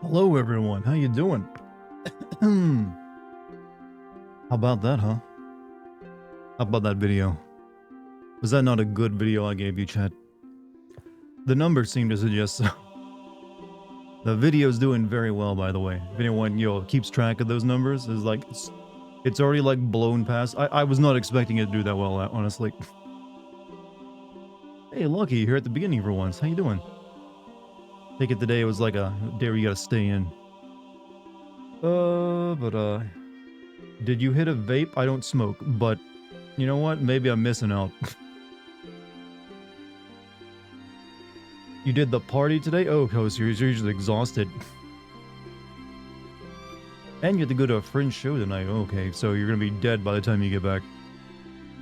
Hello everyone, how you doing? How about that, huh? How about that video? Was that not a good video I gave you, chat? The numbers seem to suggest so. The video's doing very well, by the way. If anyone, keeps track of those numbers, is like, it's already like blown past. I was not expecting it to do that well, honestly. Hey, Lucky, you're here at the beginning for once. How you doing? Take it today, it was like a day where you gotta stay in. Did you hit a vape? I don't smoke, but you know what? Maybe I'm missing out. You did the party today? Oh, so you're usually exhausted. And you have to go to a fringe show tonight. Okay, so you're gonna be dead by the time you get back.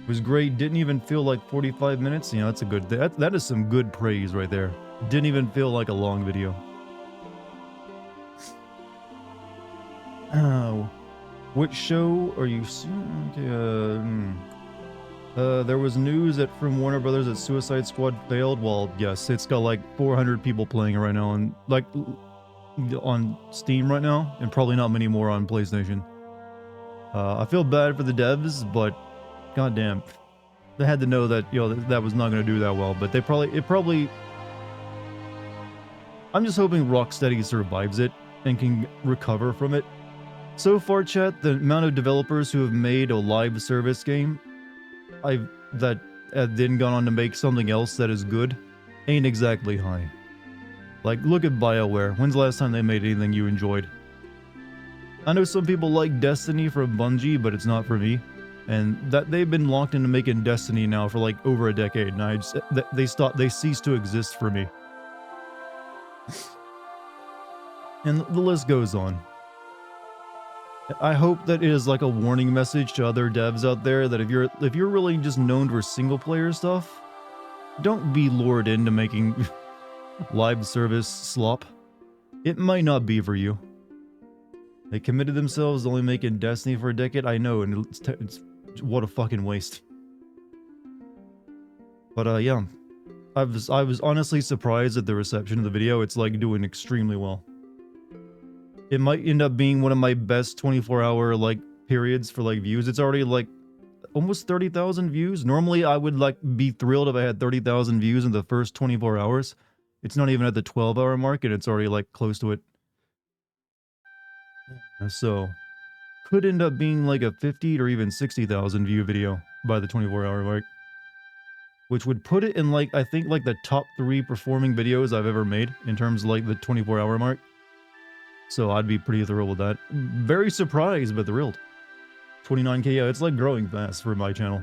It was great. Didn't even feel like 45 minutes. You know, that's a good... That is some good praise right there. Didn't even feel like a long video. Oh. Which show are you... there was news that from Warner Brothers that Suicide Squad failed. Well, yes, it's got like 400 people playing it right now, and like on Steam right now, and probably not many more on PlayStation. I feel bad for the devs, but goddamn, they had to know that that was not going to do that well. But it probably. I'm just hoping Rocksteady survives it and can recover from it. So far, chat, the amount of developers who have made a live service game that then gone on to make something else that is good ain't exactly high. Like, look at BioWare. When's the last time they made anything you enjoyed? I know some people like Destiny from Bungie, but it's not for me. And that they've been locked into making Destiny now for like over a decade, and they ceased to exist for me. And the list goes on. I hope that it is like a warning message to other devs out there that if you're really just known for single player stuff, don't be lured into making live service slop. It might not be for you. They committed themselves to only making Destiny for a decade. I know, and it's what a fucking waste. But yeah, I was honestly surprised at the reception of the video. It's like doing extremely well. It might end up being one of my best 24-hour like periods for like views. It's already like almost 30,000 views. Normally I would like be thrilled if I had 30,000 views in the first 24 hours. It's not even at the 12-hour mark, and it's already like close to it. So could end up being like a 50 or even 60,000 view video by the 24-hour mark, which would put it in like, I think like the top 3 performing videos I've ever made in terms of like the 24-hour mark. So I'd be pretty thrilled with that. Very surprised, but thrilled. 29k, yeah, it's like growing fast for my channel.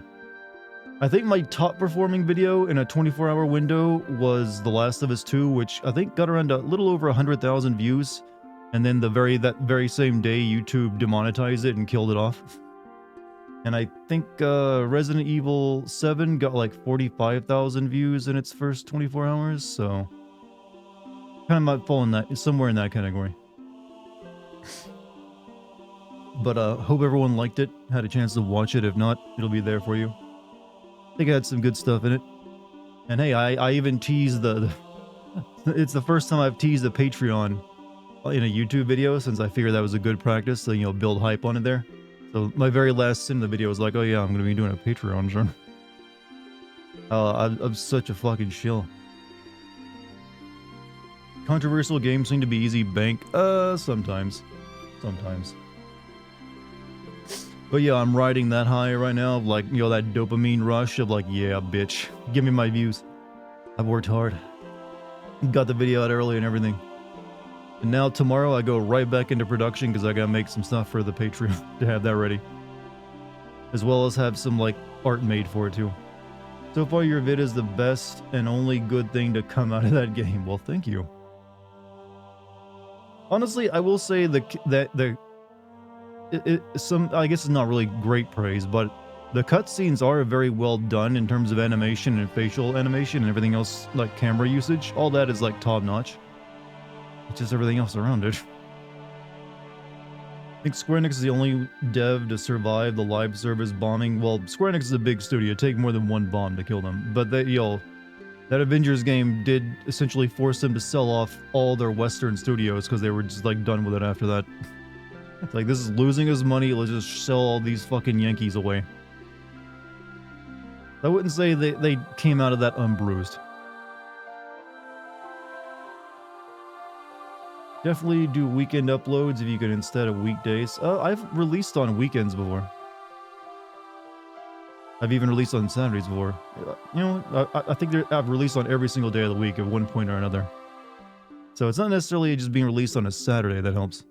I think my top performing video in a 24-hour window was The Last of Us 2, which I think got around a little over 100,000 views. And then that very same day, YouTube demonetized it and killed it off. And I think Resident Evil 7 got like 45,000 views in its first 24 hours, so kind of might fall in that, somewhere in that category. But hope everyone liked it, had a chance to watch it. If not, it'll be there for you. I think I had some good stuff in it. And hey, I even teased it's the first time I've teased the Patreon in a YouTube video, since I figured that was a good practice, so build hype on it there. So my very last in the video was like, oh yeah, I'm gonna be doing a Patreon stream. I'm such a fucking shill. Controversial games seem to be easy bank. Sometimes. But yeah, I'm riding that high right now of like, that dopamine rush of like, yeah, bitch, give me my views. I've worked hard. Got the video out early and everything. And now tomorrow I go right back into production because I gotta make some stuff for the Patreon to have that ready. As well as have some like art made for it too. So far your vid is the best and only good thing to come out of that game. Well, thank you. Honestly, I will say I guess it's not really great praise, but the cutscenes are very well done in terms of animation and facial animation and everything else, like camera usage. All that is like top notch. It's just everything else around it. think Square Enix is the only dev to survive the live service bombing. Well, Square Enix is a big studio. It'd take more than one bomb to kill them. But that Avengers game did essentially force them to sell off all their Western studios because they were just like done with it after that. It's like, this is losing us money. Let's just sell all these fucking Yankees away. I wouldn't say they came out of that unbruised. Definitely do weekend uploads if you could instead of weekdays. I've released on weekends before. I've even released on Saturdays before. You know, I think I've released on every single day of the week at one point or another. So it's not necessarily just being released on a Saturday that helps.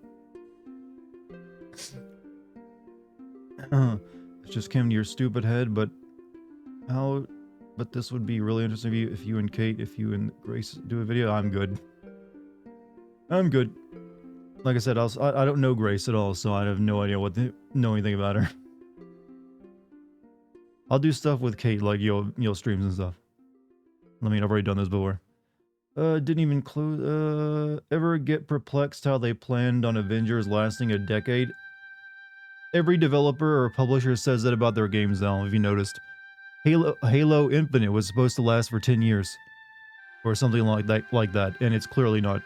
It just came to your stupid head, but this would be really interesting if you and Kate, if you and Grace do a video. I'm good. I'm good. Like I said, I don't know Grace at all, so I have no idea know anything about her. I'll do stuff with Kate, like you'll streams and stuff. I mean, I've already done this before. Didn't even close. Ever get perplexed how they planned on Avengers lasting a decade? Every developer or publisher says that about their games now, if you noticed. Halo Infinite was supposed to last for 10 years. Or something like that, and it's clearly not.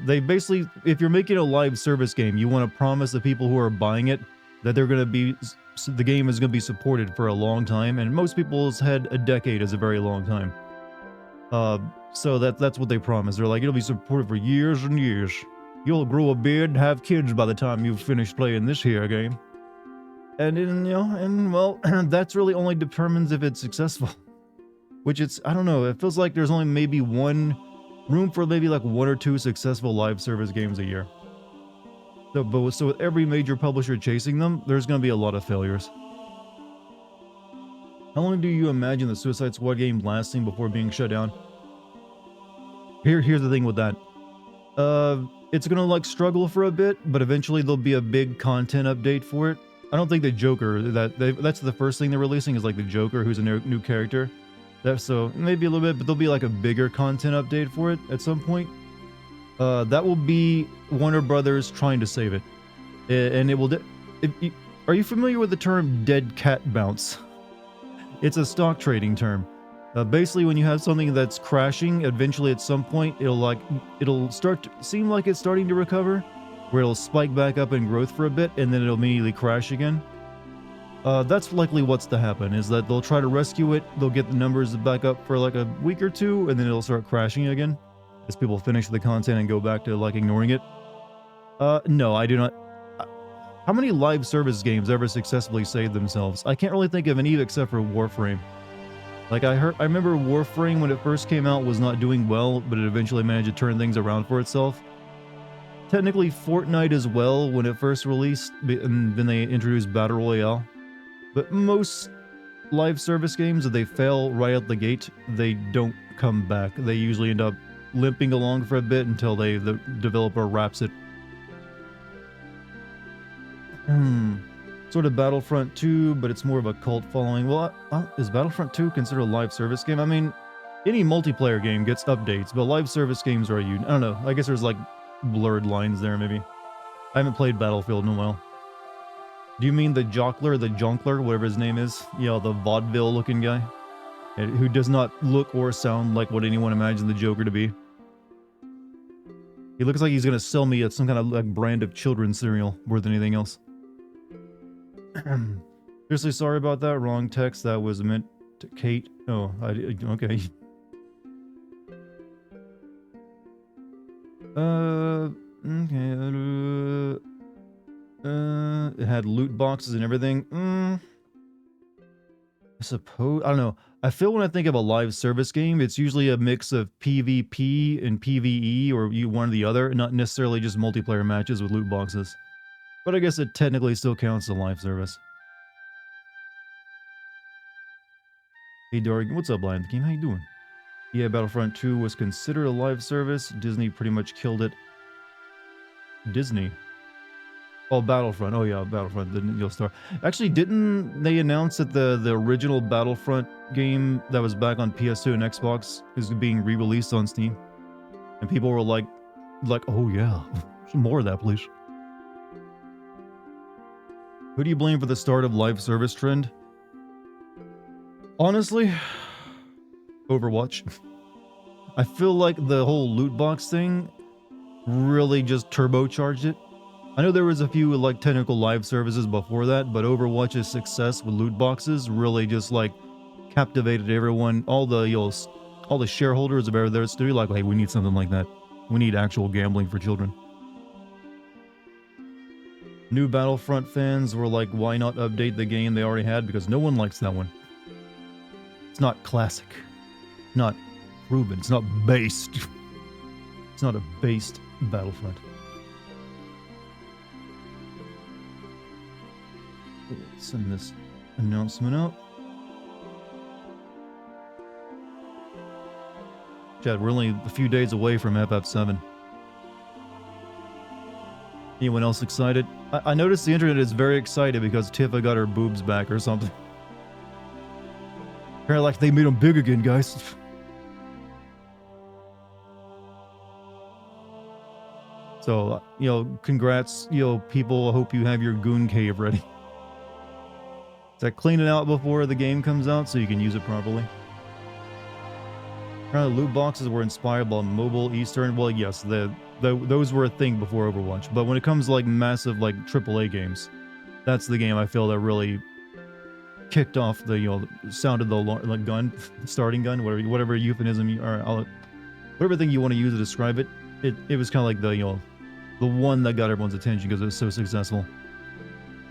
They basically, if you're making a live service game, you want to promise the people who are buying it that the game is going to be supported for a long time, and most people's had a decade is a very long time. So that's what they promise. They're like, it'll be supported for years and years. You'll grow a beard and have kids by the time you've finished playing this here game. And well, that's really only determines if it's successful. Which I don't know, it feels like there's only maybe room for maybe like 1 or 2 successful live service games a year. So with every major publisher chasing them, there's going to be a lot of failures. How long do you imagine the Suicide Squad game lasting before being shut down? Here's the thing with that. It's going to like struggle for a bit, but eventually there'll be a big content update for it. I don't think the Joker, that's the first thing they're releasing is like the Joker, who's a new character. So maybe a little bit, but there'll be like a bigger content update for it at some point. That will be Warner Brothers trying to save it. And it will... Are you familiar with the term dead cat bounce? It's a stock trading term. Basically, when you have something that's crashing, eventually at some point, it'll start to seem like it's starting to recover, where it'll spike back up in growth for a bit, and then it'll immediately crash again. That's likely what's to happen, is that they'll try to rescue it, they'll get the numbers back up for like a week or two, and then it'll start crashing again, as people finish the content and go back to like ignoring it. No, I do not. How many live service games ever successfully saved themselves? I can't really think of any except for Warframe. Like I remember Warframe when it first came out was not doing well, but it eventually managed to turn things around for itself. Technically Fortnite as well when it first released, and then they introduced Battle Royale. But most live service games, if they fail right out the gate, they don't come back. They usually end up limping along for a bit until the developer wraps it. Sort of Battlefront 2, but it's more of a cult following. Well, is Battlefront 2 considered a live service game? I mean, any multiplayer game gets updates, but live service games are I don't know. I guess there's like blurred lines there, maybe. I haven't played Battlefield in a while. Do you mean the Jonkler, whatever his name is? Yeah, the vaudeville-looking guy? Who does not look or sound like what anyone imagines the Joker to be. He looks like he's gonna sell me some kind of like brand of children's cereal more than anything else. Seriously, sorry about that. Wrong text. That was meant to Kate. Oh, okay. Okay. It had loot boxes and everything. I suppose, I don't know. I feel when I think of a live service game, it's usually a mix of PvP and PvE, or one or the other, not necessarily just multiplayer matches with loot boxes. But I guess it technically still counts as a live service. Hey Dartigan, what's up, Lion King? How you doing? Yeah, Battlefront 2 was considered a live service. Disney pretty much killed it. Disney? Oh, Battlefront. Oh yeah, Battlefront, the Neil Star. Actually, didn't they announce that the original Battlefront game that was back on PS2 and Xbox is being re-released on Steam? And people were like, oh yeah, some more of that, please. Who do you blame for the start of live service trend? Honestly, Overwatch. I feel like the whole loot box thing really just turbocharged it. I know there was a few like technical live services before that, but Overwatch's success with loot boxes really just like captivated everyone. All the shareholders of their studio like, hey, we need something like that. We need actual gambling for children. New Battlefront fans were like, why not update the game they already had? Because no one likes that one. It's not classic. Not proven. It's not based. It's not a based Battlefront. Let's send this announcement out. Chad, we're only a few days away from FF7. Anyone else excited? I noticed the internet is very excited because Tifa got her boobs back or something. Apparently, like they made them big again, guys. So, congrats, people. I hope you have your goon cave ready. So clean it out before the game comes out so you can use it properly. Apparently, loot boxes were inspired by mobile Eastern. Well, yes, those were a thing before Overwatch. But when it comes to like massive like AAA games, that's the game I feel that really kicked off the sounded the like gun, starting gun, whatever euphemism or whatever thing you want to use to describe it. It was kind of like the one that got everyone's attention because it was so successful.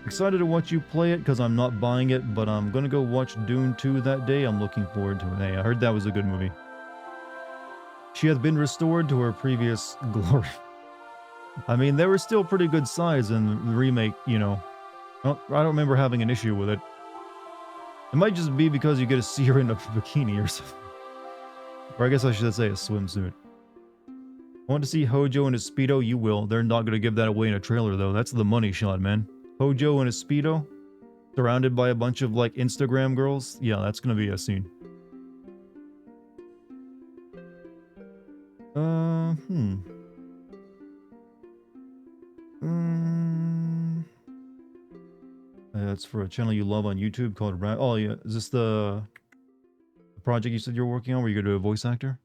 Excited to watch you play it because I'm not buying it, but I'm gonna go watch Dune 2 that day. I'm looking forward to it. Hey, I heard that was a good movie. She has been restored to her previous glory. I mean, they were still pretty good size in the remake, I don't remember having an issue with it. It might just be because you get to see her in a bikini or something. Or I guess I should say a swimsuit. I want to see Hojo in his Speedo. You will. They're not going to give that away in a trailer, though. That's the money shot, man. Hojo in his Speedo, surrounded by a bunch of, like, Instagram girls. Yeah, that's going to be a scene. That's for a channel you love on YouTube called Oh, yeah. Is this the project you said you're working on where you're going to do a voice actor?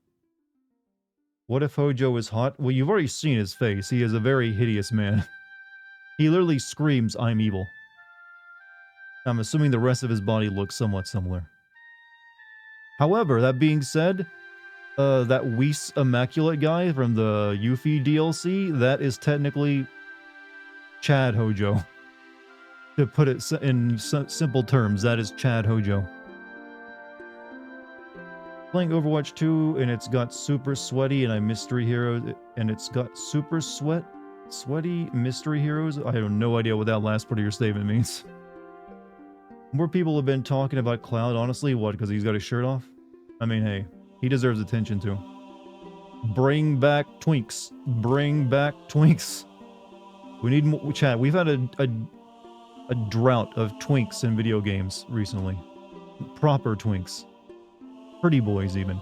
What if Hojo is hot? Well, you've already seen his face. He is a very hideous man. He literally screams, I'm evil. I'm assuming the rest of his body looks somewhat similar. However, that being said, that Whis Immaculate guy from the Yuffie DLC, that is technically Chad Hojo. To put it in simple terms, that is Chad Hojo. Playing Overwatch 2, and it's got super sweaty and mystery heroes, and it's got super sweaty mystery heroes. I have no idea what that last part of your statement means. More people have been talking about Cloud, honestly. What, because he's got his shirt off? I mean, hey, he deserves attention too. Bring back Twinks. Bring back Twinks. We need more. Chat, we've had a drought of Twinks in video games recently. Proper Twinks. Pretty boys, even.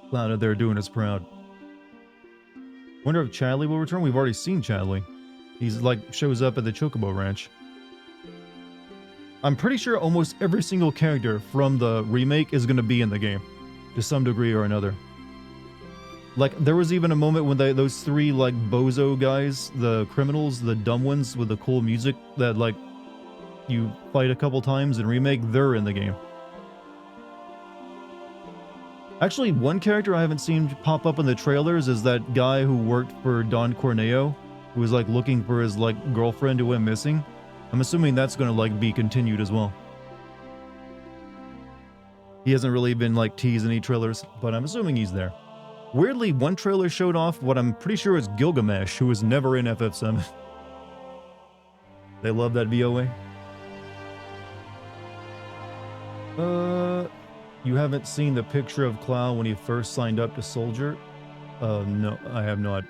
Cloud out there doing us proud. Wonder if Chadley will return. We've already seen Chadley. He's like shows up at the Chocobo Ranch. I'm pretty sure almost every single character from the remake is going to be in the game, to some degree or another. Like, there was even a moment when those three, like, bozo guys, the criminals, the dumb ones with the cool music that, like, you fight a couple times in remake, they're in the game. Actually, one character I haven't seen pop up in the trailers is that guy who worked for Don Corneo, who was, like, looking for his, like, girlfriend who went missing. I'm assuming that's gonna, like, be continued as well. He hasn't really been, like, teased in any trailers, but I'm assuming he's there. Weirdly, one trailer showed off what I'm pretty sure is Gilgamesh, who was never in FF7. They love that VOA. You haven't seen the picture of Cloud when he first signed up to Soldier? No, I have not.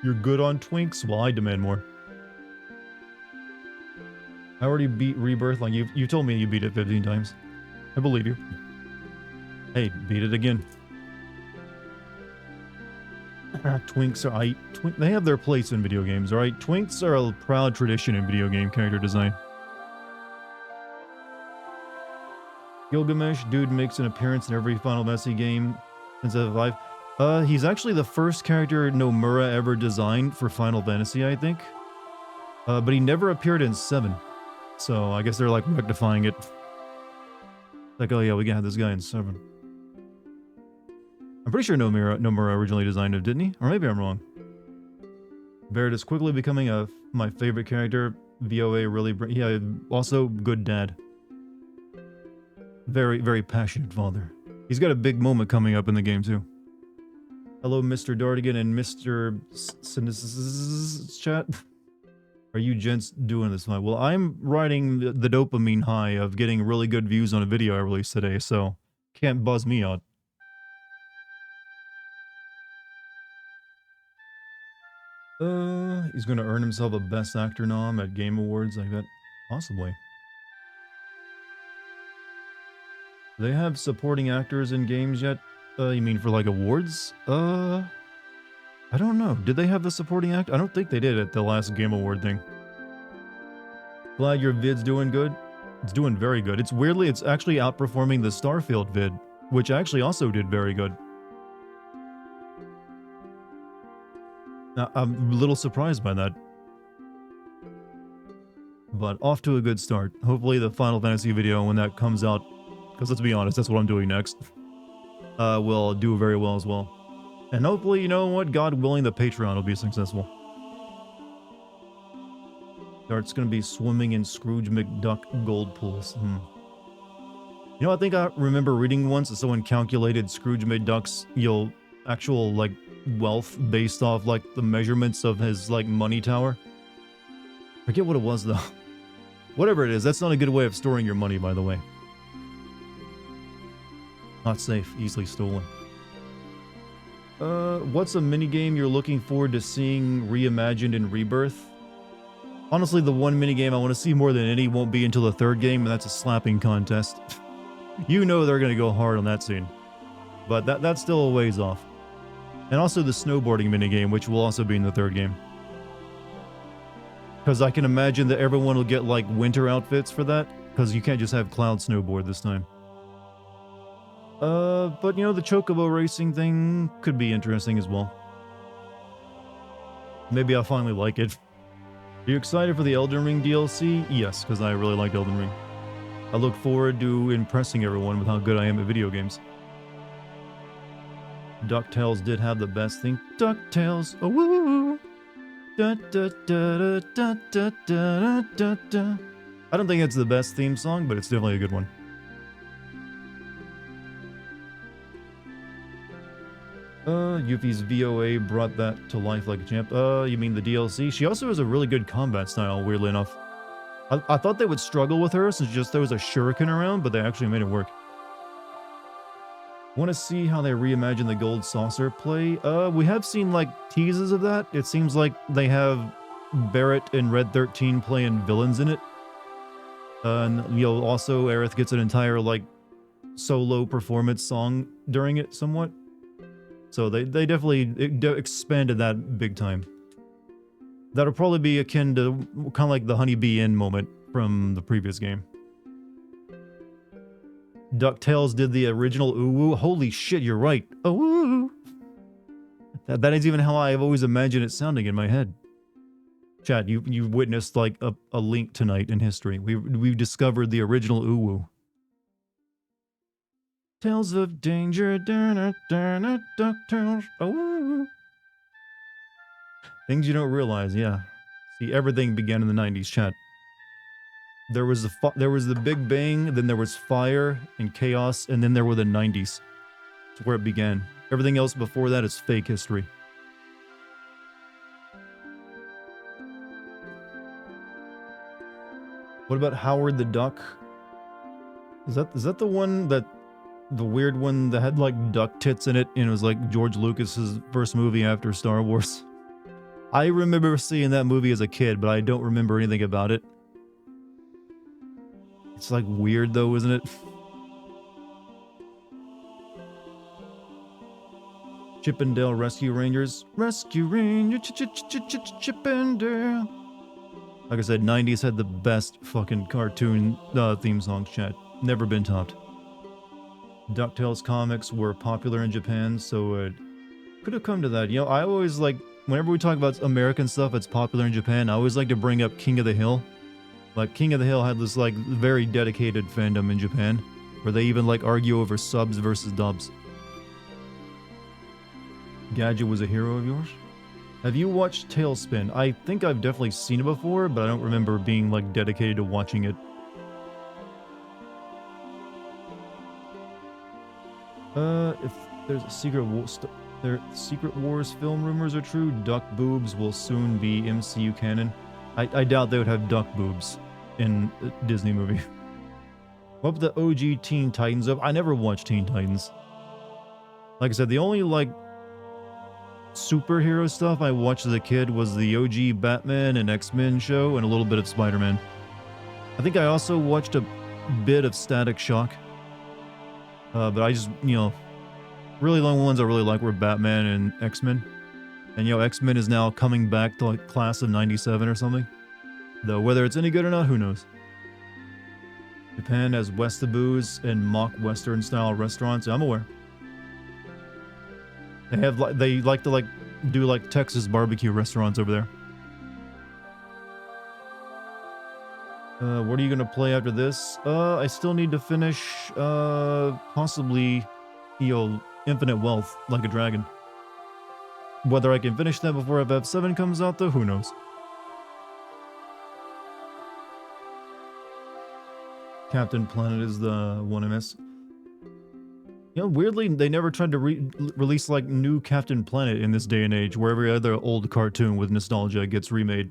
You're good on Twinks? Well, I demand more. I already beat Rebirth. Like, you told me you beat it 15 times. I believe you. Hey, beat it again. Twinks are... they have their place in video games, alright? Twinks are a proud tradition in video game character design. Gilgamesh, dude makes an appearance in every Final Fantasy game since FF5. He's actually the first character Nomura ever designed for Final Fantasy, I think. But he never appeared in 7. So I guess they're like rectifying it. Like, oh yeah, we can have this guy in 7. I'm pretty sure Nomura originally designed him, didn't he? Or maybe I'm wrong. Barrett is quickly becoming my favorite character. VOA really... yeah, also good dad. Very, very passionate father. He's got a big moment coming up in the game, too. Hello, Mr. Dartigan and Mr. Chat. Are you gents doing this fine? Well, I'm riding the dopamine high of getting really good views on a video I released today, so can't buzz me out. He's gonna earn himself a Best Actor nom at Game Awards, I bet. Possibly. Do they have supporting actors in games yet? You mean for like awards? I don't know. Did they have the supporting act? I don't think they did at the last Game Award thing. Glad your vid's doing good. It's doing very good. It's actually outperforming the Starfield vid, which actually also did very good. Now, I'm a little surprised by that. But off to a good start. Hopefully the Final Fantasy video, when that comes out, because let's be honest, that's what I'm doing next, will do very well as well. And hopefully, you know what, God willing, the Patreon will be successful. Dart's gonna be swimming in Scrooge McDuck gold pools. You know, I think I remember reading once that someone calculated Scrooge McDuck's, actual, like, wealth based off, like, the measurements of his, like, money tower. Forget what it was, though. Whatever it is, that's not a good way of storing your money, by the way. Not safe, easily stolen. What's a minigame you're looking forward to seeing reimagined in Rebirth? Honestly, the one minigame I want to see more than any won't be until the third game, and that's a slapping contest. You know they're gonna go hard on that scene. But that's still a ways off. And also the snowboarding minigame, which will also be in the third game. Because I can imagine that everyone will get, like, winter outfits for that, because you can't just have Cloud snowboard this time. But, you know, the Chocobo racing thing could be interesting as well. Maybe I'll finally like it. Are you excited for the Elden Ring DLC? Yes, because I really liked Elden Ring. I look forward to impressing everyone with how good I am at video games. DuckTales did have the best thing. DuckTales, oh woo! Da, da, da, da, da, da, da, da. I don't think it's the best theme song, but it's definitely a good one. Yuffie's VOA brought that to life like a champ. You mean the DLC? She also has a really good combat style, weirdly enough. I thought they would struggle with her since just there was a shuriken around, but they actually made it work. Want to see how they reimagine the gold saucer play? We have seen, like, teases of that. It seems like they have Barrett and Red 13 playing villains in it. And, you know, also Aerith gets an entire, like, solo performance song during it somewhat. So they definitely expanded that big time. That'll probably be akin to kind of like the Honeybee Inn moment from the previous game. DuckTales did the original ooh-woo. Holy shit, you're right. Ooh. That is even how I've always imagined it sounding in my head. Chat, you witnessed like a link tonight in history. We've discovered the original ooh-woo. Tales of danger, DuckTales. Oh. Things you don't realize, yeah. See, everything began in the 90s, chat. There was the Big Bang, then there was fire and chaos, and then there were the 90s. That's where it began. Everything else before that is fake history. What about Howard the Duck? Is that the one that... the weird one that had like duck tits in it, and it was like George Lucas's first movie after Star Wars? I remember seeing that movie as a kid, but I don't remember anything about it. It's like weird though, isn't it? Chippendale Rescue Rangers. Rescue Ranger Chippendale. Like I said, 90s had the best fucking cartoon theme songs, chat. Never been topped. DuckTales comics were popular in Japan, so it could have come to that. You know, I always like, whenever we talk about American stuff that's popular in Japan, I always like to bring up King of the Hill. Like, King of the Hill had this, like, very dedicated fandom in Japan, where they even, like, argue over subs versus dubs. Gadget was a hero of yours? Have you watched Tailspin? I think I've definitely seen it before, but I don't remember being, like, dedicated to watching it. If there's a Secret Wars film rumors are true, duck boobs will soon be MCU canon. I doubt they would have duck boobs in a Disney movie. What the OG Teen Titans up? I never watched Teen Titans. Like I said, the only, like, superhero stuff I watched as a kid was the OG Batman and X-Men show and a little bit of Spider-Man. I think I also watched a bit of Static Shock. But I just, you know, really long ones I really like were Batman and X-Men. And, you know, X-Men is now coming back to, like, class of 97 or something. Though whether it's any good or not, who knows. Japan has Westaboos and mock Western-style restaurants. I'm aware. They like to, like, do, like, Texas barbecue restaurants over there. What are you gonna play after this? I still need to finish, possibly, you know, Infinite Wealth, like a dragon. Whether I can finish that before FF7 comes out, though, who knows? Captain Planet is the one I miss. You know, weirdly, they never tried to release, like, new Captain Planet in this day and age, where every other old cartoon with nostalgia gets remade.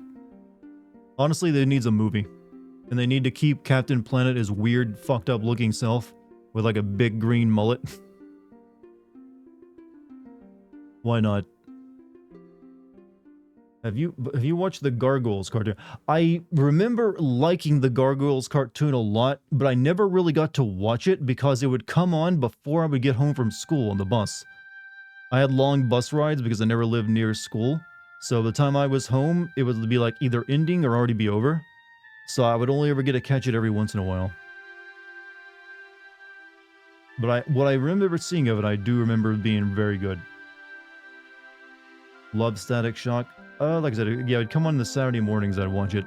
Honestly, they needs a movie. And they need to keep Captain Planet his weird, fucked up looking self with, like, a big green mullet. Why not? Have you watched the Gargoyles cartoon? I remember liking the Gargoyles cartoon a lot, but I never really got to watch it because it would come on before I would get home from school on the bus. I had long bus rides because I never lived near school, so by the time I was home, it would be like either ending or already be over. So I would only ever get to catch it every once in a while. But what I remember seeing of it, I do remember being very good. Love Static Shock. Like I said, yeah, it'd come on the Saturday mornings, I'd watch it.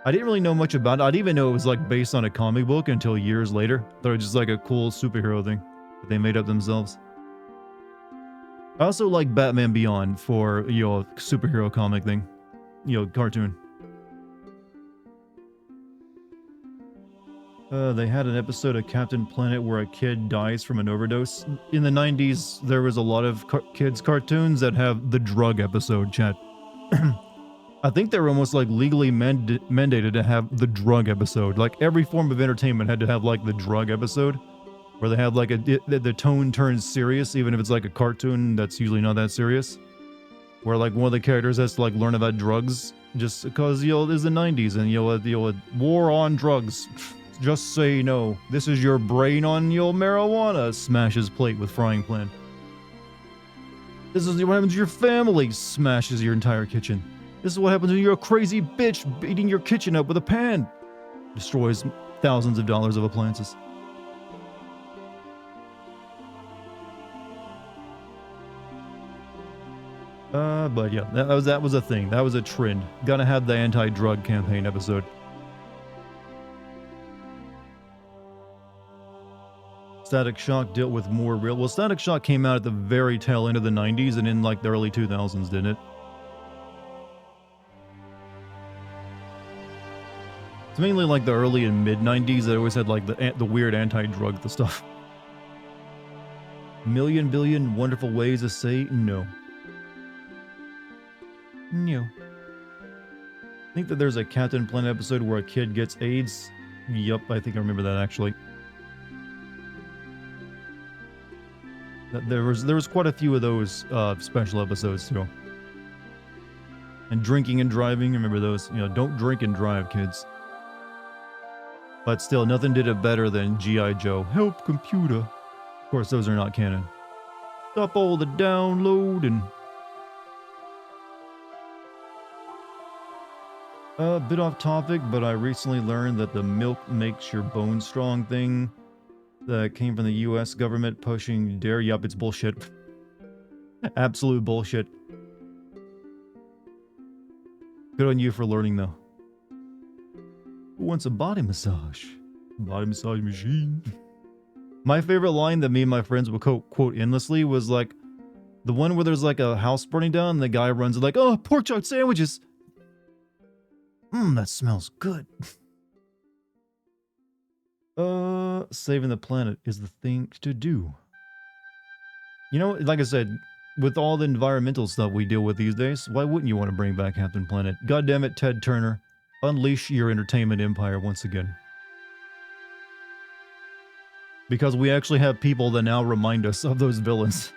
I didn't really know much about it. I didn't even know it was, like, based on a comic book until years later. Thought it was just, like, a cool superhero thing that they made up themselves. I also like Batman Beyond for, you know, a superhero comic thing. You know, cartoon. They had an episode of Captain Planet where a kid dies from an overdose. In the 90s, there was a lot of kids' cartoons that have the drug episode, chat. I think they were almost, like, legally mandated to have the drug episode. Like, every form of entertainment had to have, like, the drug episode. Where they have, like, the tone turns serious, even if it's, like, a cartoon that's usually not that serious. Where, like, one of the characters has to, like, learn about drugs. Just because, you know, it's the 90s and, you know, war on drugs. Just so you know, this is your brain on your marijuana. Smashes plate with frying pan. This is what happens to your family. Smashes your entire kitchen. This is what happens when you're a crazy bitch beating your kitchen up with a pan. Destroys thousands of dollars of appliances. But yeah, that was a thing. That was a trend. Gotta have the anti-drug campaign episode. Static Shock dealt with more real... Well, Static Shock came out at the very tail end of the 90s and in, like, the early 2000s, didn't it? It's mainly, like, the early and mid-90s that always had, like, the weird anti-drug stuff. Million billion wonderful ways to say no. No. I think that there's a Captain Planet episode where a kid gets AIDS. Yup, I think I remember that, actually. There was quite a few of those special episodes too. And drinking and driving, remember those? You know, don't drink and drive, kids. But still, nothing did it better than G.I. Joe. Help, computer. Of course, those are not canon. Stop all the downloading. A bit off topic, but I recently learned that the milk makes your bones strong thing that came from the US government pushing dairy. Yup, it's bullshit. Absolute bullshit. Good on you for learning, though. Who wants a body massage? Body massage machine. My favorite line that me and my friends would quote endlessly was like the one where there's like a house burning down and the guy runs like, oh, pork chop sandwiches. That smells good. Saving the planet is the thing to do. You know, like I said, with all the environmental stuff we deal with these days, why wouldn't you want to bring back Captain Planet? God damn it, Ted Turner. Unleash your entertainment empire once again. Because we actually have people that now remind us of those villains.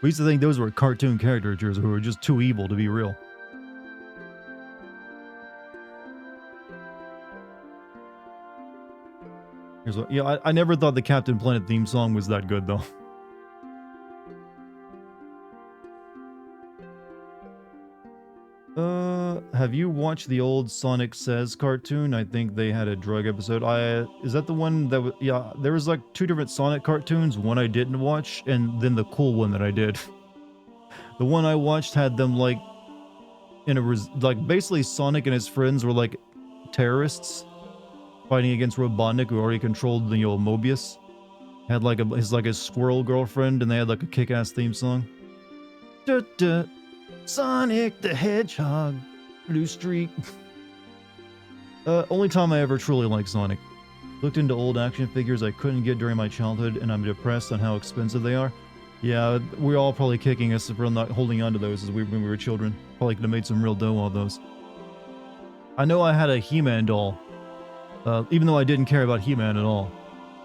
We used to think those were cartoon caricatures who were just too evil to be real. Here's what, yeah, I never thought the Captain Planet theme song was that good, though. Have you watched the old Sonic Says cartoon? I think they had a drug episode. Is that the one that was, yeah, there was like two different Sonic cartoons, one I didn't watch, and then the cool one that I did. The one I watched had them like, like basically Sonic and his friends were like terrorists fighting against Robotnik, who already controlled the old Mobius. Had like his squirrel girlfriend, and they had like a kick-ass theme song. Sonic the Hedgehog, Blue Streak. Only time I ever truly liked Sonic. Looked into old action figures I couldn't get during my childhood, and I'm depressed on how expensive they are. Yeah, we're all probably kicking us for not holding on to those when we were children. Probably could have made some real dough on those. I know I had a He-Man doll, even though I didn't care about He-Man at all.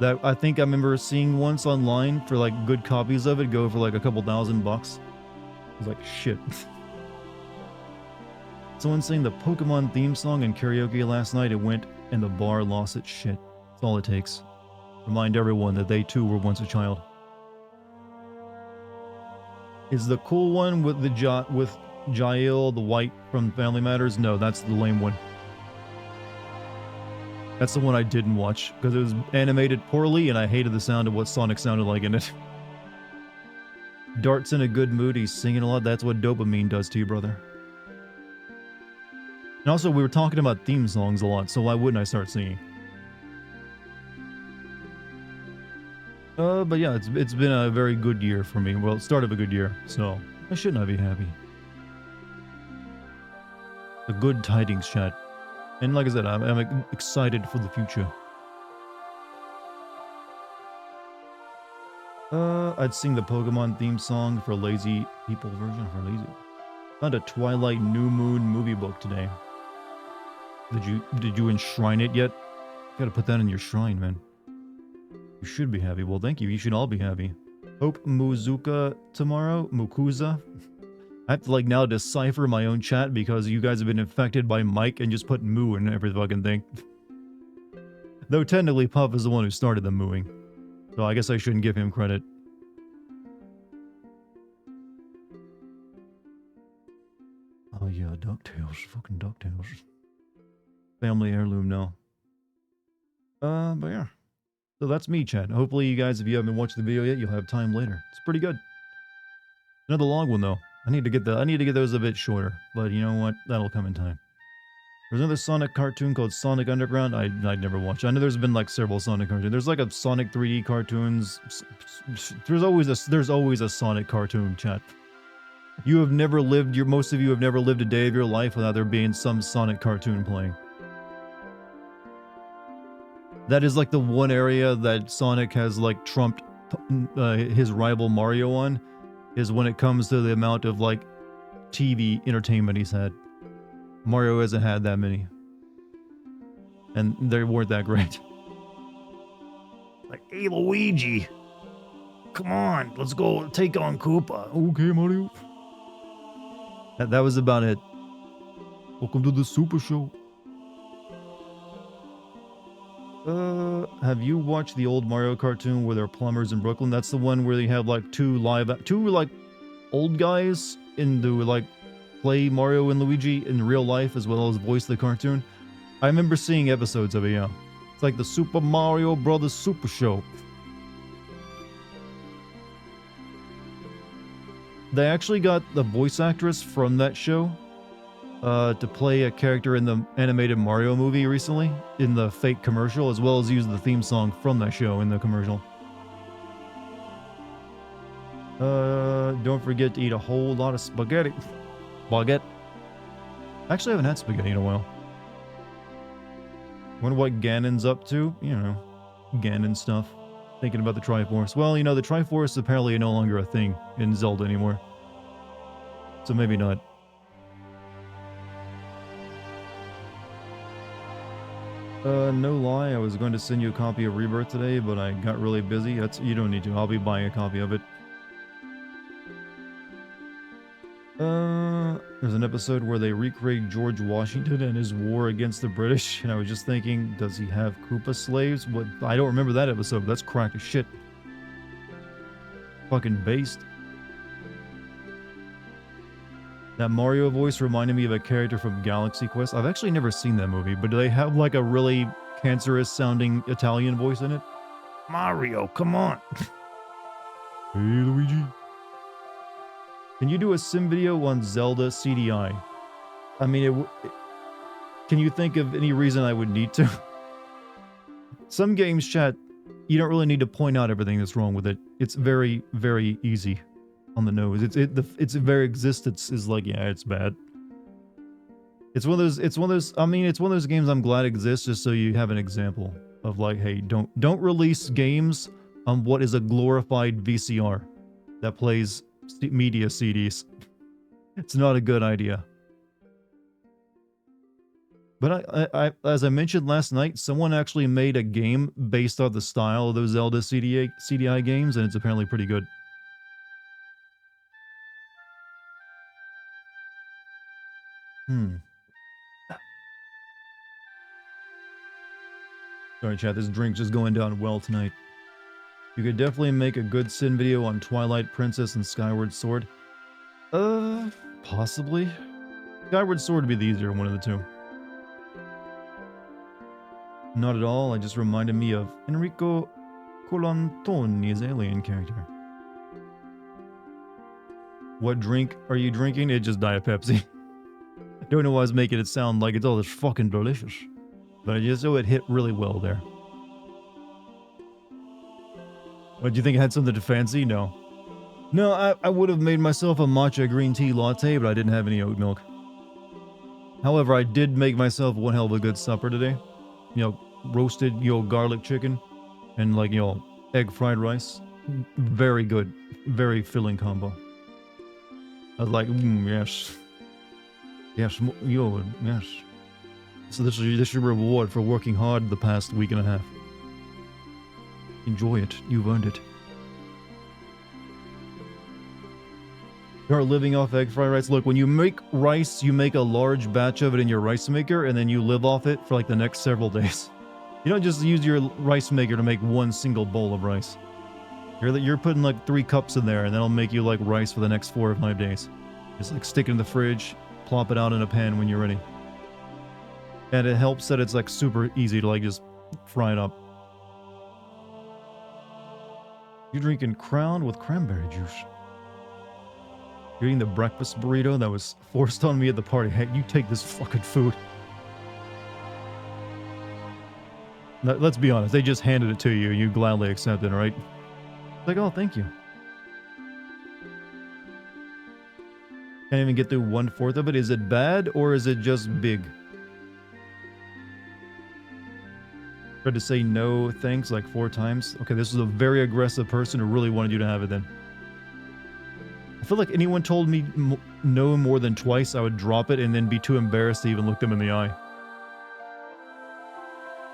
That I think I remember seeing once online for like good copies of it go for like a couple $1,000. I was like, shit. Someone sang the Pokemon theme song in karaoke last night. It went and the bar lost its shit. That's all it takes. Remind everyone that they too were once a child. Is the cool one with the Jael, the white from Family Matters? No, that's the lame one. That's the one I didn't watch because it was animated poorly and I hated the sound of what Sonic sounded like in it. Dart's in a good mood. He's singing a lot. That's what dopamine does to you, brother. And also, we were talking about theme songs a lot, so why wouldn't I start singing? But yeah, it's been a very good year for me. Well, start of a good year, so I should not be happy. A good tidings, chat. And like I said, I'm excited for the future. I'd sing the Pokemon theme song for lazy people version for lazy. Found a Twilight New Moon movie book today. Did you enshrine it yet? Gotta put that in your shrine, man. You should be happy. Well, thank you. You should all be happy. Hope Muzuka tomorrow. Mukuza. I have to like now decipher my own chat because you guys have been infected by Mike and just put moo in every fucking thing. Though technically Puff is the one who started the mooing. So I guess I shouldn't give him credit. Oh yeah, DuckTales. Fucking DuckTales. Family heirloom now. But yeah. So that's me, chat. Hopefully you guys, if you haven't watched the video yet, you'll have time later. It's pretty good. Another long one though. I need to get those a bit shorter. But you know what? That'll come in time. There's another Sonic cartoon called Sonic Underground. I'd never watched. I know there's been like several Sonic cartoons. There's like a Sonic 3D cartoons. There's always a Sonic cartoon, chat. Most of you have never lived a day of your life without there being some Sonic cartoon playing. That is like the one area that Sonic has like trumped his rival Mario on, is when it comes to the amount of like TV entertainment he's had. Mario hasn't had that many. And they weren't that great. Like, hey Luigi, come on, let's go take on Koopa. Okay, Mario. That was about it. Welcome to the Super Show. Have you watched the old Mario cartoon where they're plumbers in Brooklyn? That's the one where they have like two like old guys into like play Mario and Luigi in real life as well as voice the cartoon. I remember seeing episodes of it, yeah. It's like the Super Mario Brothers Super Show. They actually got the voice actress from that show to play a character in the animated Mario movie recently in the fake commercial, as well as use the theme song from that show in the commercial. Don't forget to eat a whole lot of spaghetti. Baguette. Actually, I haven't had spaghetti in a while. Wonder what Ganon's up to? You know, Ganon stuff. Thinking about the Triforce. Well, you know, the Triforce is apparently no longer a thing in Zelda anymore. So maybe not. No lie, I was going to send you a copy of Rebirth today, but I got really busy. You don't need to. I'll be buying a copy of it. There's an episode where they recreate George Washington and his war against the British, and I was just thinking, does he have Koopa slaves? What? I don't remember that episode, but that's cracked as shit. Fucking based. That Mario voice reminded me of a character from Galaxy Quest. I've actually never seen that movie, but do they have like a really cancerous sounding Italian voice in it? Mario, come on. Hey, Luigi. Can you do a sim video on Zelda CDI? I mean, can you think of any reason I would need to? Some games, chat, you don't really need to point out everything that's wrong with it. It's very, very easy on the nose. Its very existence is like, yeah, it's bad. It's one of those. I mean, it's one of those games I'm glad exists just so you have an example of like, hey, don't release games on what is a glorified VCR that plays media CDs. It's not a good idea. But I as I mentioned last night, someone actually made a game based on the style of those Zelda CDI games, and it's apparently pretty good. Sorry, chat, this drink's just going down well tonight. You could definitely make a good sin video on Twilight Princess and Skyward Sword. Possibly. Skyward Sword would be the easier one of the two. Not at all, it just reminded me of Enrico Colantoni's alien character. What drink are you drinking? It's just Diet Pepsi. I don't know why I was making it sound like it's all this fucking delicious. But I just know it hit really well there. What, do you think I had something to fancy? No. No, I would have made myself a matcha green tea latte, but I didn't have any oat milk. However, I did make myself one hell of a good supper today. You know, roasted, garlic chicken and like, egg fried rice. Very good. Very filling combo. I was like, yes. Yes, yes. So this is your reward for working hard the past week and a half. Enjoy it. You've earned it. Start living off egg fried rice. Look, when you make rice, you make a large batch of it in your rice maker, and then you live off it for like the next several days. You don't just use your rice maker to make one single bowl of rice. You're putting like 3 cups in there, and that'll make you like rice for the next 4 or 5 days. Just like stick it in the fridge, plop it out in a pan when you're ready. And it helps that it's like super easy to like just fry it up. You're drinking Crown with cranberry juice. You're eating the breakfast burrito that was forced on me at the party. Hey, you take this fucking food. Now, let's be honest, they just handed it to you and you gladly accepted it, right? It's like, oh, thank you. Can't even get through 1/4 of it. Is it bad or is it just big? Tried to say no thanks like 4 times. Okay, this is a very aggressive person who really wanted you to have it then. I feel like anyone told me no more than twice, I would drop it and then be too embarrassed to even look them in the eye.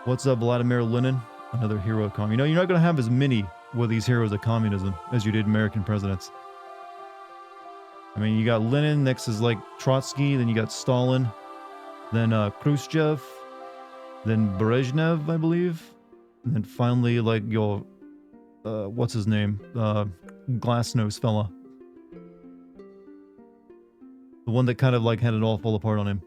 What's up, Vladimir Lenin? Another hero of communism. You know, you're not going to have as many with these heroes of communism as you did American presidents. I mean, you got Lenin, next is like Trotsky, then you got Stalin, then Khrushchev, then Brezhnev, I believe. And then finally, like, your, what's his name? Glass-nose fella. The one that kind of, like, had it all fall apart on him.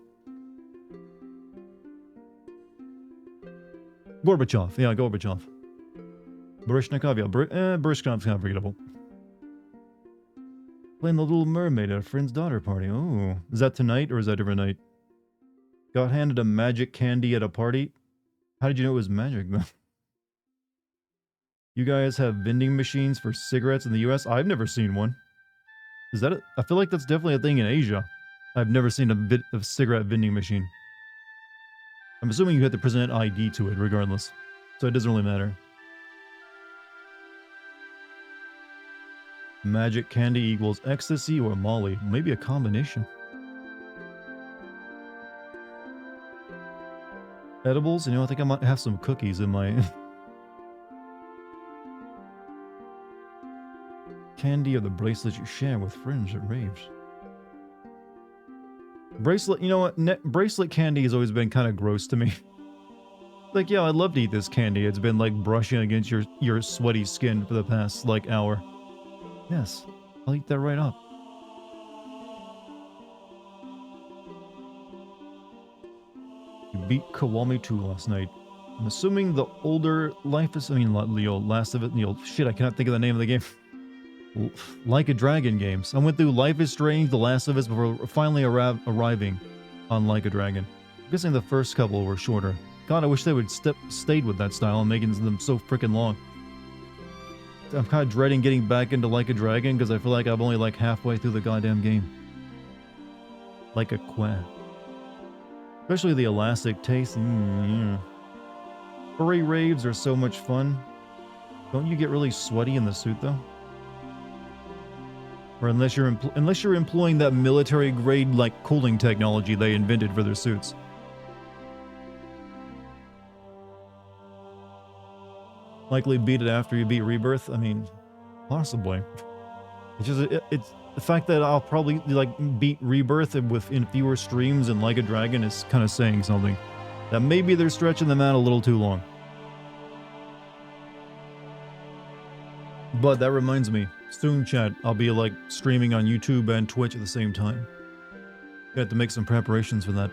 Gorbachev. Yeah, Gorbachev. Baryshnikov, yeah. Baryshnikov's kind of forgettable. Playing The Little Mermaid at a friend's daughter party. Oh. Is that tonight or is that a different night? Got handed a magic candy at a party. How did you know it was magic, though? You guys have vending machines for cigarettes in the US? I've never seen one. Is that I feel like that's definitely a thing in Asia. I've never seen a cigarette vending machine. I'm assuming you have to present ID to it regardless. So it doesn't really matter. Magic candy equals ecstasy or Molly. Maybe a combination. Edibles? You know, I think I might have some cookies in my... Candy or the bracelets you share with friends at raves. Bracelet, you know what? Bracelet candy has always been kind of gross to me. Like, yeah, I'd love to eat this candy. It's been like brushing against your sweaty skin for the past, like, hour. Yes, I'll eat that right up. You beat Kiwami 2 last night. I'm assuming the older Life is... I mean, Last of It... shit, I cannot think of the name of the game. Like a Dragon games. I went through Life is Strange, The Last of Us before finally arriving on Like a Dragon. I'm guessing the first couple were shorter. God, I wish they would stayed with that style and making them so freaking long. I'm kind of dreading getting back into Like a Dragon because I feel like I'm only like halfway through the goddamn game. Like a quack. Especially the elastic taste. Furry raves are so much fun. Don't you get really sweaty in the suit though? Or unless you're employing that military grade like cooling technology they invented for their suits. Likely beat it after you beat Rebirth. I mean, possibly. It's just it's the fact that I'll probably like beat Rebirth in fewer streams and Like a Dragon is kind of saying something. That maybe they're stretching them out a little too long. But that reminds me, soon chat, I'll be like streaming on YouTube and Twitch at the same time. Got to make some preparations for that.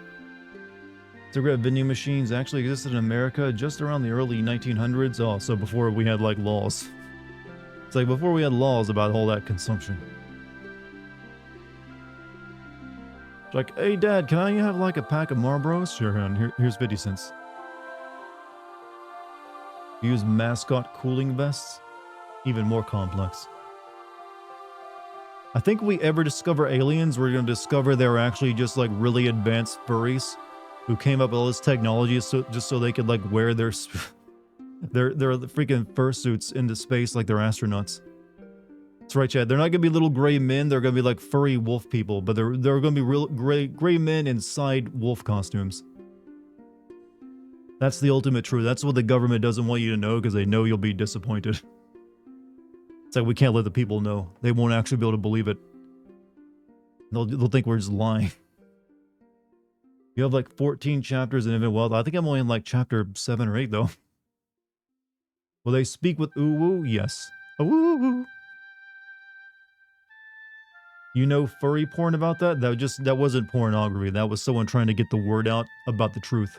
Cigarette vending machines actually existed in America just around the early 1900s. Oh, so before we had like laws. It's like before we had laws about all that consumption. It's like, hey dad, can I have like a pack of Marlboros? Sure, hon, here's 50 cents. Use mascot cooling vests? Even more complex. I think if we ever discover aliens, we're going to discover they're actually just like really advanced furries who came up with all this technology just so they could like wear their freaking fursuits into space like they're astronauts. That's right, Chad. They're not going to be little gray men. They're going to be like furry wolf people, but they're going to be real gray men inside wolf costumes. That's the ultimate truth. That's what the government doesn't want you to know because they know you'll be disappointed. It's like we can't let the people know. They won't actually be able to believe it. They'll think we're just lying. You have like 14 chapters in Infinite Wealth. I think I'm only in like chapter 7 or 8 though. Will they speak with Uwu? Yes. Uwu. You know furry porn about that? That wasn't pornography. That was someone trying to get the word out about the truth.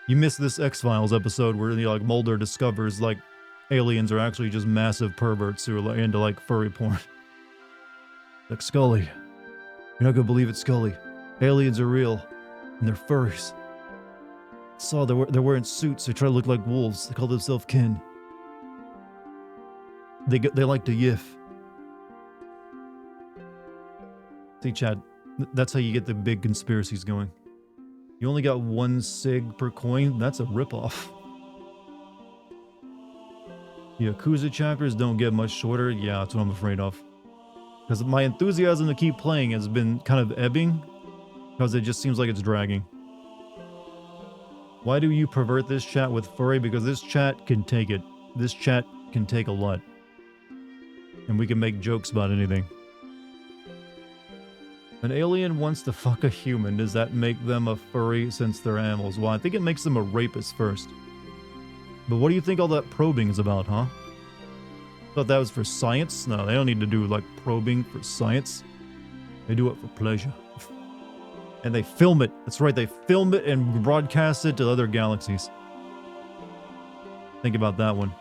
You missed this X-Files episode where like Mulder discovers like aliens are actually just massive perverts who are like, into like furry porn. Like Scully. You're not gonna believe it, Scully. Aliens are real. And they're furries. Saw they're wearing suits. They try to look like wolves. They call themselves kin. They like to yiff. See, Chad, that's how you get the big conspiracies going. You only got 1 sig per coin? That's a ripoff. Yakuza chapters don't get much shorter? Yeah, that's what I'm afraid of. Because my enthusiasm to keep playing has been kind of ebbing. Because it just seems like it's dragging. Why do you pervert this chat with furry? Because this chat can take it. This chat can take a lot. And we can make jokes about anything. An alien wants to fuck a human. Does that make them a furry since they're animals? Well, I think it makes them a rapist first. But what do you think all that probing is about, huh? Thought that was for science? No, they don't need to do, like, probing for science. They do it for pleasure. And they film it. That's right, they film it and broadcast it to other galaxies. Think about that one.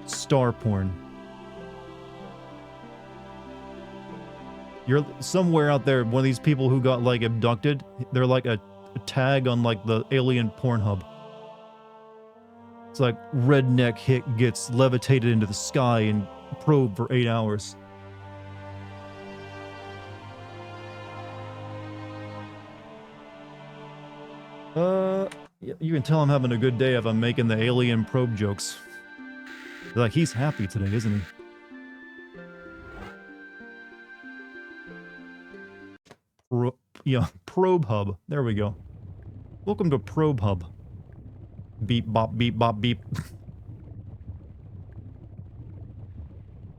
Star porn. You're somewhere out there, one of these people who got, like, abducted. They're like a tag on, like, the alien Pornhub. It's like redneck hick gets levitated into the sky and probed for 8 hours. You can tell I'm having a good day if I'm making the alien probe jokes. Like, he's happy today, isn't he? Probe Hub. There we go. Welcome to Probe Hub. Beep, bop, beep, bop, beep.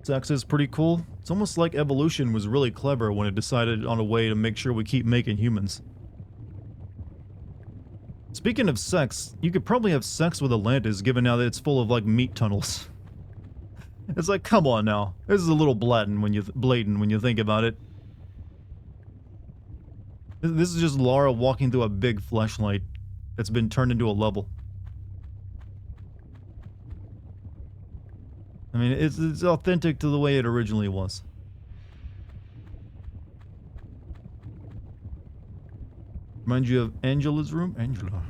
Sex is pretty cool. It's almost like evolution was really clever when it decided on a way to make sure we keep making humans. Speaking of sex, you could probably have sex with Atlantis given now that it's full of, like, meat tunnels. It's like, come on now. This is a little blatant when you think about it. This is just Lara walking through a big fleshlight that's been turned into a level. I mean, it's authentic to the way it originally was. Reminds you of Angela's room? Angela.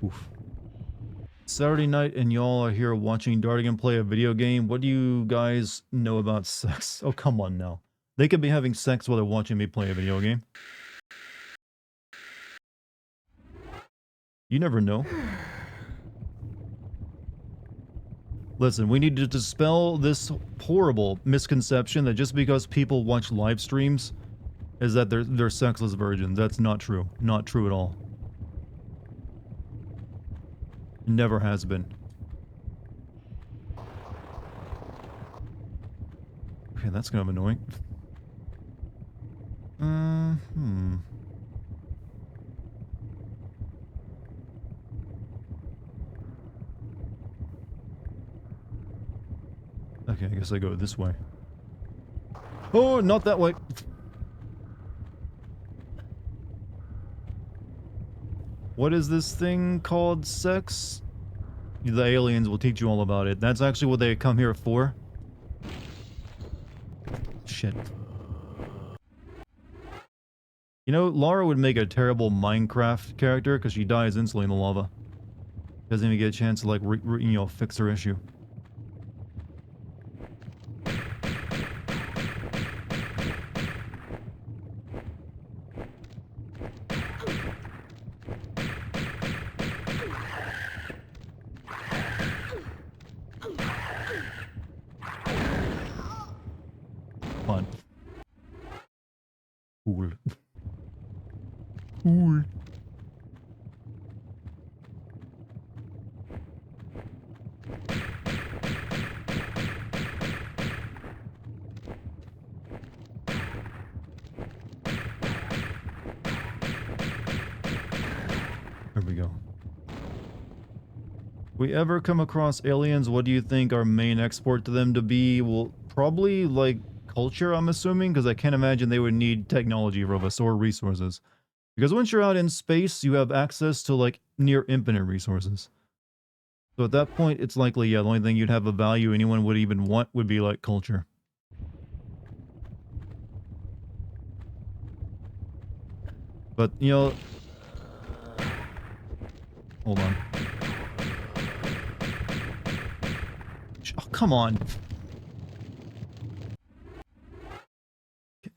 Oof. Saturday night and y'all are here watching Dartigan play a video game. What do you guys know about sex? Oh, come on now. They could be having sex while they're watching me play a video game. You never know. Listen, we need to dispel this horrible misconception that just because people watch live streams is that they're sexless virgins. That's not true. Not true at all. Never has been. Okay, that's kind of annoying. Okay, I guess I go this way. Oh, not that way. What is this thing called sex? The aliens will teach you all about it. That's actually what they come here for. Shit. You know, Lara would make a terrible Minecraft character because she dies instantly in the lava. Doesn't even get a chance to, like, you know, fix her issue. Fun. Cool. Cool. There we go. We ever come across aliens, what do you think our main export to them to be? Well, probably, like, culture, I'm assuming, because I can't imagine they would need technology from us or resources. Because once you're out in space, you have access to, like, near infinite resources. So at that point, it's likely, yeah, the only thing you'd have of value anyone would even want would be, like, culture. But, you know... Hold on. Oh, come on!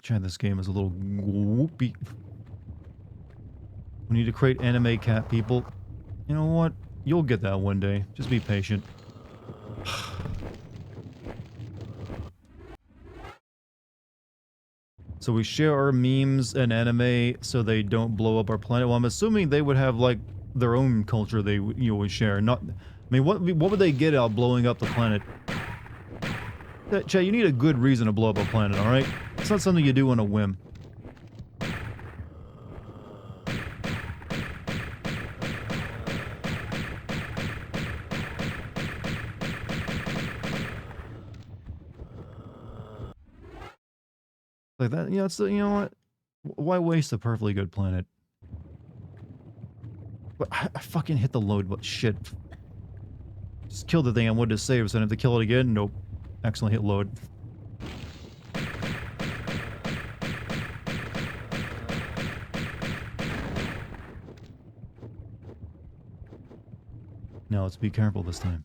Chad, this game is a little whoopy. We need to create anime cat people. You know what? You'll get that one day. Just be patient. So we share our memes and anime so they don't blow up our planet. Well, I'm assuming they would have like their own culture they would share. Not, I mean, what would they get out of blowing up the planet? Chat, you need a good reason to blow up a planet, all right? It's not something you do on a whim. Like that, you know, it's, you know what? Why waste a perfectly good planet? But I fucking hit the load, but shit. Just killed the thing I wanted to save, so I have to kill it again? Nope. Accidentally hit load. Now let's be careful this time.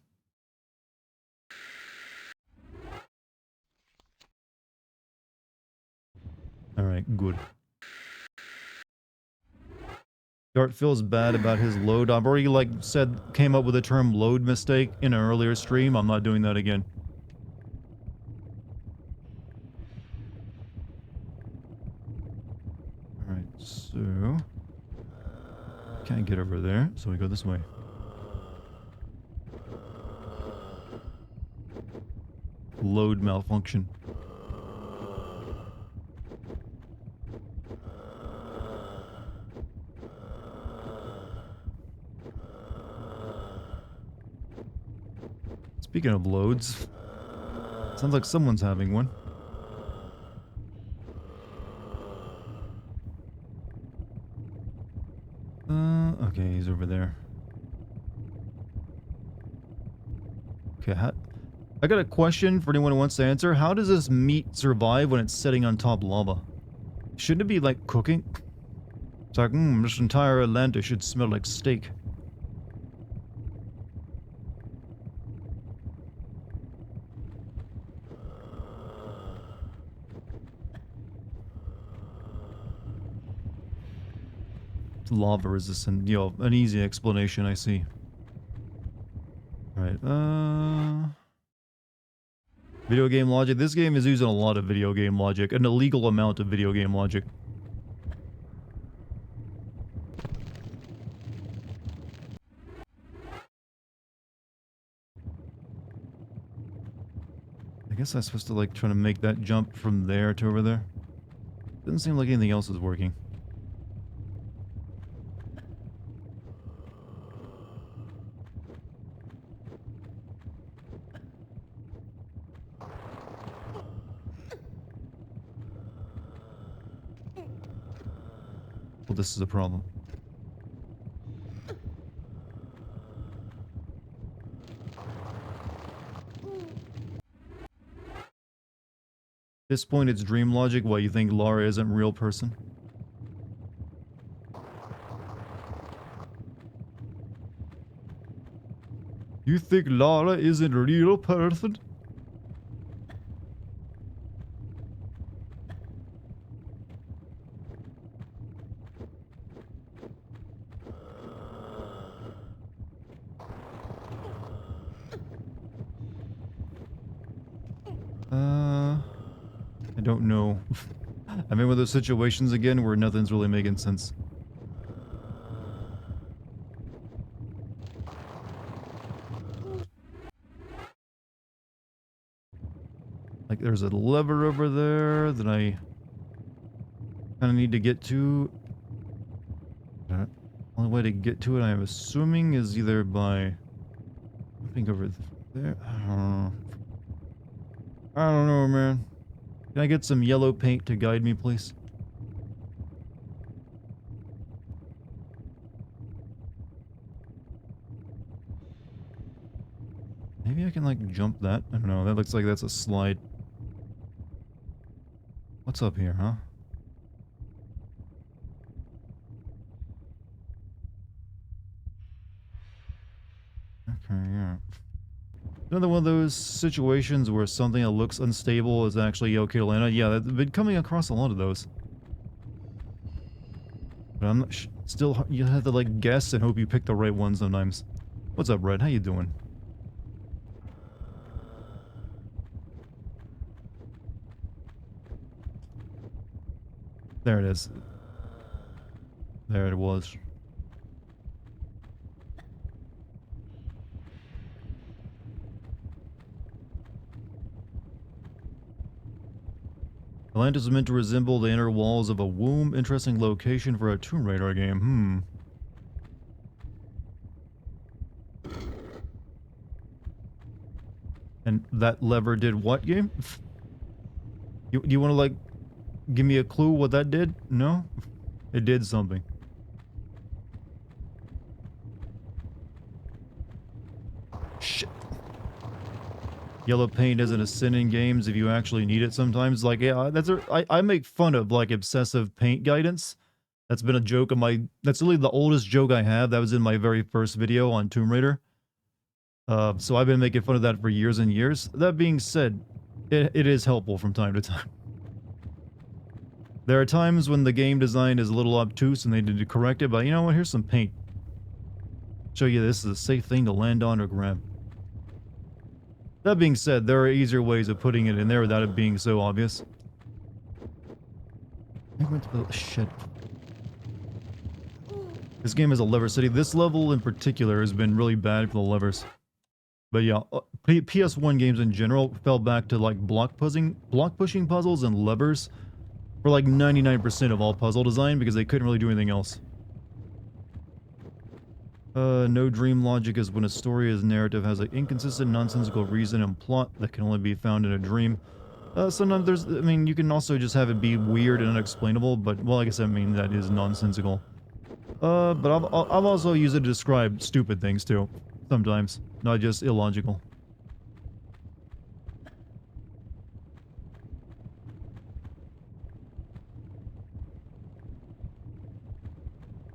Alright, good. Dart feels bad about his load. I've already, like, came up with the term load mistake in an earlier stream. I'm not doing that again. Alright, so... Can't get over there, so we go this way. Load malfunction. Speaking of loads, sounds like someone's having one. Okay, he's over there. Okay, I got a question for anyone who wants to answer. How does this meat survive when it's sitting on top lava? Shouldn't it be like cooking? It's like, this entire Atlanta should smell like steak. Lava resistant, you know, an easy explanation, I see. Alright, video game logic. This game is using a lot of video game logic, an illegal amount of video game logic. I guess I'm supposed to, like, try to make that jump from there to over there. Doesn't seem like anything else is working. Well, this is a problem. At this point, it's dream logic. Why, you think Lara isn't a real person? You think Lara isn't a real person? I don't know. I'm in one of those situations again where nothing's really making sense. Like, there's a lever over there that I kind of need to get to. Only way to get to it, I'm assuming, is either by jumping over there. I don't know, man. Can I get some yellow paint to guide me, please? Maybe I can, like, jump that? I don't know. That looks like that's a slide. What's up here, huh? Okay, yeah. Another one of those situations where something that looks unstable is actually okay to land on. Yeah, I've been coming across a lot of those. But I'm not still, you have to, like, guess and hope you pick the right one sometimes. What's up, Red? How you doing? There it is. There it was. The land is meant to resemble the inner walls of a womb. Interesting location for a Tomb Raider game. And that lever did what game? You want to, like, give me a clue what that did? No? It did something. Shit. Yellow paint isn't a sin in games if you actually need it sometimes. Like, yeah, I make fun of, like, obsessive paint guidance. That's been a joke of my... That's really the oldest joke I have. That was in my very first video on Tomb Raider. So I've been making fun of that for years and years. That being said, it is helpful from time to time. There are times when the game design is a little obtuse and they need to correct it, but you know what? Here's some paint. Show you this is a safe thing to land on or grab. That being said, there are easier ways of putting it in there without it being so obvious. Shit. This game is a lever city. This level in particular has been really bad for the levers. But yeah, PS1 games in general fell back to like block pushing puzzles and levers for like 99% of all puzzle design because they couldn't really do anything else. No dream logic is when a story as narrative has an inconsistent, nonsensical reason and plot that can only be found in a dream. Sometimes I mean, you can also just have it be weird and unexplainable, but, well, I guess I mean that is nonsensical. But I've also used it to describe stupid things too. Sometimes. Not just illogical.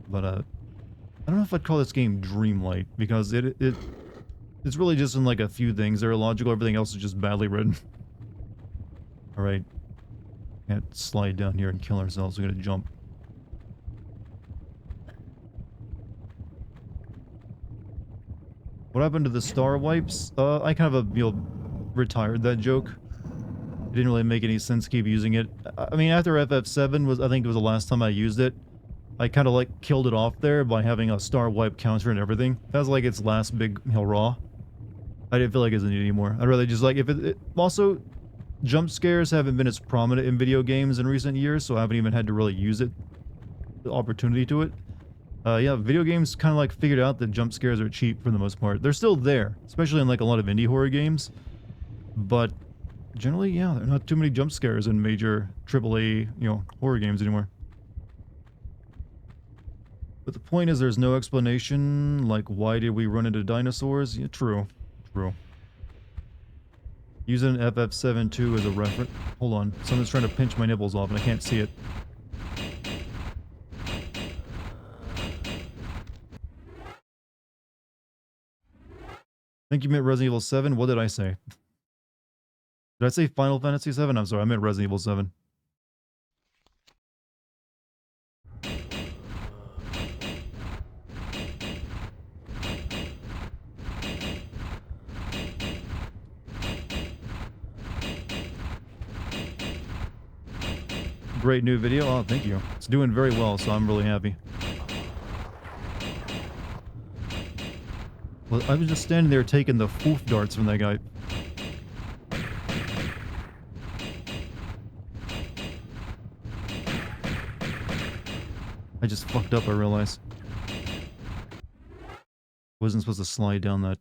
But, I don't know if I'd call this game dreamlight, because it's really just in like a few things that are illogical, everything else is just badly written. Alright. Can't slide down here and kill ourselves, we're gonna jump. What happened to the star wipes? I kind of, retired that joke. It didn't really make any sense to keep using it. I mean, after FF7 was, I think it was the last time I used it, I kind of, like, killed it off there by having a star wipe counter and everything. That was, like, its last big hurrah. I didn't feel like it's needed anymore. I'd rather just, like, if it... Also, jump scares haven't been as prominent in video games in recent years, so I haven't even had to really use it. The opportunity to it. Yeah, video games kind of like figured out that jump scares are cheap for the most part. They're still there, especially in like a lot of indie horror games. But generally, yeah, there are not too many jump scares in major AAA, horror games anymore. But the point is there's no explanation, like why did we run into dinosaurs? Yeah, true. True. Using FF7 as a reference. Hold on, someone's trying to pinch my nipples off and I can't see it. I think you meant Resident Evil 7. What did I say? Did I say Final Fantasy 7? I'm sorry, I meant Resident Evil 7. Great new video. Oh, thank you. It's doing very well, so I'm really happy. Well, I was just standing there taking the foof darts from that guy. I just fucked up, I realize. Wasn't supposed to slide down that.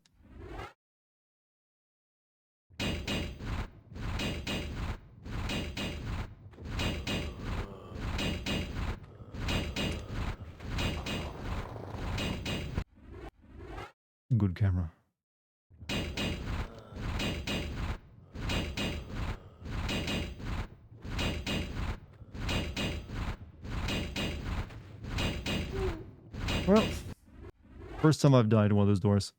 Good camera. Well, first time I've died in one of those doors.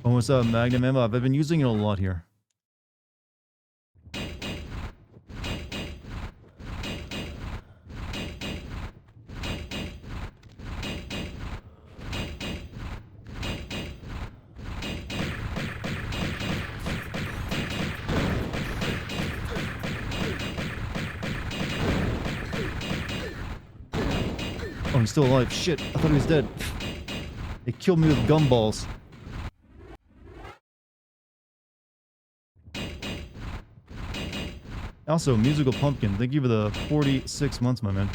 What's up, Magnum ammo? I've been using it a lot here. he's still alive. Shit, I thought he was dead. They killed me with gumballs. Also, Musical Pumpkin, thank you for the 46 months, my man.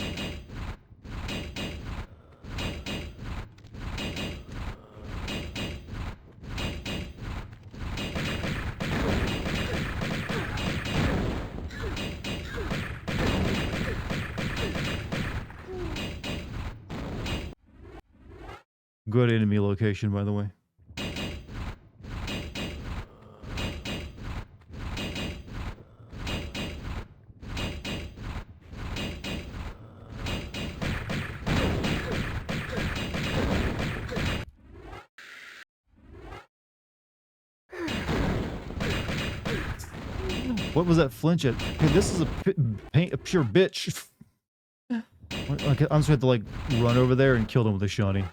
Good enemy location, by the way. What was that flinch at? Hey, this is a pure bitch. Okay, I'm just gonna have to like run over there and kill them with a shotty.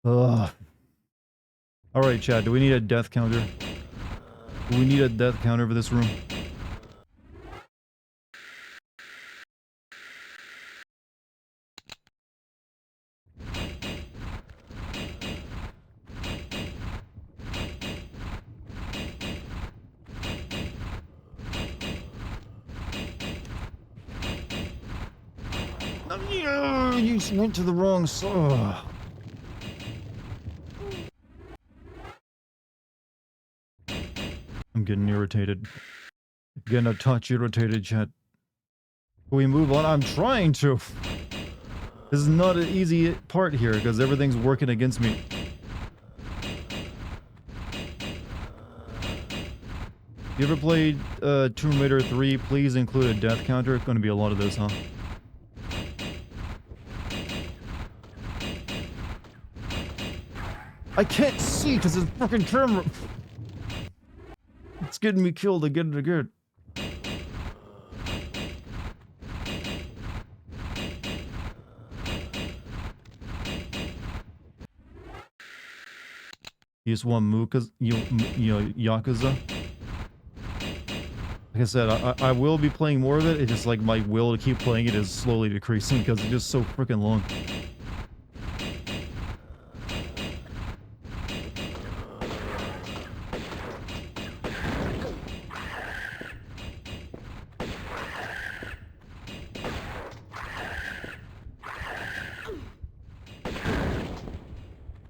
Ugh. Alright, Chad, do we need a death counter? Do we need a death counter for this room? You went to the wrong side. I'm getting irritated. Getting a touch irritated, chat. Can we move on? I'm trying to. This is not an easy part here because everything's working against me. You ever played Tomb Raider 3? Please include a death counter. It's going to be a lot of this, huh? I can't see because it's fucking camera. It's getting me killed again and again. You just want Yakuza? Like I said, I will be playing more of it. It's just like my will to keep playing it is slowly decreasing because it's just so freaking long.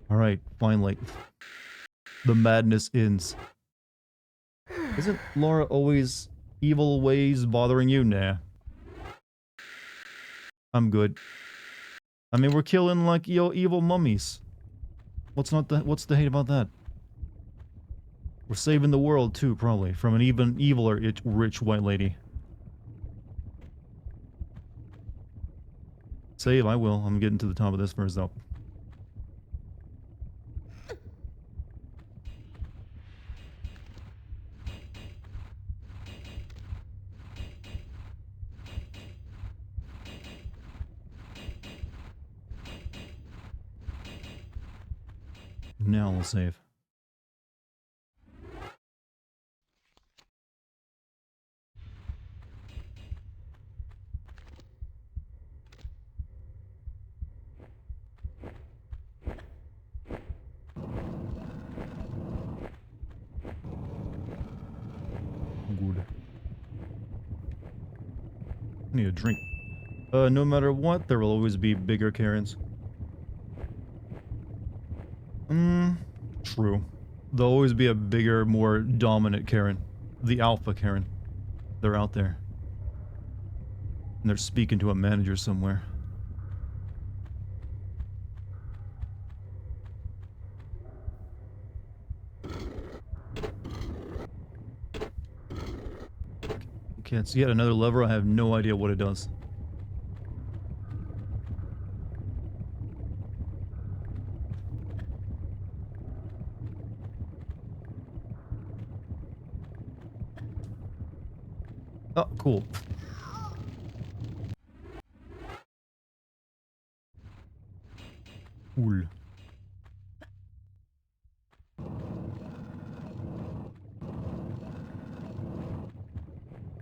Alright, finally. The madness ends. Isn't Laura always evil ways bothering you? Nah. I'm good. I mean, we're killing like evil mummies. What's the hate about that? We're saving the world too, probably, from an even eviler rich white lady. Save, I will. I'm getting to the top of this first though. Now I'll save. Good. I need a drink. No matter what, there will always be bigger Karens. True. There'll always be a bigger, more dominant Karen. The alpha Karen. They're out there. And they're speaking to a manager somewhere. Okay, it's yet another lever. I have no idea what it does. Oh, cool. Cool.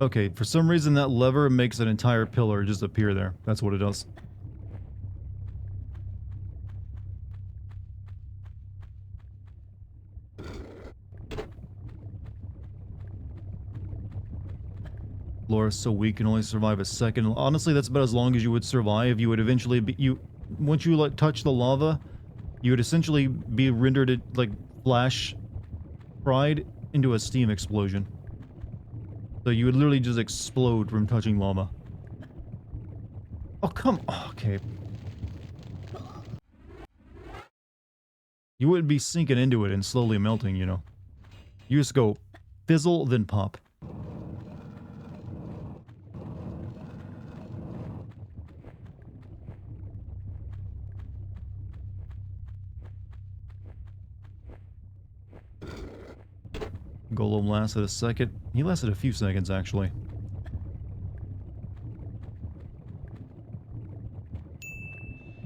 Okay, for some reason that lever makes an entire pillar just appear there. That's what it does. Floor is so weak, can only survive a second. Honestly, that's about as long as you would survive. You would eventually be once you like touch the lava, you would essentially be rendered it like flash fried into a steam explosion. So you would literally just explode from touching lava. Oh, come on. Okay. You wouldn't be sinking into it and slowly melting, you know. You just go fizzle, then pop. Golem lasted a second. He lasted a few seconds, actually.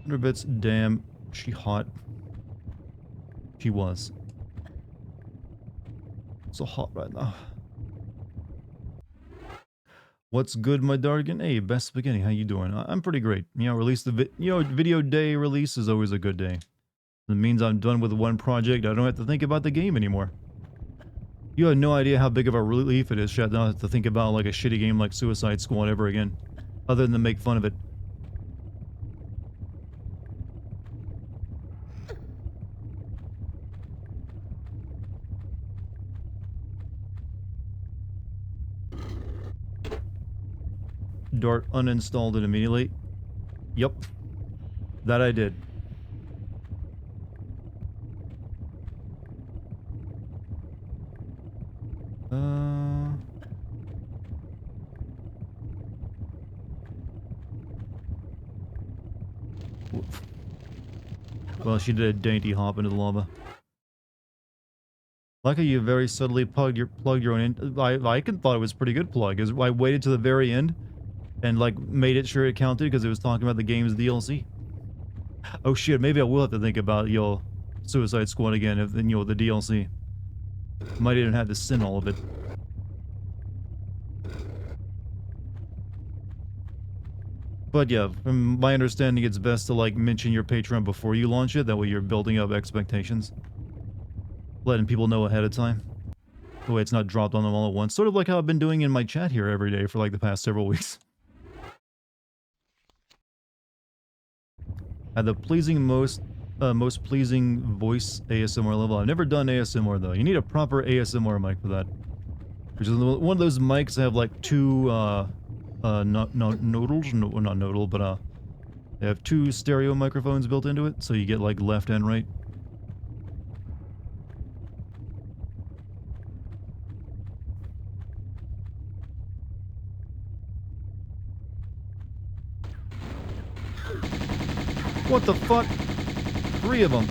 100 bits. Damn. She hot. She was. So hot right now. What's good, my Dartigan? Hey, best spaghetti. How you doing? I'm pretty great. You know, video day release is always a good day. It means I'm done with one project. I don't have to think about the game anymore. You have no idea how big of a relief it is, Chad, not to think about like a shitty game like Suicide Squad ever again. Other than to make fun of it. Dart uninstalled it immediately. Yep. That I did. Well, she did a dainty hop into the lava. Like how you very subtly plugged your own in. I thought it was a pretty good plug. I waited to the very end and like made it sure it counted because it was talking about the game's DLC. Oh shit, maybe I will have to think about your Suicide Squad again if the DLC. Might even have to sin all of it. But yeah, from my understanding, it's best to like mention your Patreon before you launch it. That way you're building up expectations. Letting people know ahead of time. That way it's not dropped on them all at once. Sort of like how I've been doing in my chat here every day for like the past several weeks. At the most pleasing voice ASMR level. I've never done ASMR though. You need a proper ASMR mic for that. Which is one of those mics that have like two, not nodals, no, not nodal, but they have two stereo microphones built into it, so you get like left and right. What the fuck? 3 of them.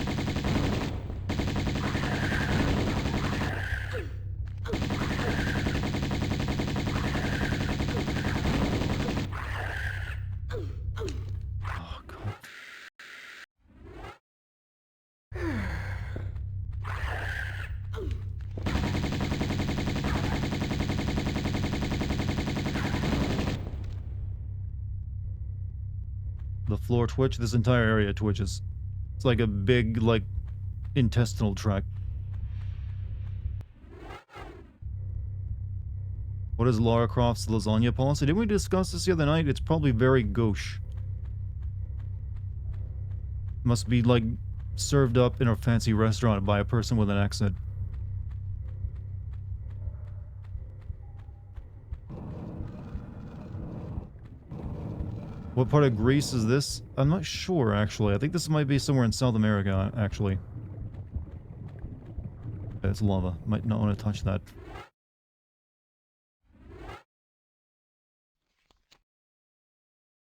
Oh, God. The floor twitch, this entire area twitches. It's like a big, like, intestinal tract. What is Lara Croft's lasagna policy? Didn't we discuss this the other night? It's probably very gauche. Must be, like, served up in a fancy restaurant by a person with an accent. What part of Greece is this? I'm not sure, actually. I think this might be somewhere in South America, actually. It's lava. Might not want to touch that.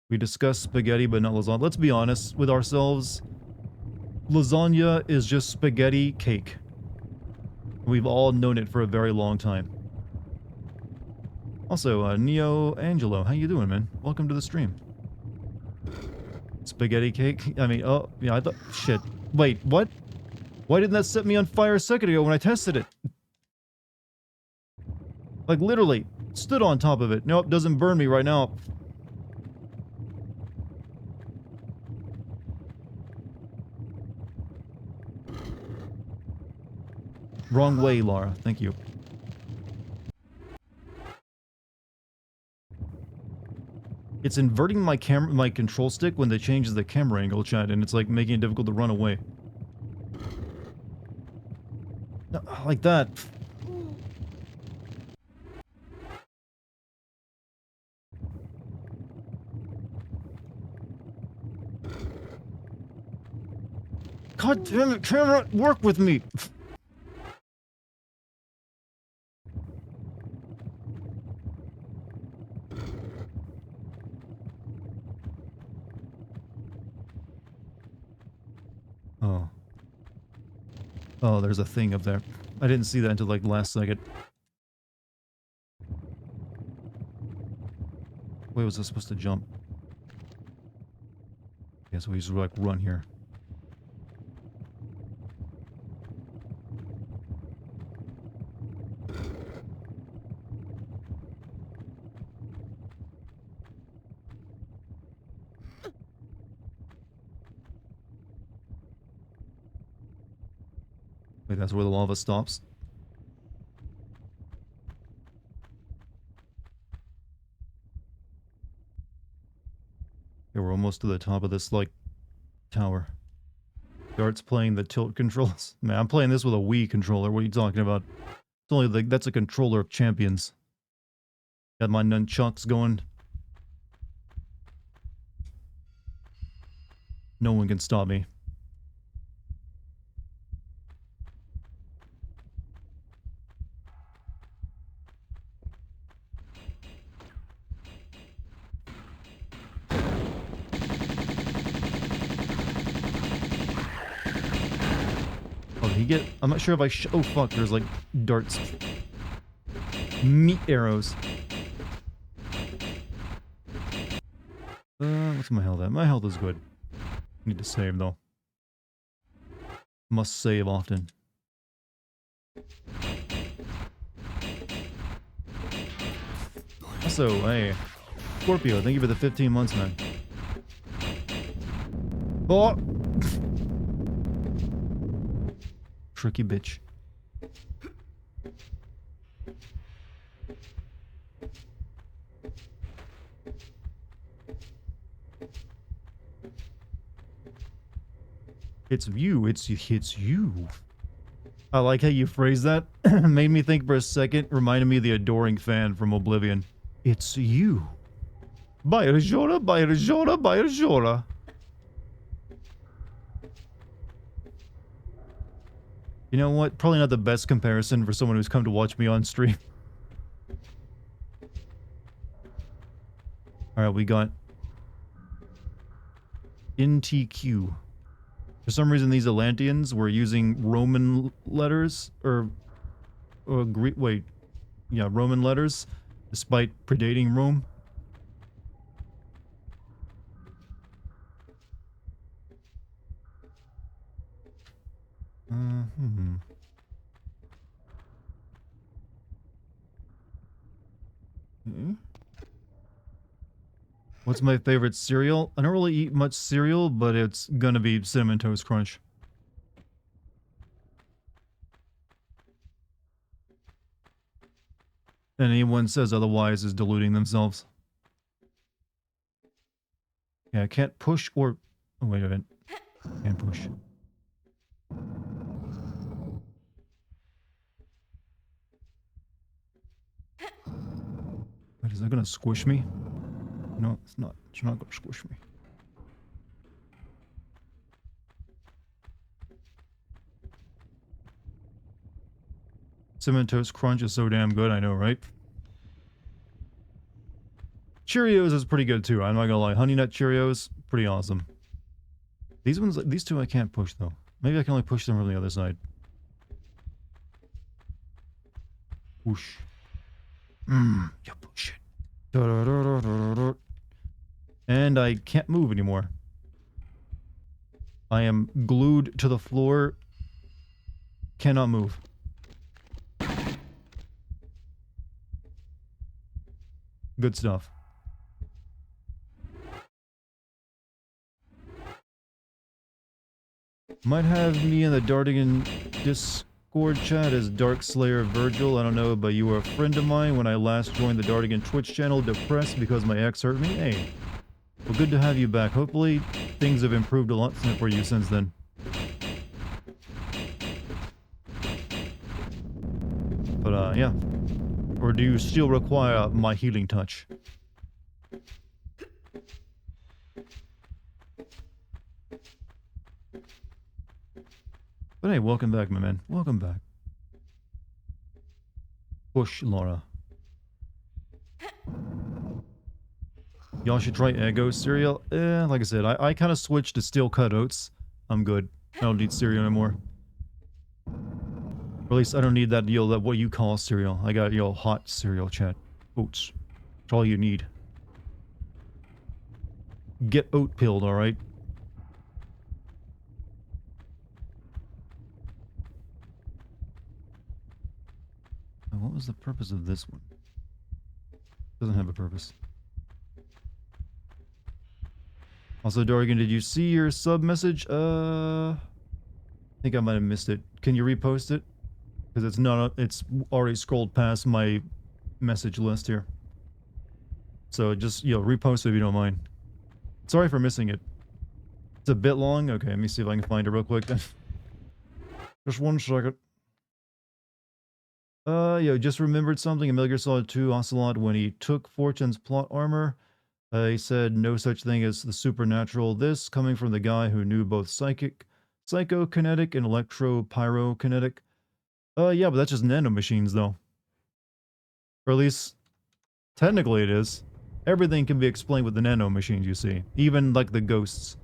We discussed spaghetti, but not lasagna. Let's be honest with ourselves. Lasagna is just spaghetti cake. We've all known it for a very long time. Also, Neo Angelo, how you doing, man? Welcome to the stream. Spaghetti cake? I mean, oh, yeah, I thought... Shit. Wait, what? Why didn't that set me on fire a second ago when I tested it? Like, literally, stood on top of it. Nope, doesn't burn me right now. Wrong way, Laura. Thank you. It's inverting my camera, my control stick when they change the camera angle, chat, and it's like making it difficult to run away. Like that. God damn it, camera, work with me! Oh. Oh, there's a thing up there. I didn't see that until like last second. Wait, was I supposed to jump? Yeah, so we just like run here. Wait, that's where the lava stops? Yeah, we're almost to the top of this, like, tower. Dart's playing the tilt controls. Man, I'm playing this with a Wii controller. What are you talking about? It's only like, that's a controller of champions. Got my nunchucks going. No one can stop me. Oh, did he get... I'm not sure if I oh, fuck, there's like darts. Meat arrows. What's my health at? My health is good. Need to save, though. Must save often. Also, hey, Scorpio, thank you for the 15 months, man. Oh! Tricky bitch. It's you, it's you. I like how you phrase that. Made me think for a second, reminded me of the adoring fan from Oblivion. It's you. Bayerjora, Bayerjora, Bayerjora. You know what? Probably not the best comparison for someone who's come to watch me on stream. Alright, we got NTQ. For some reason, these Atlanteans were using Roman letters, or Greek, wait, yeah, Roman letters, despite predating Rome. What's my favorite cereal? I don't really eat much cereal, but it's gonna be Cinnamon Toast Crunch. And anyone says otherwise is deluding themselves. Yeah, I can't push or... Oh, wait a minute. Can't push. Wait, is that gonna squish me? No, it's not. It's not gonna squish me. Cinnamon Toast Crunch is so damn good, I know, right? Cheerios is pretty good too, I'm not gonna lie. Honey Nut Cheerios, pretty awesome. These ones, these two I can't push though. Maybe I can only push them from the other side. Whoosh. You push it. And I can't move anymore. I am glued to the floor. Cannot move. Good stuff. Might have me in the Dartigan Discord chat as Dark Slayer Virgil. I don't know, but you were a friend of mine when I last joined the Dartigan Twitch channel, depressed because my ex hurt me. Hey, well, good to have you back. Hopefully, things have improved a lot for you since then. But, yeah. Or do you still require my healing touch? But hey, welcome back, my man. Welcome back. Push, Laura. Y'all should try Eggo cereal. Like I said, I kind of switched to steel cut oats. I'm good. I don't need cereal anymore. Or at least I don't need that deal, that what you call cereal. I got, hot cereal, chat. Oats. That's all you need. Get oat pilled, alright? What was the purpose of this one? Doesn't have a purpose. Also, Dartigan, did you see your sub message? I think I might have missed it. Can you repost it? Because it's not, it's already scrolled past my message list here. So just, repost it if you don't mind. Sorry for missing it. It's a bit long. Okay, let me see if I can find it real quick then. Just 1 second. Just remembered something in Metal Gear Solid 2 Ocelot when he took Fortune's plot armor. He said no such thing as the supernatural. This coming from the guy who knew both psychokinetic and electro-pyrokinetic. Yeah, but that's just nanomachines though. Or at least, technically it is. Everything can be explained with the nanomachines you see. Even like the ghosts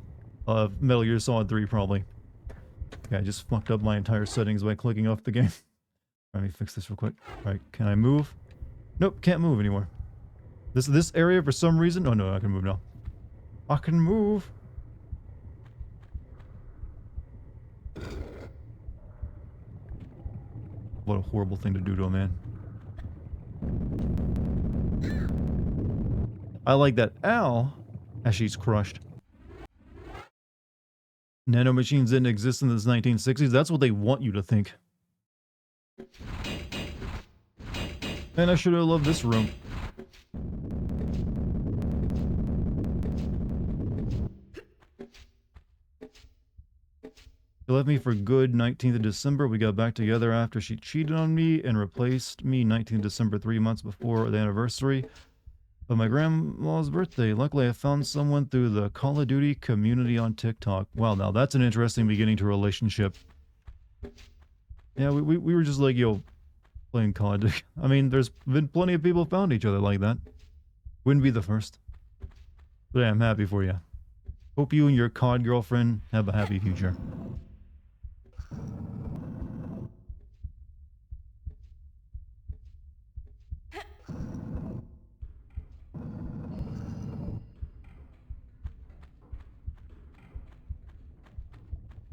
of Metal Gear Solid 3 probably. Okay, I just fucked up my entire settings by clicking off the game. Let me fix this real quick. Alright, can I move? Nope, can't move anymore. This area for some reason... Oh no, I can move now. I can move! What a horrible thing to do to a man. I like that. Ow! As she's crushed. Nanomachines didn't exist in the 1960s. That's what they want you to think. Man, I should have loved this room. She left me for good 19th of December. We got back together after she cheated on me and replaced me 19th December, 3 months before the anniversary of my grandma's birthday. Luckily, I found someone through the Call of Duty community on TikTok. Wow, now that's an interesting beginning to a relationship. Yeah, we were just like, playing COD. I mean, there's been plenty of people found each other like that. Wouldn't be the first. But yeah, I'm happy for you. Hope you and your COD girlfriend have a happy future.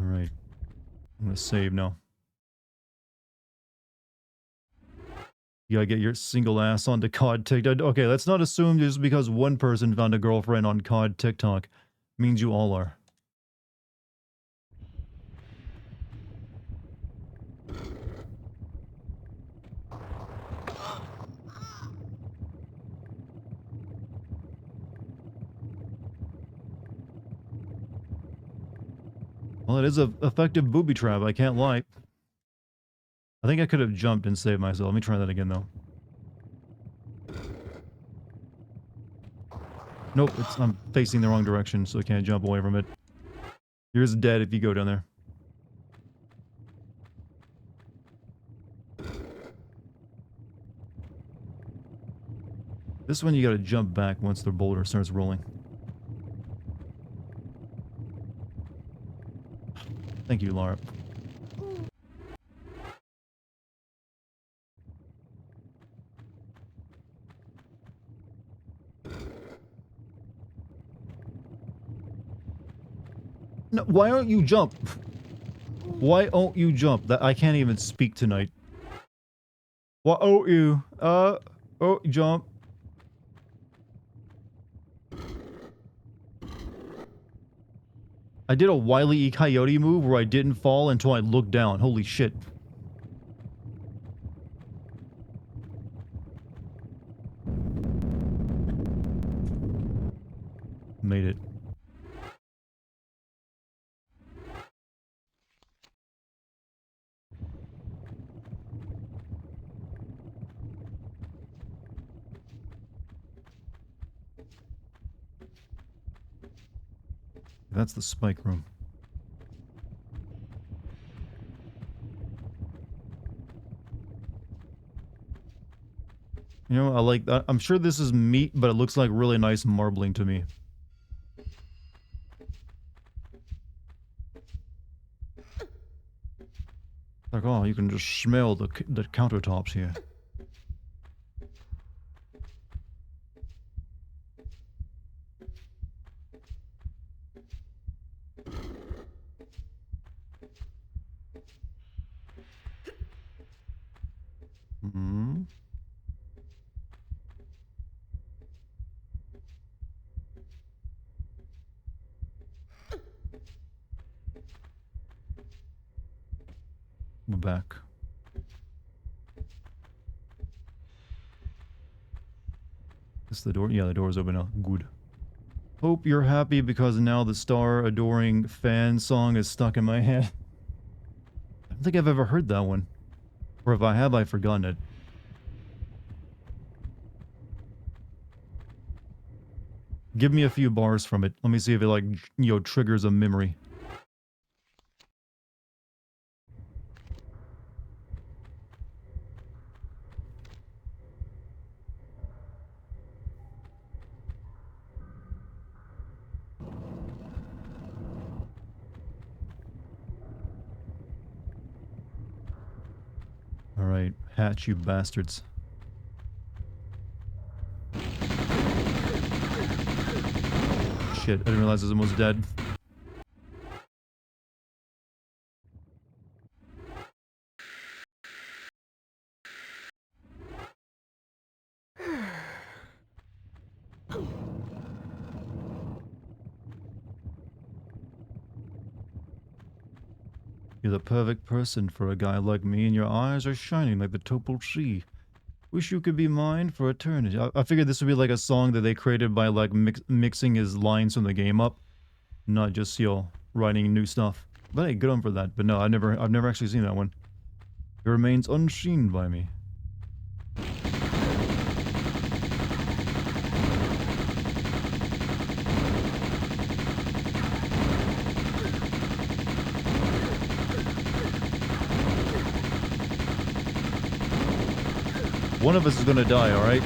Alright. I'm gonna save now. You gotta get your single ass onto COD TikTok. Okay, let's not assume just because one person found a girlfriend on COD TikTok means you all are. Well, it is an effective booby trap, I can't lie. I think I could have jumped and saved myself. Let me try that again, though. Nope, I'm facing the wrong direction, so I can't jump away from it. You're just dead if you go down there. This one you gotta jump back once the boulder starts rolling. Thank you, Laura. No, why don't you jump? Why don't you jump? That I can't even speak tonight. Why don't you? Oh, jump. I did a Wile E. Coyote move where I didn't fall until I looked down. Holy shit. Made it. That's the spike room. You know, I like that. I'm sure this is meat, but it looks like really nice marbling to me. Like, oh, you can just smell the countertops here. Hmm. We're back. Is the door? Yeah, the door's open now. Good. Hope you're happy because now the star-adoring fan song is stuck in my head. I don't think I've ever heard that one. Or if I have, I've forgotten it. Give me a few bars from it. Let me see if it, like, you know, triggers a memory. Alright, hatch, you bastards. Shit, I didn't realize I was almost dead. You're the perfect person for a guy like me, and your eyes are shining like the topal tree. Wish you could be mine for eternity. I figured this would be like a song that they created by like mixing his lines from the game up, not just, you know, writing new stuff. But hey, good on for that. But no, I've never actually seen that one. It remains unseen by me. One of us is gonna die, alright?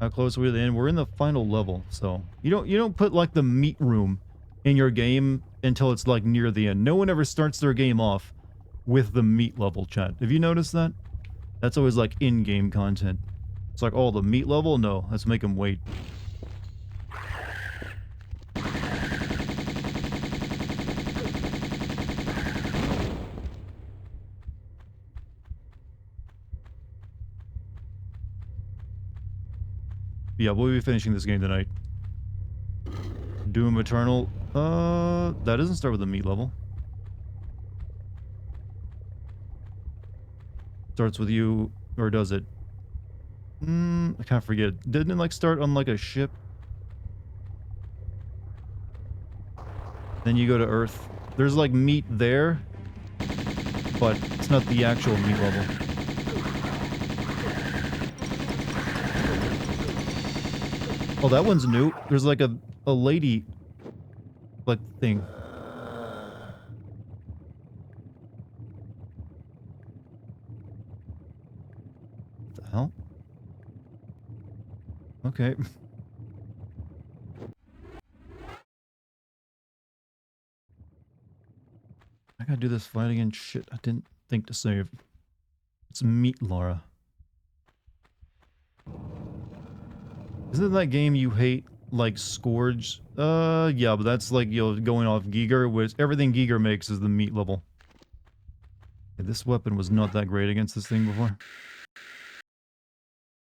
How close are we to the end? We're in the final level, so you don't put like the meat room in your game until it's like near the end. No one ever starts their game off with the meat level, chat. Have you noticed that? That's always like in-game content. It's like, oh, the meat level? No, let's make them wait. Yeah, we'll be finishing this game tonight. Doom Eternal. That doesn't start with a meat level. Starts with you, or does it? I can't forget. Didn't it like start on like a ship? Then you go to Earth. There's like meat there, but it's not the actual meat level. Oh, that one's new. There's like a lady like thing. What the hell? Okay. do this fight again? Shit, I didn't think to save. It's Meat Lara. Isn't that game you hate, like, Scourge? Yeah, but that's like, you know, going off Giger, which everything Giger makes is the meat level. Okay, this weapon was not that great against this thing before.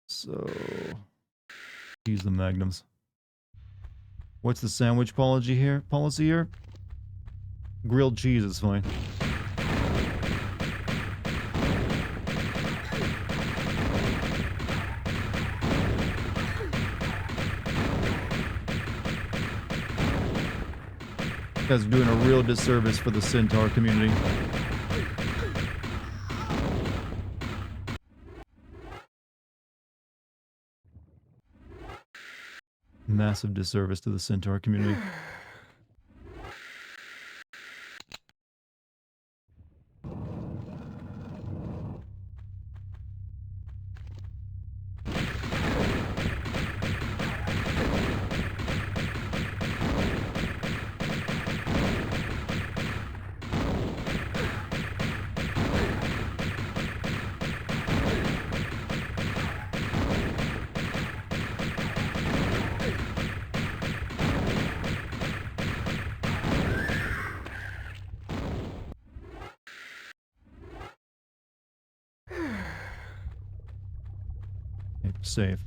So... use the magnums. What's the sandwich policy here? Grilled cheese is fine. You guys are doing a real disservice for the Centaur community. Massive disservice to the Centaur community. Save.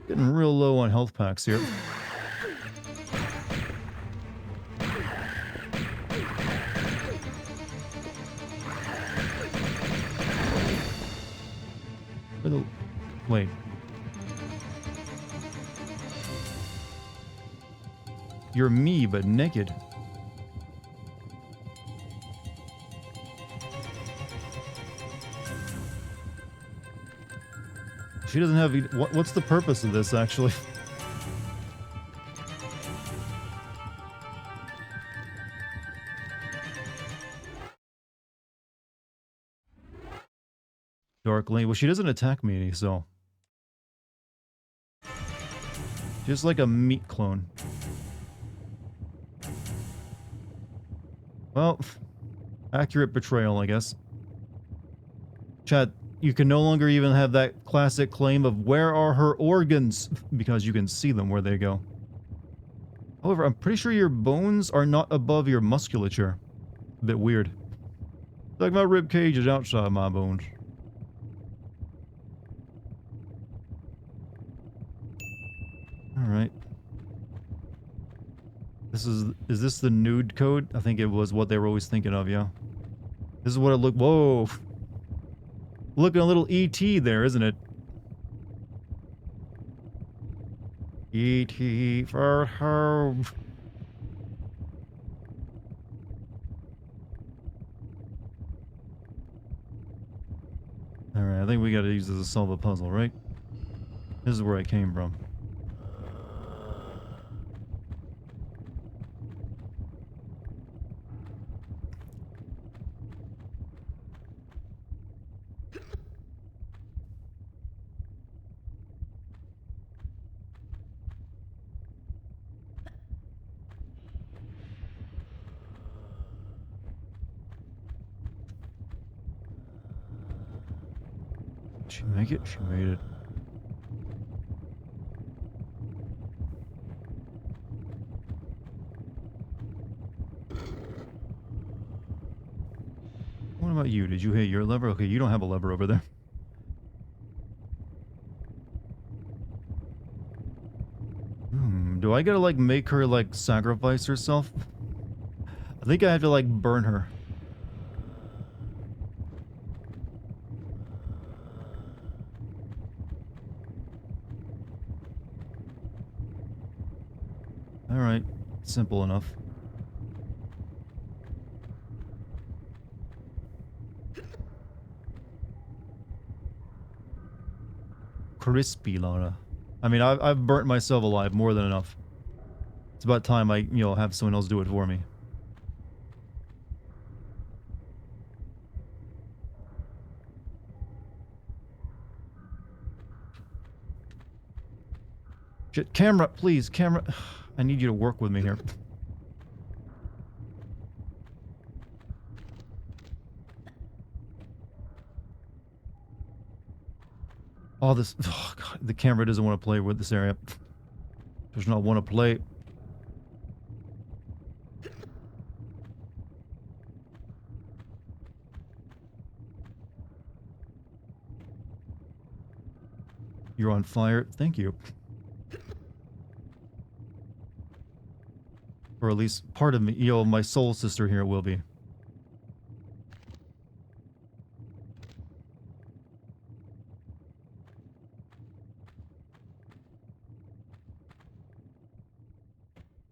Getting real low on health packs here. Wait. You're me, but naked. She doesn't have... What's the purpose of this, actually? Darkly. Well, she doesn't attack me, so... just like a meat clone. Well, accurate portrayal, I guess. Chat, you can no longer even have that classic claim of where are her organs, because you can see them where they go. However, I'm pretty sure your bones are not above your musculature. A bit weird. Like my rib cage is outside my bones. Alright. Is this the nude code? I think it was what they were always thinking of, yeah. This is what it looked... Whoa! Looking a little E.T. there, isn't it? E.T. for home. Alright, I think we gotta use this to solve a puzzle, right? This is where I came from. Did she make it? She made it. What about you? Did you hit your lever? Okay, you don't have a lever over there. Do I gotta, like, make her, like, sacrifice herself? I think I have to, like, burn her. Alright. Simple enough. crispy, Laura. I mean, I've burnt myself alive more than enough. It's about time I, you know, have someone else do it for me. Shit, camera, please, camera. I need you to work with me here. Oh, this, oh God, the camera doesn't want to play with this area. Does not want to play. You're on fire. Thank you. Or at least part of me, you know, my soul sister here will be.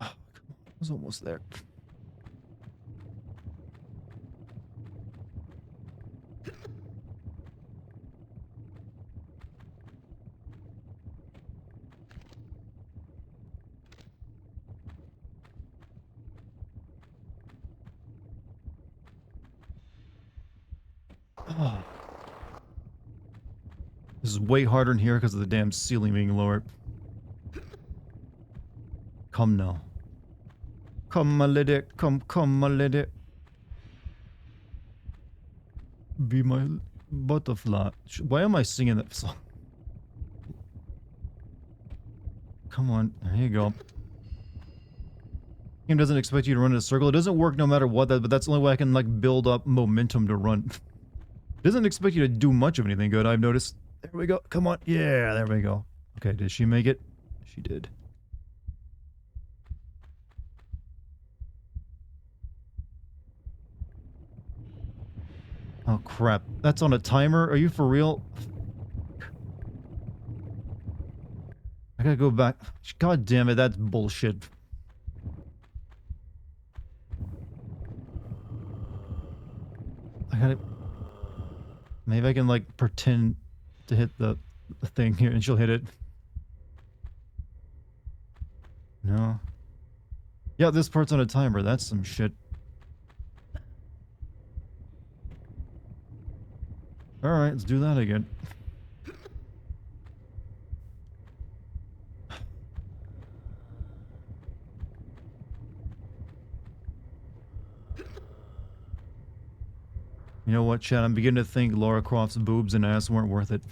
Oh, come on. I was almost there. Oh. This is way harder in here because of the damn ceiling being lower. Come now. Come, my lady. Come, my lady. Be my butterfly. Why am I singing that song? Come on. There you go. Game doesn't expect you to run in a circle. It doesn't work no matter what, but that's the only way I can, like, build up momentum to run. It doesn't expect you to do much of anything good, I've noticed. There we go. Come on. Yeah, there we go. Okay, did she make it? She did. Oh, crap. That's on a timer? Are you for real? I gotta go back. God damn it, that's bullshit. I gotta... Maybe I can, like, pretend to hit the thing here and she'll hit it. No. Yeah, this part's on a timer. That's some shit. Alright, let's do that again. You know what, Chad? I'm beginning to think Lara Croft's boobs and ass weren't worth it.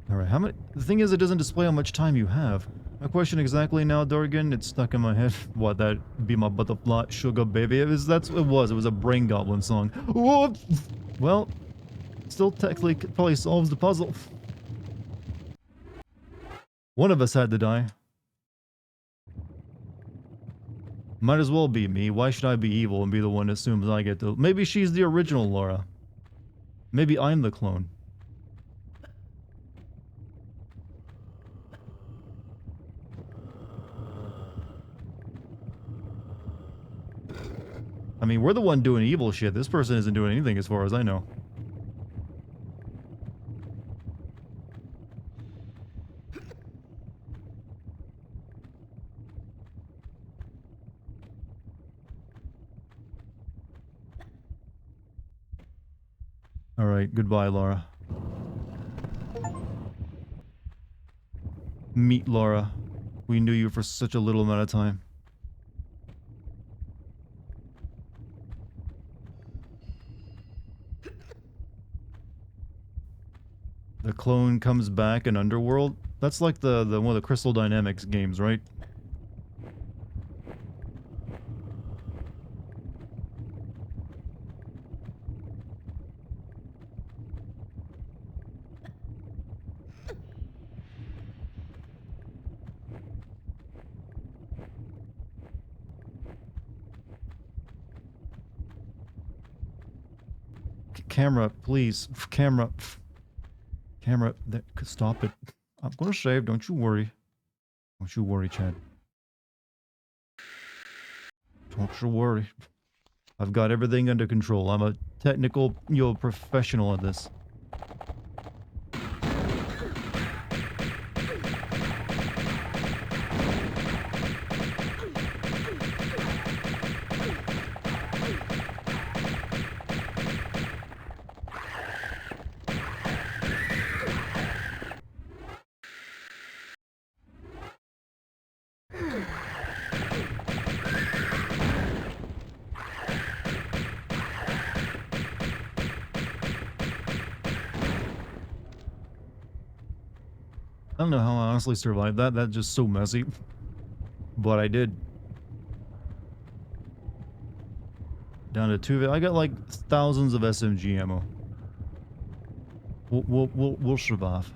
Alright, how many... The thing is, it doesn't display how much time you have. My question exactly now, Dartigan, it's stuck in my head. What, that be my butterfly, sugar baby? It was, that's what it was. It was a Brain Goblin song. Whoa! Well, still technically probably solves the puzzle. One of us had to die. Might as well be me. Why should I be evil and be the one that assumes I get to... Maybe she's the original Laura. Maybe I'm the clone. I mean, we're the one doing evil shit. This person isn't doing anything as far as I know. Alright, goodbye, Laura. Meet Laura. We knew you for such a little amount of time. The clone comes back in Underworld? That's like the one of the Crystal Dynamics games, right? Camera, please. Camera. Camera, stop it. I'm gonna save, don't you worry. Don't you worry, Chad. Don't you worry. I've got everything under control. I'm a technical, professional at this. I don't know how I honestly survived that. That's just so messy. But I did. Down to 2. I got like thousands of SMG ammo. We'll survive.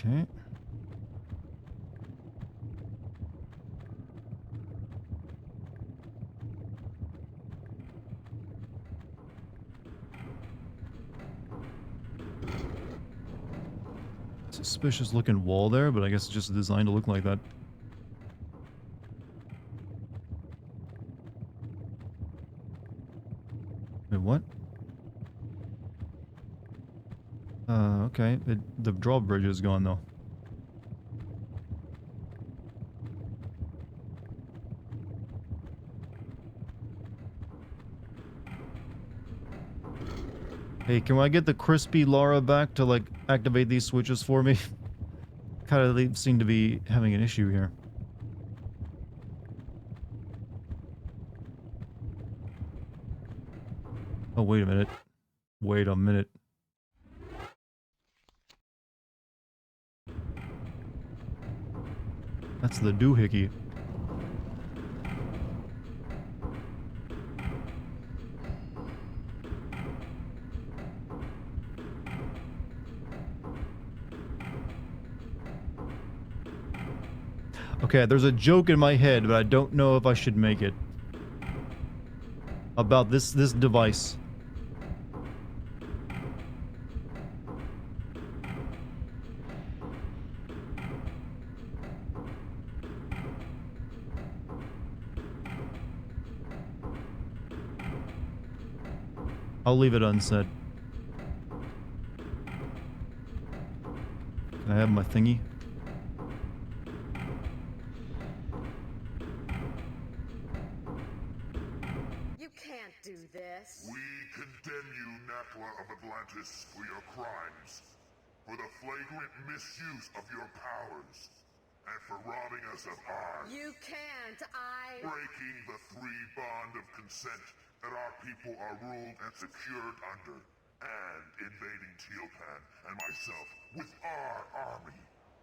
Okay. Suspicious looking wall there, but I guess it's just designed to look like that. Wait, what? Okay. The drawbridge is gone though. Hey, can I get the crispy Lara back to, like, activate these switches for me? Kind of seem to be having an issue here. Oh, wait a minute. Wait a minute. That's the doohickey. Okay, there's a joke in my head, but I don't know if I should make it. About this device. I'll leave it unsaid. Can I have my thingy? You can't do this. We condemn you, Natla of Atlantis, for your crimes, for the flagrant misuse of your powers, and for robbing us of ours. You can't, Breaking the 3 bond of consent that our people are ruled and secured under, and invading Tealpan and myself with our army,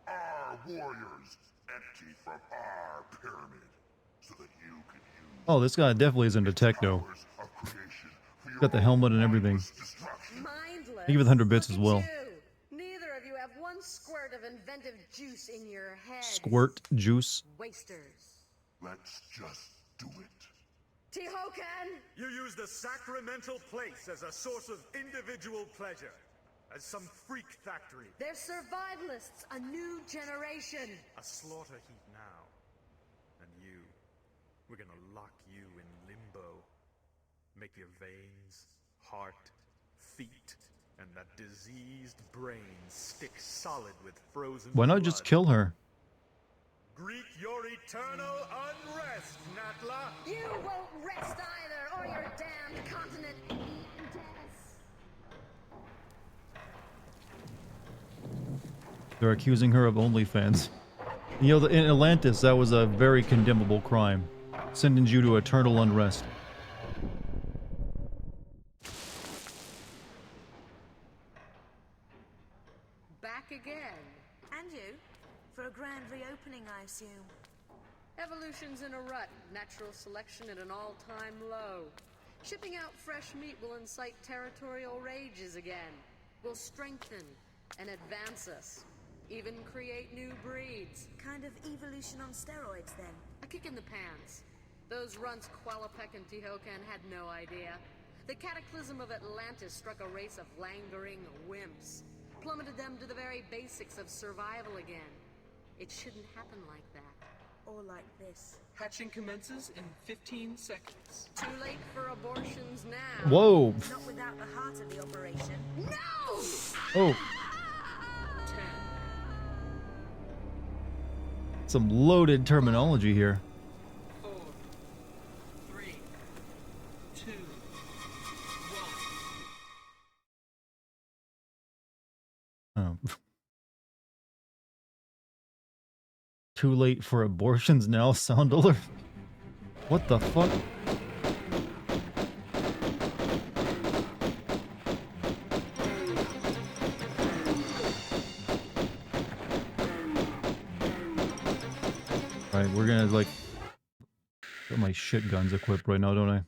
our warriors, empty from our pyramid, so that you can use. Oh, this guy definitely is into techno. Got the helmet and everything. Mindless. Give it 100 bits as well. Neither of you have one squirt of inventive juice in your head. Squirt juice. Wasters. Let's just do it. Tihocan! You use the sacramental place as a source of individual pleasure, as some freak factory. They're survivalists, a new generation. A slaughter heap now. And you, we're gonna lock you in limbo. Make your veins, heart, feet, and that diseased brain stick solid with frozen Why not blood. just kill her? Greet your eternal unrest, Natla! You won't rest either, or your damned continent death. They're accusing her of OnlyFans. You know, in Atlantis, that was a very condemnable crime. Sending you to eternal unrest. Back again. And you? For a grand reopening, I assume. Evolution's in a rut. Natural selection at an all-time low. Shipping out fresh meat will incite territorial rages again. Will strengthen and advance us. even create new breeds. Kind of evolution on steroids, then. A kick in the pants. Those runts Qualopec and Tehocan had no idea. The cataclysm of Atlantis struck a race of languoring wimps, plummeted them to the very basics of survival again. It shouldn't happen like that. Or like this. Hatching commences in 15 seconds. Too late for abortions now. Whoa. Not without the heart of the operation. No! Oh. 10. Some loaded terminology here. 4, 3, 2, 1. Oh. Too late for abortions now, sound alert. What the fuck? Alright, we're gonna like get my shit guns equipped right now, don't I?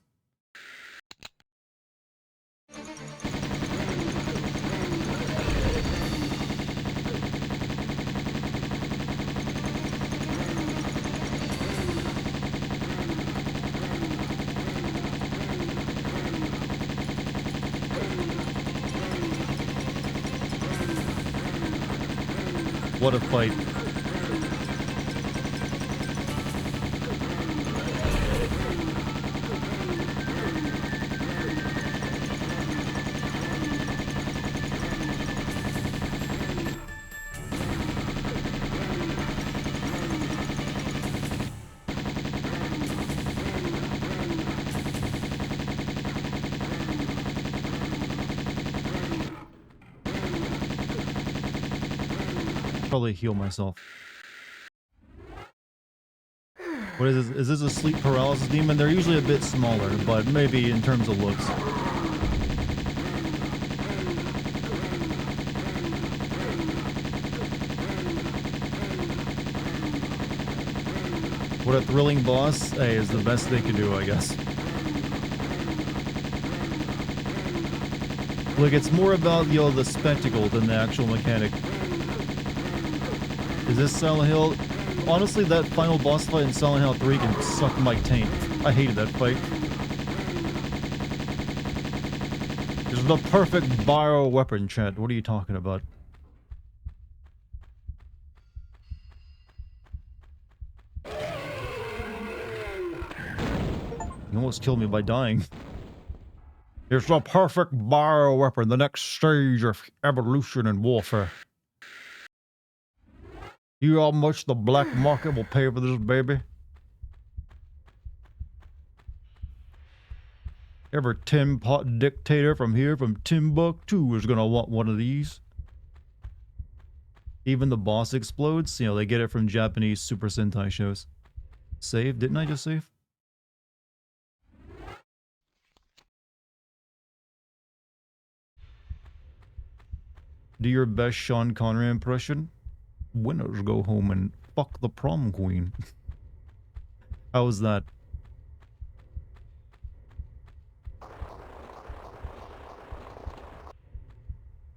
What a fight. Probably heal myself. What is this? Is this a sleep paralysis demon? They're usually a bit smaller, but maybe in terms of looks. What a thrilling boss, hey, is the best they could do, I guess. Look, it's more about, you know, the spectacle than the actual mechanic. Is this Silent Hill? Honestly, that final boss fight in Silent Hill 3 can suck my taint. I hated that fight. It's the perfect bio weapon, chat. What are you talking about? You almost killed me by dying. It's the perfect bio weapon, the next stage of evolution and warfare. You know how much the black market will pay for this baby? Every tin pot dictator from here, from Timbuktu, is gonna want one of these. Even the boss explodes. You know, they get it from Japanese Super Sentai shows. Save? Didn't I just save? Do your best Sean Connery impression. Winners go home and fuck the prom queen. How was that?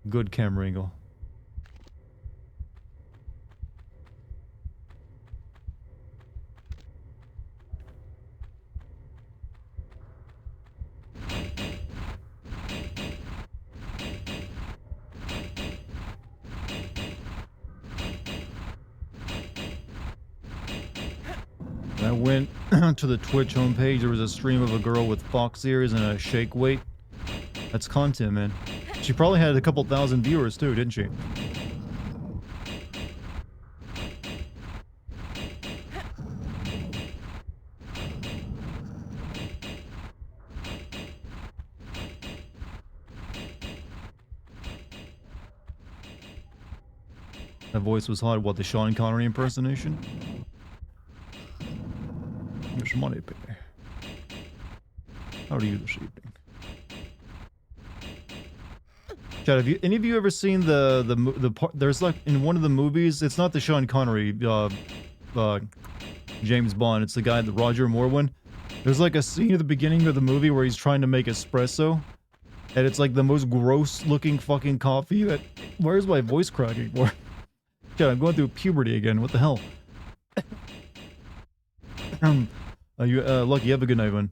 Good camera angle. I went to the Twitch homepage. There was a stream of a girl with fox ears and a shake weight. That's content, man. She probably had a couple thousand viewers too, didn't she? That voice was hot. What, the Sean Connery impersonation? Here's money, baby. How are you this evening? Chad, have any of you ever seen the part? There's like in one of the movies. It's not the Sean Connery, James Bond. It's the guy, the Roger Moore one. There's like a scene at the beginning of the movie where he's trying to make espresso, and it's like the most gross-looking fucking coffee. That where's my voice cracking? Yeah, I'm going through puberty again. What the hell? Lucky, have a good night, man.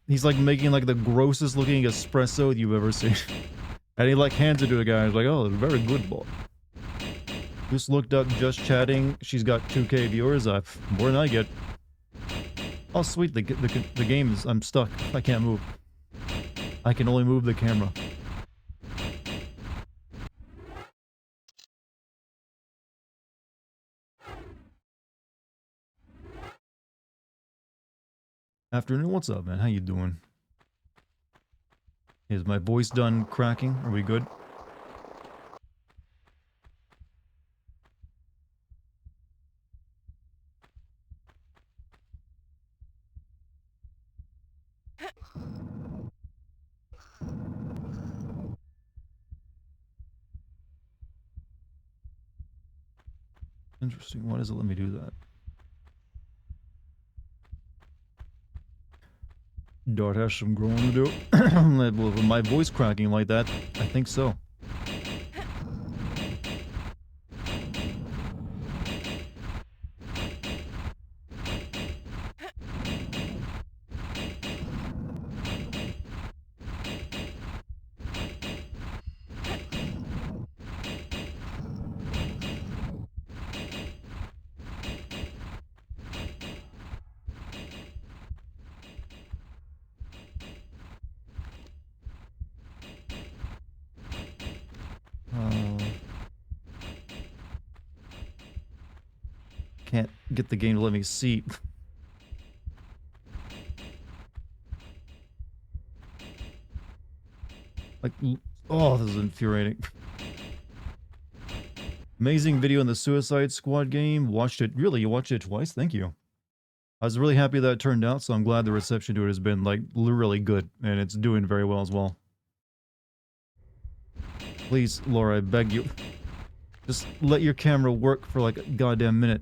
He's like making like the grossest looking espresso you've ever seen. And he like hands it to a guy. He's like, oh, very good, boy. Just looked up, just chatting. She's got 2K viewers. More than I get. Oh, sweet. The game is... I'm stuck. I can't move. I can only move the camera. Afternoon, what's up, man? How you doing? Is my voice done cracking? Are we good? Interesting. Why does it let me do that? Dart has some growing to do. With my voice cracking like that, I think so. Can't get the game to let me see. Like, oh, this is infuriating. Amazing video in the Suicide Squad game. Watched it. Really? You watched it twice? Thank you. I was really happy that it turned out, so I'm glad the reception to it has been, like, really good. And it's doing very well as well. Please, Laura, I beg you. Just let your camera work for, like, a goddamn minute.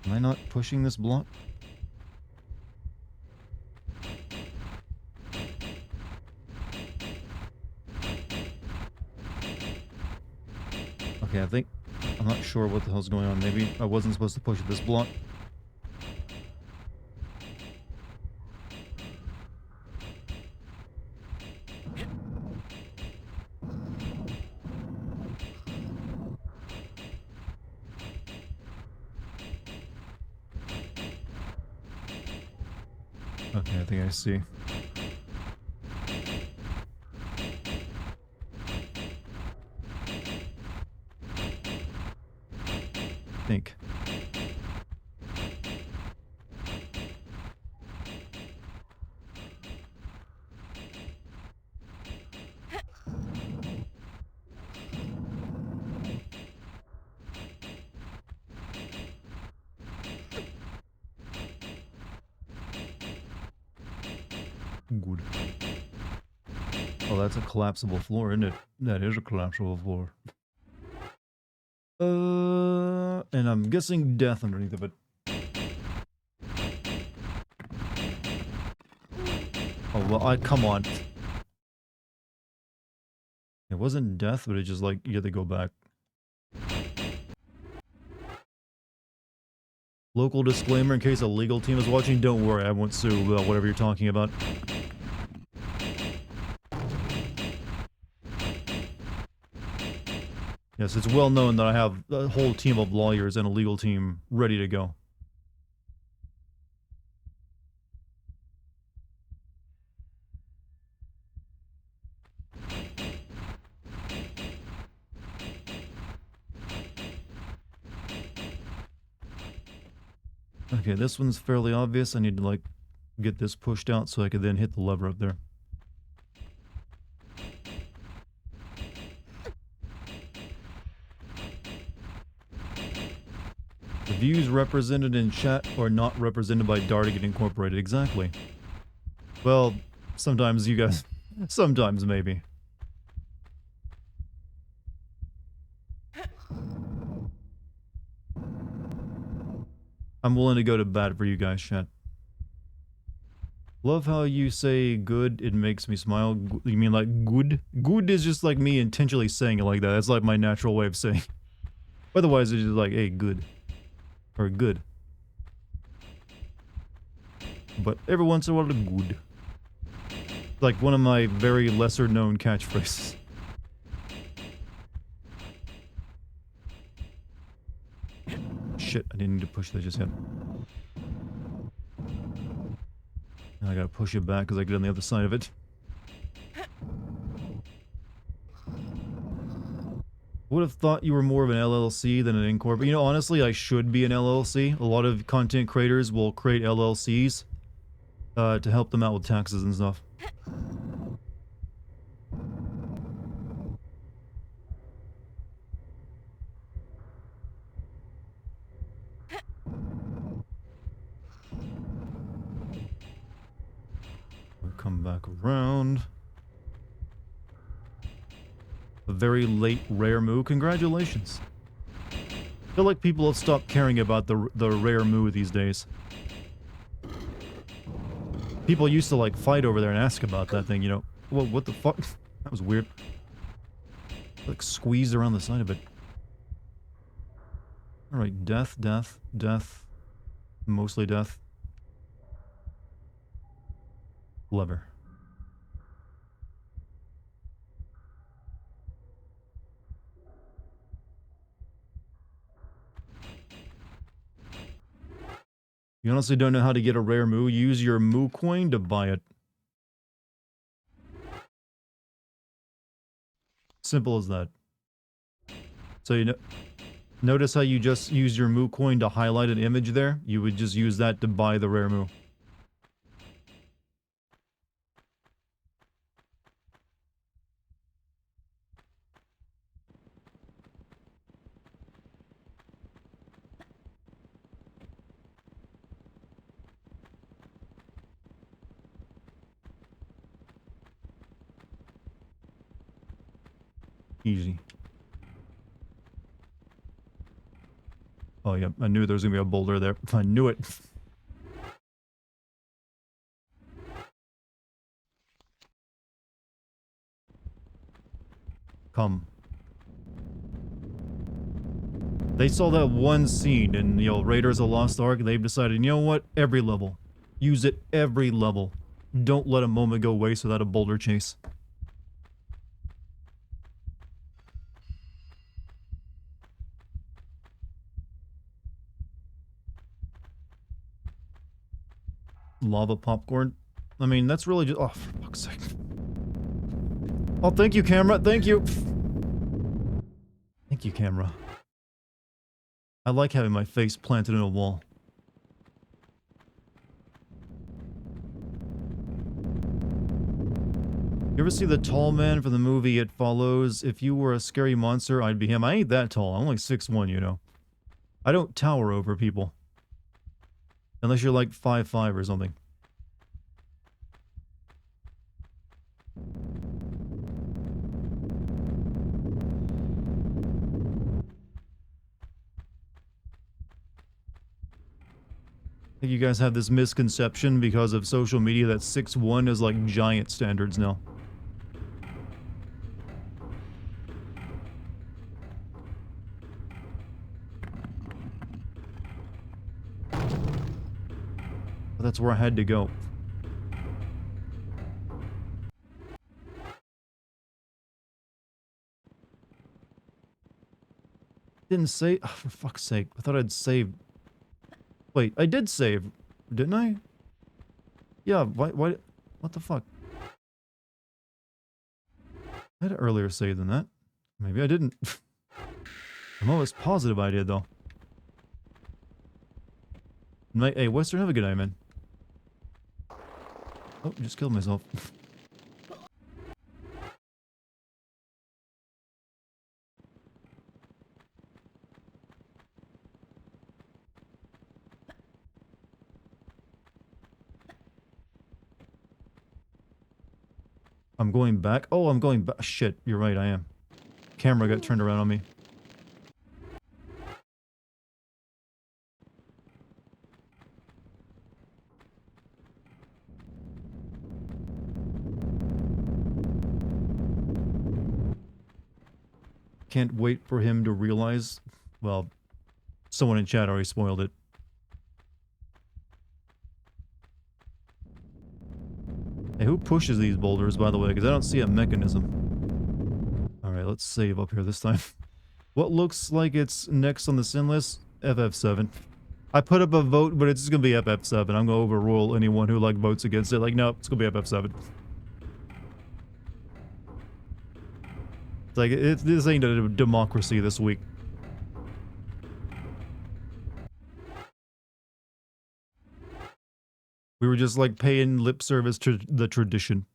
Am I not pushing this block? Okay, I think... I'm not sure what the hell's going on. Maybe I wasn't supposed to push this block. Okay, I think I see. Think. Good. Oh, that's a collapsible floor, isn't it? That is a collapsible floor. And I'm guessing death underneath of it. Oh, well, come on. It wasn't death, but it just, like, you had to go back. Local disclaimer in case a legal team is watching. Don't worry, I won't sue about whatever you're talking about. Yes, it's well known that I have a whole team of lawyers and a legal team ready to go. Okay, this one's fairly obvious. I need to, like, get this pushed out so I can then hit the lever up there. The views represented in chat are not represented by Dartigan Incorporated. Exactly. Well, sometimes you guys... sometimes, maybe. I'm willing to go to bat for you guys, chat. Love how you say good, it makes me smile. You mean like good? Good is just like me intentionally saying it like that. That's like my natural way of saying it. Otherwise, it's just like, hey, good. Or good. But every once in a while, good. Like one of my very lesser known catchphrases. Shit, I didn't need to push that just yet. Now I gotta push it back because I get on the other side of it. Would have thought you were more of an LLC than an Incorp. But you know, honestly, I should be an LLC. A lot of content creators will create LLCs to help them out with taxes and stuff. We'll come back around. A very late rare moo. Congratulations. I feel like people have stopped caring about the rare moo these days. People used to like fight over there and ask about that thing, you know. Well, what the fuck? That was weird. Like squeezed around the side of it. Alright, death, death, death. Mostly death. Lever. You honestly don't know how to get a rare moo? Use your moo coin to buy it. Simple as that. So you know, notice how you just use your moo coin to highlight an image there? You would just use that to buy the rare moo. Easy. Oh yeah, I knew there was gonna be a boulder there. I knew it. Come. They saw that one scene in, you know, Raiders of the Lost Ark, and they've decided, you know what? Every level. Use it every level. Don't let a moment go waste without a boulder chase. Lava popcorn? I mean, that's really just... Oh, for fuck's sake. Oh, thank you, camera. Thank you. Thank you, camera. I like having my face planted in a wall. You ever see the tall man from the movie It Follows? If you were a scary monster, I'd be him. I ain't that tall. I'm only 6'1", you know. I don't tower over people. Unless you're like 5'5" or something. I think you guys have this misconception because of social media that 6'1" is like giant standards now. But that's where I had to go. Didn't save. Oh, for fuck's sake. I thought I'd saved. Wait, I did save, didn't I? Yeah, why, what the fuck? I had an earlier save than that. Maybe I didn't. I'm almost positive I did, though. Hey, Western, have a good night, man. Oh, just killed myself. I'm going back. Oh, I'm going back. Shit, you're right, I am. Camera got turned around on me. can't wait for him to realize... Well, someone in chat already spoiled it. Hey, who pushes these boulders, by the way? Because I don't see a mechanism. Alright, let's save up here this time. What looks like it's next on the sin list? FF7. I put up a vote, but it's just gonna be FF7. I'm gonna overrule anyone who, like, votes against it. Like, no, it's gonna be FF7. It's like, this ain't a democracy this week. We were just, like, paying lip service to the tradition.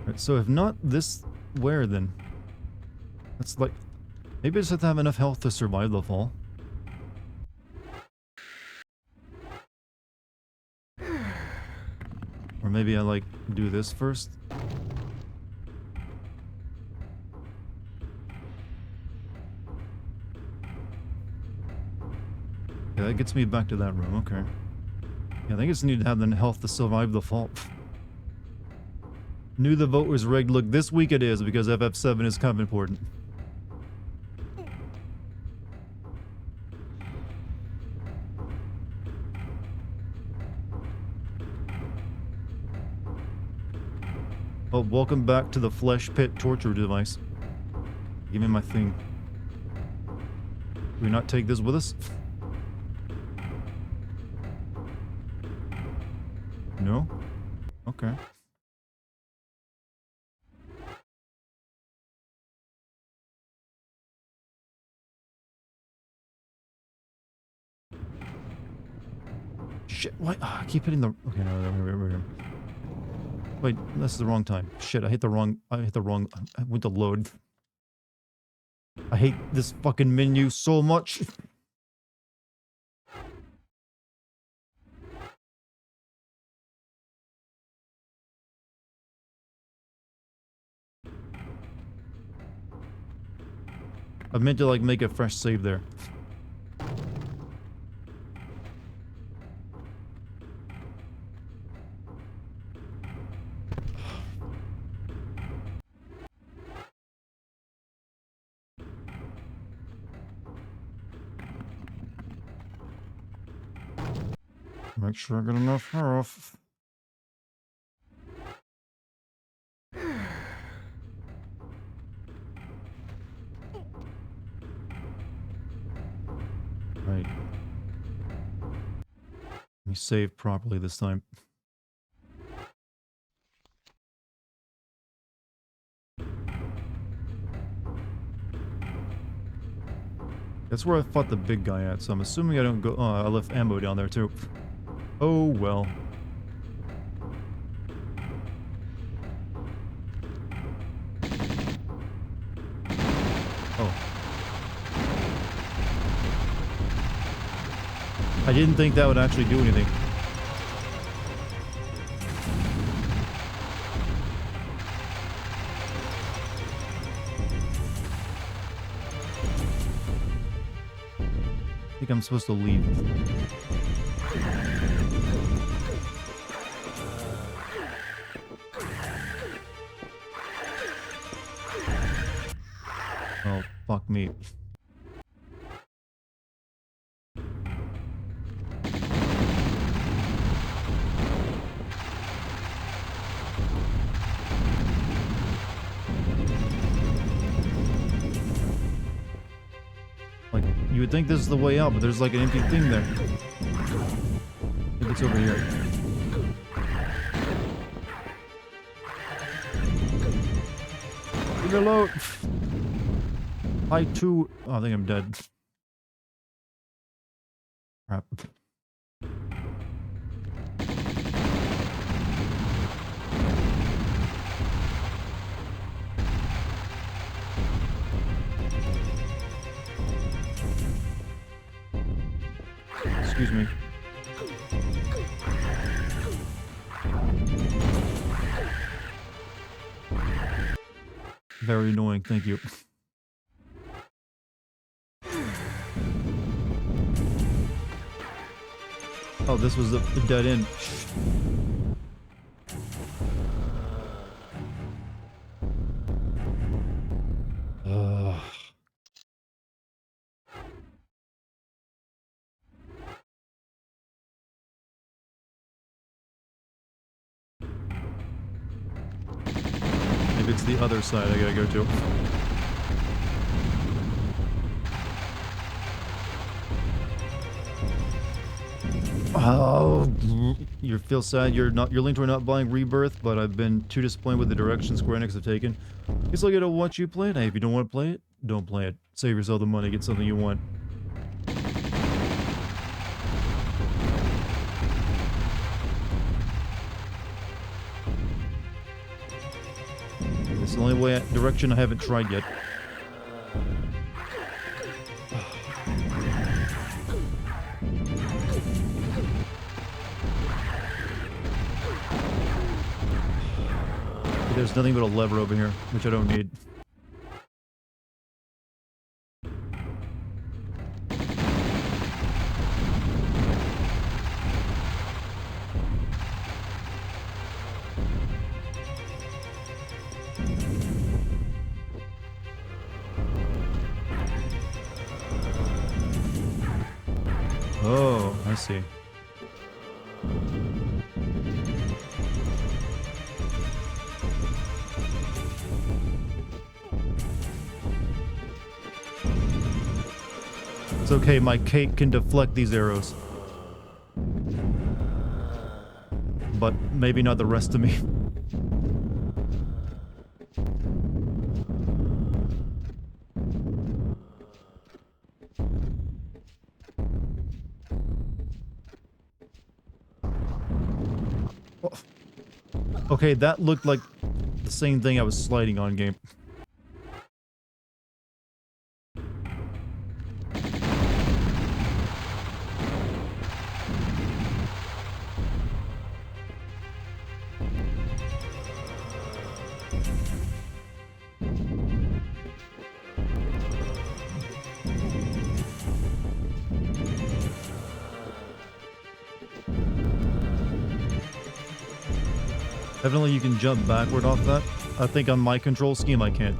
Right, so if not this, where then? That's like... Maybe I just have to have enough health to survive the fall. Or maybe I, like, do this first. Yeah, that gets me back to that room, okay. Yeah, I think I just need to have the health to survive the fall. Knew the vote was rigged. Look, this week it is, because FF7 is kind of important. Oh, welcome back to the flesh pit torture device. Give me my thing. Do we not take this with us? No? Okay. Shit, what? Oh, I keep hitting the... Okay, no, we're here. Wait, this is the wrong time. Shit, I hit the wrong... I went to load. I hate this fucking menu so much. I meant to, like, make a fresh save there. Make sure I got enough health. Right. Let me save properly this time. That's where I fought the big guy at, so I'm assuming I don't go... Oh, I left ammo down there too. Oh, well. Oh. I didn't think that would actually do anything. I think I'm supposed to leave. Oh, fuck me. Like, you would think this is the way out, but there's like an empty thing there. Maybe it's over here. Leave it alone. I too... Oh, I think I'm dead. Crap. Excuse me. Very annoying, thank you. Oh, this was a dead end. it's the other side I gotta go to. Oh, you feel sad you're linked or not buying Rebirth, but I've been too disappointed with the direction Square Enix have taken. Guess I'll get to watch you play it. Hey, if you don't want to play it, don't play it. Save yourself the money, get something you want. This is the only direction I haven't tried yet. There's nothing but a lever over here, which I don't need. Oh, I see. It's okay, my cake can deflect these arrows. But maybe not the rest of me. Okay, that looked like the same thing I was sliding on game. Evidently you can jump backward off that. I think on my control scheme I can't.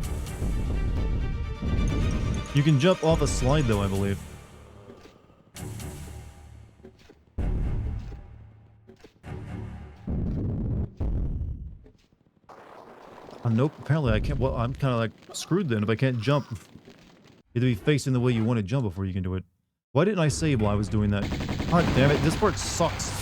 You can jump off a slide though, I believe. Nope, apparently I can't. Well, I'm kind of like screwed then if I can't jump. You have to be facing the way you want to jump before you can do it. Why didn't I save while I was doing that? God damn it, this part sucks.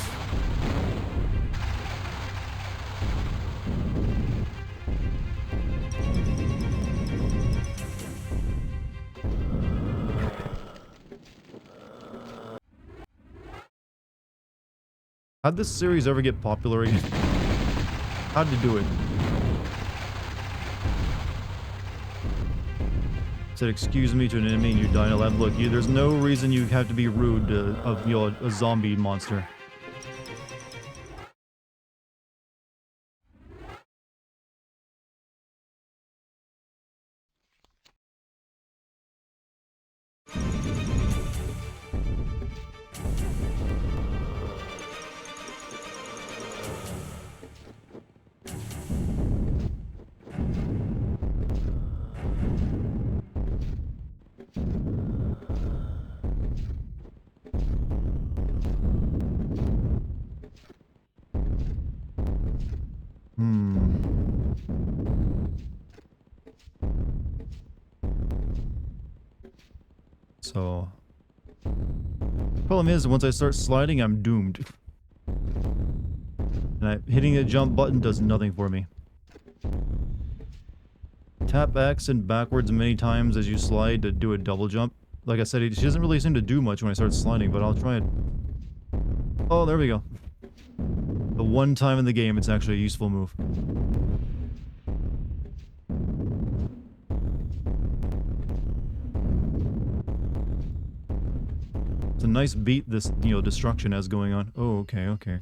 How'd this series ever get popular again? How'd you do it? Said excuse me to an enemy and you die in a lab. Look, there's no reason you have to be rude to a zombie monster. So, problem is, once I start sliding, I'm doomed. And hitting the jump button does nothing for me. Tap X and backwards many times as you slide to do a double jump. Like I said, she doesn't really seem to do much when I start sliding, but I'll try it. Oh, there we go. The one time in the game it's actually a useful move. It's a nice beat this, destruction has going on. Oh, okay, okay.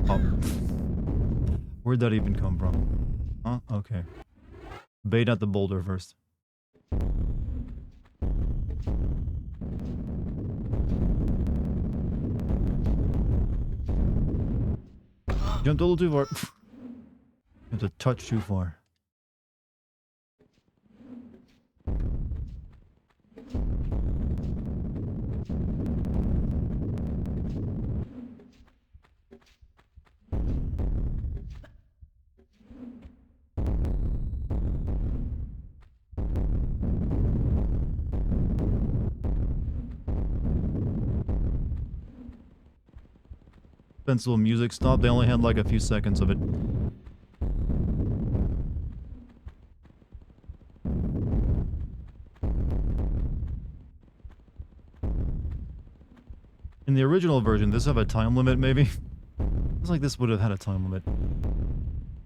Oh. Where'd that even come from? Huh? Okay. Bait at the boulder first. Jumped a little too far. It's a touch too far. Pencil music stopped. They only had like a few seconds of it. In the original version, does this have a time limit, maybe? It's like this would have had a time limit.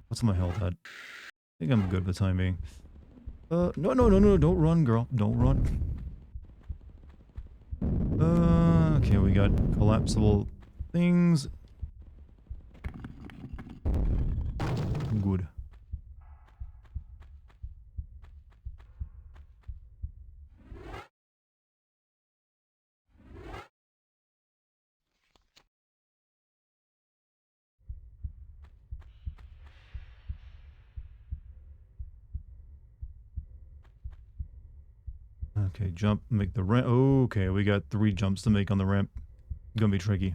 What's my health at? I think I'm good for the time being. No, don't run, girl. Don't run. Okay, we got collapsible things. Good. Okay, jump, make the ramp. Okay, we got 3 jumps to make on the ramp. Gonna be tricky.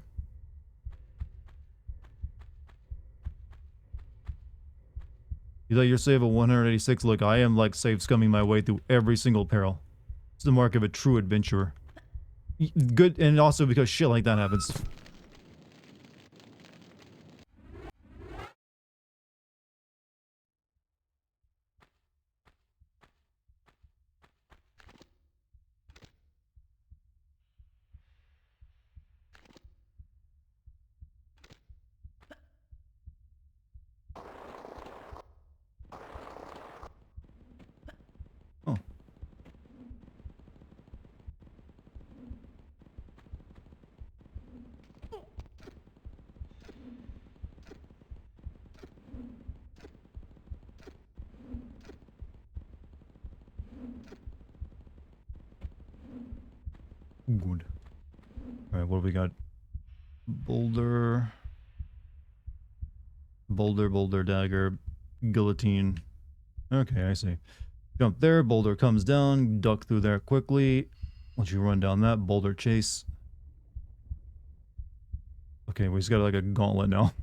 You thought you're save at 186? Look, I am like save scumming my way through every single peril. It's the mark of a true adventurer. Good, and also because shit like that happens. Oh. Good. Alright, what do we got? Boulder. Boulder, dagger, guillotine. Okay, I see. Jump there, boulder comes down, duck through there quickly. Once you run down that, boulder chase. Okay, we just got like a gauntlet now.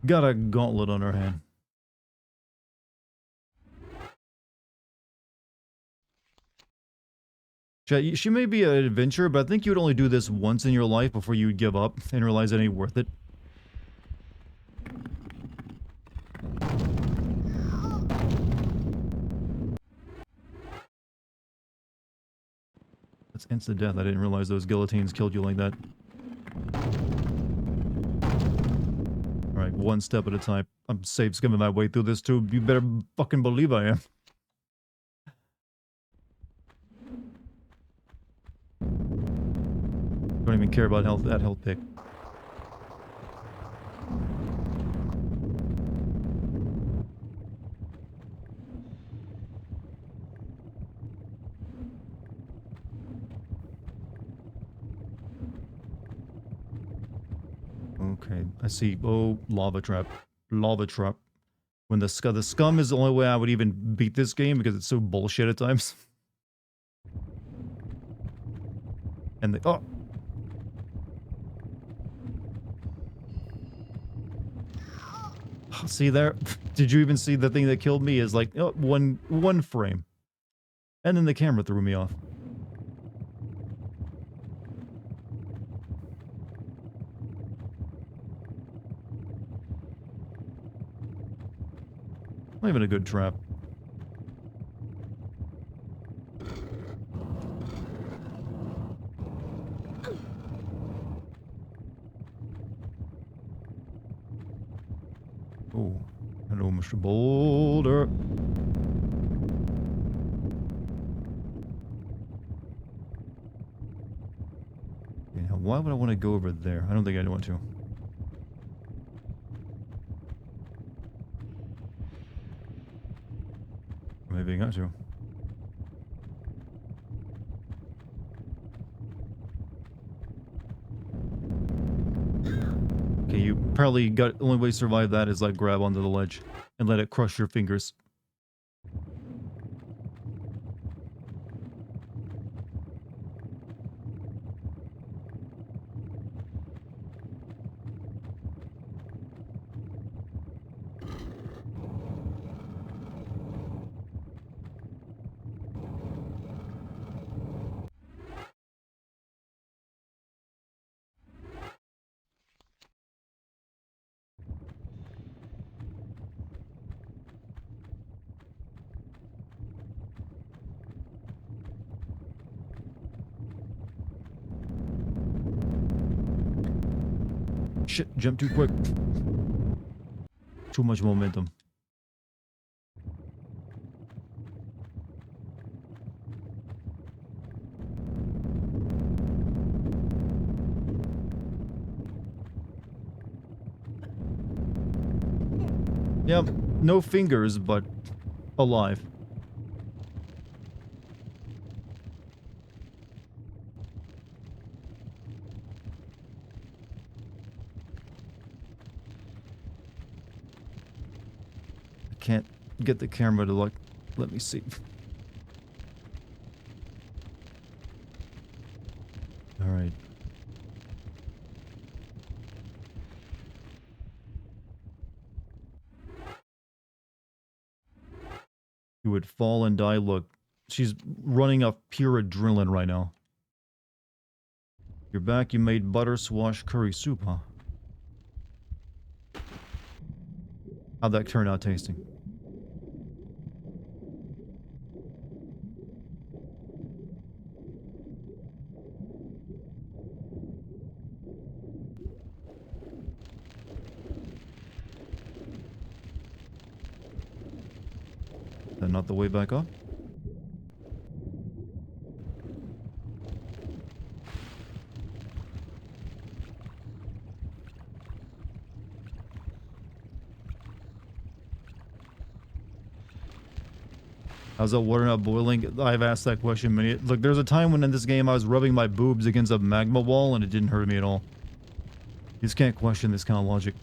Got a gauntlet on our hand. Chat, she may be an adventurer, but I think you would only do this once in your life before you would give up and realize it ain't worth it. That's instant death. I didn't realize those guillotines killed you like that. Alright, one step at a time. I'm safe skimming my way through this too. You better fucking believe I am. Don't even care about that health pick. Okay, I see. Oh, lava trap. Lava trap. When the scum is the only way I would even beat this game because it's so bullshit at times. And the oh. See there? Did you even see the thing that killed me is like oh, one frame. And then the camera threw me off. Not even a good trap. Oh, hello, Mr. Boulder. Okay, now why would I want to go over there? I don't think I want to. Maybe I got to. Okay, you probably got... The only way to survive that is like grab onto the ledge and let it crush your fingers. Shit, jump too quick. Too much momentum. Yep, no fingers, but alive. I can't get the camera to look. Let me see. All right. You would fall and die. Look, she's running off pure adrenaline right now. You're back. You made butter squash curry soup, huh? How'd that turn out tasting? Is that not the way back up? How's that water not boiling? I've asked that question many. Look, there's a time when in this game I was rubbing my boobs against a magma wall and it didn't hurt me at all. You just can't question this kind of logic.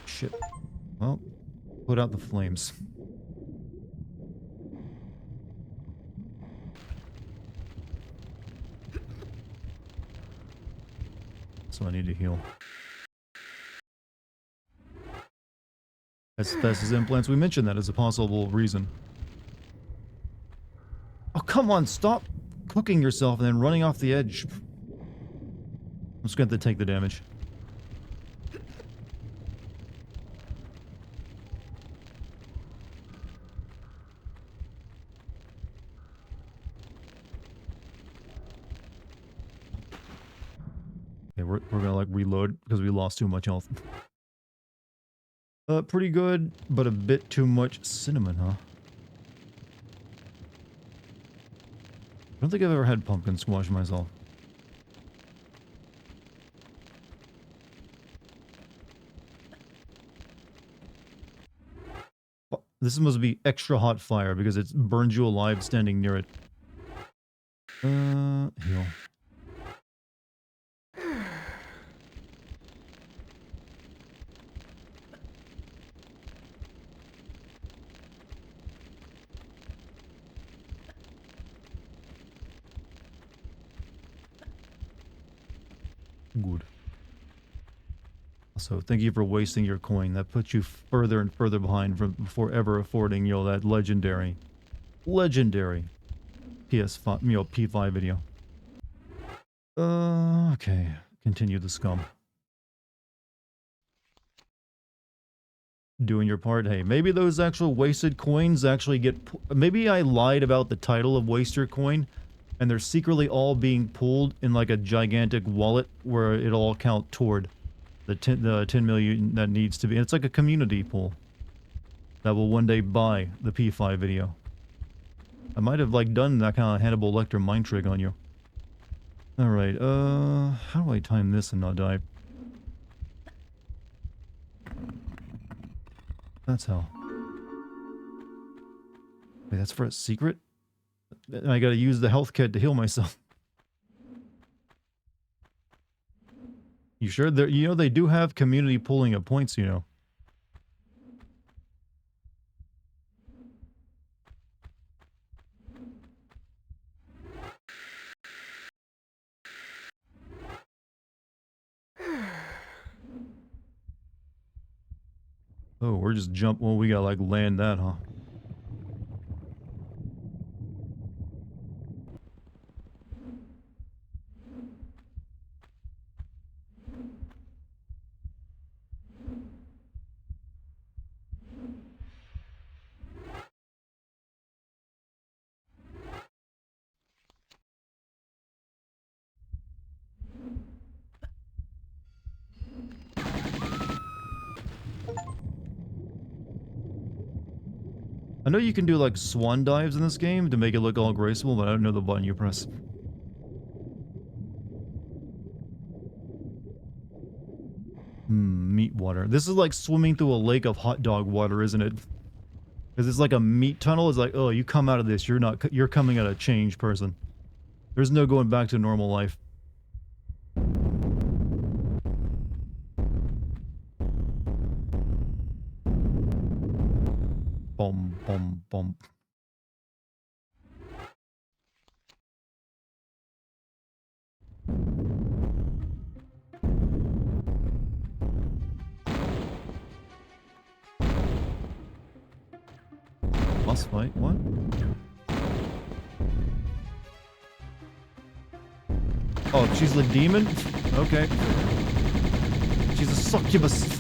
Shit. Well, put out the flames. So I need to heal. Asbestos implants. We mentioned that as a possible reason. Oh, come on. Stop cooking yourself and then running off the edge. I'm just going to have to take the damage. Okay, we're gonna like reload because we lost too much health. Pretty good, but a bit too much cinnamon, huh? I don't think I've ever had pumpkin squash myself. This must be extra hot fire because it burns you alive standing near it. Heal. Good. So thank you for wasting your coin. That puts you further and further behind from before ever affording, you know, that legendary PS5, you know, P5 video. Okay. Continue the scum. Doing your part. Hey, maybe those actual wasted coins actually get... Maybe I lied about the title of Waster Coin, and they're secretly all being pulled in like a gigantic wallet where it'll all count toward the 10 million that needs to be. It's like a community pool that will one day buy the P5 video. I might have like done that kind of Hannibal Lecter mind trick on you. Alright, how do I time this and not die? That's how. Wait, that's for a secret? I gotta use the health kit to heal myself. You sure? You know, they do have community pooling of points, you know. Oh, we're just well, we gotta like land that, huh? I know you can do like swan dives in this game to make it look all graceful, but I don't know the button you press. Meat water. This is like swimming through a lake of hot dog water, isn't it? Because it's like a meat tunnel. It's like, oh, you come out of this, you're coming out a changed person. There's no going back to normal life. Bum, bum, bum. Boss fight? What? Oh, she's the demon? Okay. She's a succubus.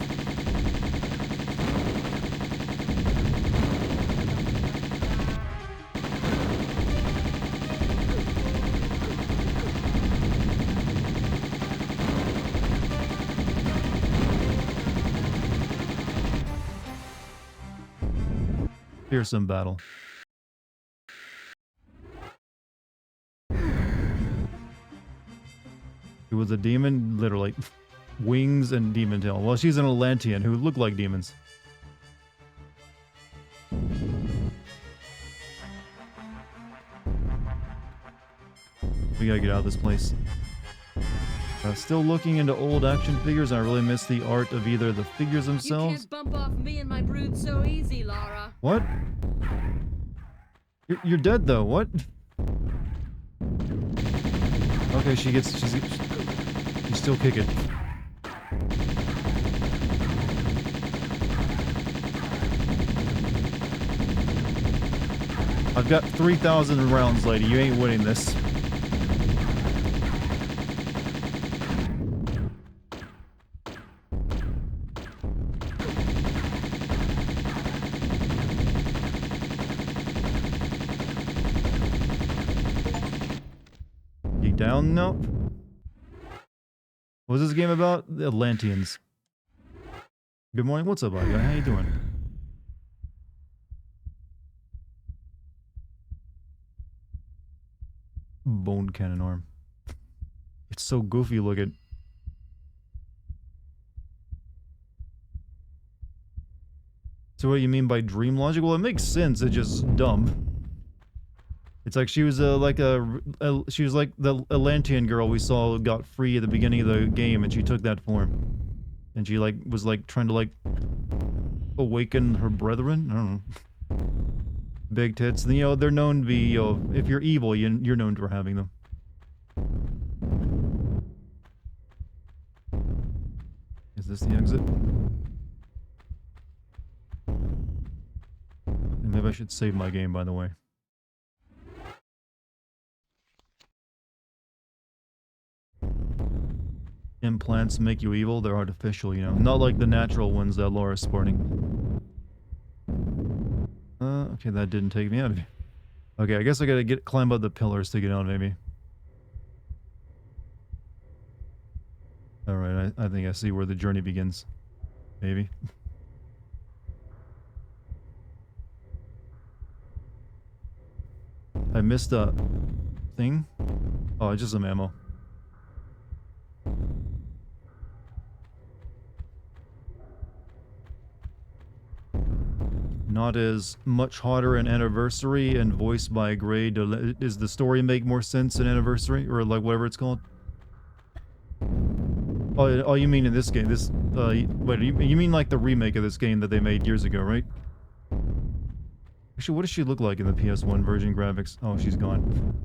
Fearsome battle. It was a demon, literally. Wings and demon tail. Well, she's an Atlantean who look like demons. We gotta get out of this place. Still looking into old action figures. I really miss the art of either the figures themselves. You can't bump off me and my brood so easy, Lara. What? You're dead though. What? Okay, she's still kicking. I've got 3,000 rounds, lady. You ain't winning this. You down now? What was this game about? The Atlanteans. Good morning. What's up, guy? How you doing? Bone cannon arm. It's so goofy looking. So what do you mean by dream logic? Well, it makes sense. It's just dumb. It's like she was she was like the Atlantean girl we saw got free at the beginning of the game, and she took that form, and she was trying to awaken her brethren. I don't know. Big tits. You know, they're known to be, if you're evil, you're known for having them. Is this the exit? Maybe I should save my game, by the way. Implants make you evil. They're artificial, you know. Not like the natural ones that Laura's sporting. Okay, that didn't take me out of here. Okay, I guess I gotta climb up the pillars to get on, maybe. Alright, I think I see where the journey begins. Maybe. I missed a thing. Oh, it's just some ammo. Not as much hotter in Anniversary and voiced by Gray. Does the story make more sense in Anniversary? Or like whatever it's called? Oh, you mean in this game? Wait, you mean like the remake of this game that they made years ago, right? Actually, what does she look like in the PS1 version graphics? Oh, she's gone.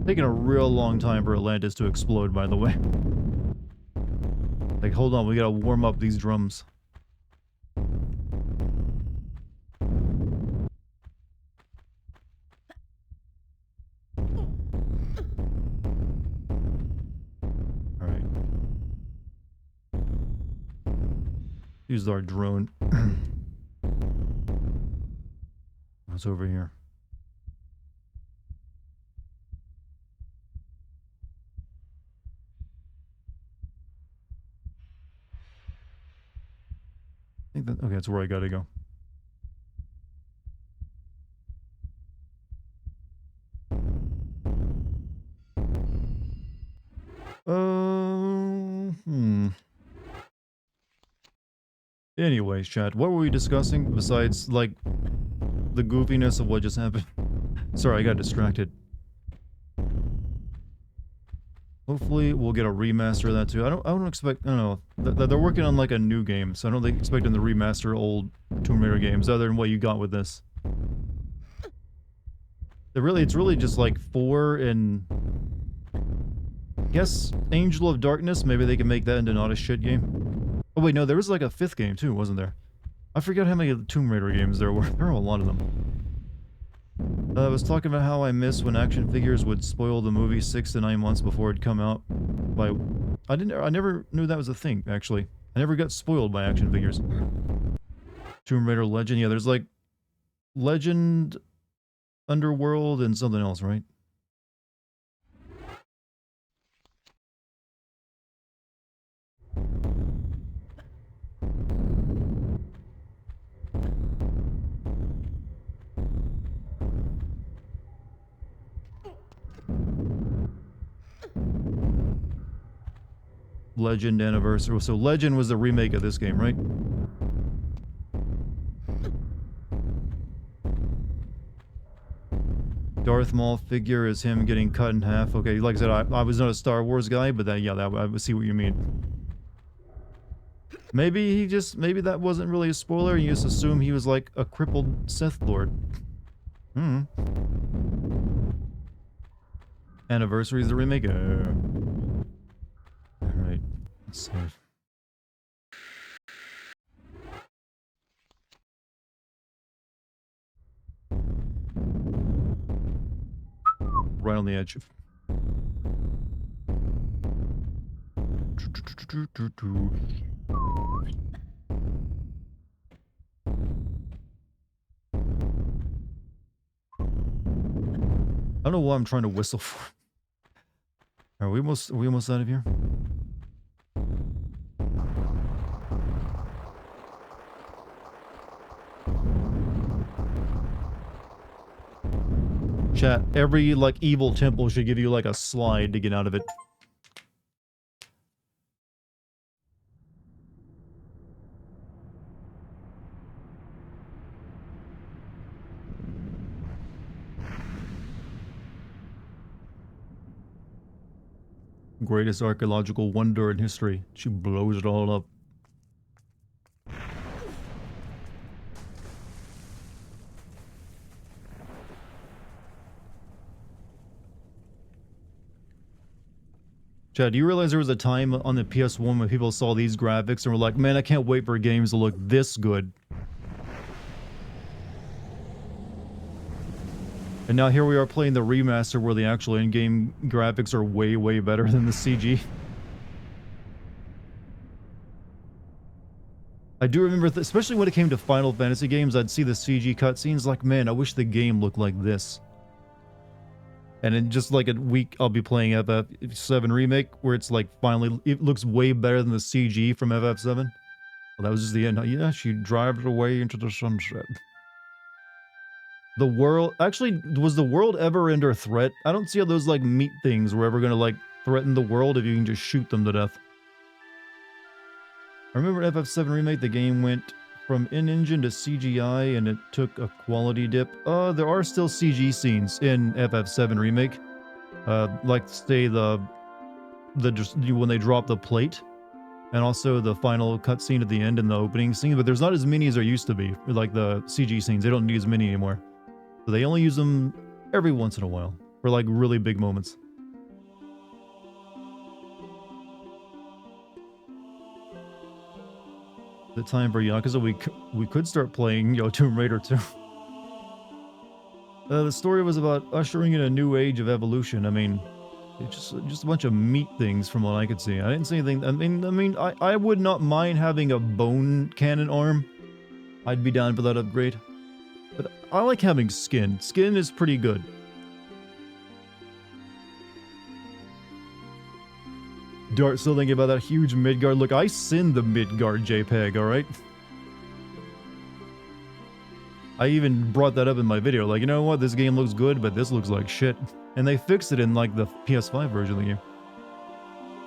Taking a real long time for Atlantis to explode, by the way. Like, hold on, we gotta warm up these drums. Alright. Use our drone. What's over here? I think that, okay, that's where I gotta go. Anyways, chat, what were we discussing besides, like, the goofiness of what just happened? Sorry, I got distracted. Hopefully, we'll get a remaster of that too. I don't expect, I don't know. They're working on, like, a new game, so I don't expect them to remaster old Tomb Raider games other than what you got with this. It's really just, like, 4 and... I guess Angel of Darkness, maybe they can make that into not a shit game. Oh wait, no, there was like a 5th game too, wasn't there? I forgot how many Tomb Raider games there were. There were a lot of them. I was talking about how I miss when action figures would spoil the movie 6 to 9 months before it'd come out. I never knew that was a thing, actually. I never got spoiled by action figures. Tomb Raider Legend, yeah, there's like Legend, Underworld, and something else, right? Legend Anniversary. So Legend was the remake of this game, right? Darth Maul figure is him getting cut in half. Okay, like I said, I was not a Star Wars guy, but that, yeah, I would see what you mean. Maybe maybe that wasn't really a spoiler, and you just assume he was like a crippled Sith Lord. Anniversary is the remake? Alright, let's save. Right on the edge. I don't know what I'm trying to whistle for. Are we almost out of here? Chat, every, like, evil temple should give you, like, a slide to get out of it. Greatest archaeological wonder in history. She blows it all up. Chad, do you realize there was a time on the PS1 when people saw these graphics and were like, man, I can't wait for games to look this good. And now here we are playing the remaster where the actual in-game graphics are way, way better than the CG. I do remember, especially when it came to Final Fantasy games, I'd see the CG cutscenes like, man, I wish the game looked like this. And in just like a week, I'll be playing FF7 Remake, where it's like finally, it looks way better than the CG from FF7. Well, that was just the end. Yeah, she drives away into the sunset. The world, actually, was the world ever under threat? I don't see how those like meat things were ever gonna like threaten the world if you can just shoot them to death. I remember FF7 Remake, the game went from in-engine to CGI and it took a quality dip. There are still CG scenes in FF7 Remake. Like say when they drop the plate, and also the final cutscene at the end and the opening scene, but there's not as many as there used to be. Like the CG scenes, they don't use many anymore. So they only use them every once in a while for like really big moments. The time for Yakuza, we could start playing, Tomb Raider 2. The story was about ushering in a new age of evolution. I mean, it's just a bunch of meat things from what I could see. I didn't see anything. I would not mind having a bone cannon arm. I'd be down for that upgrade. But I like having skin. Skin is pretty good. Dart still thinking about that huge Midgard. Look, I sinned the Midgard JPEG, alright? I even brought that up in my video. Like, you know what? This game looks good, but this looks like shit. And they fixed it in, like, the PS5 version of the game.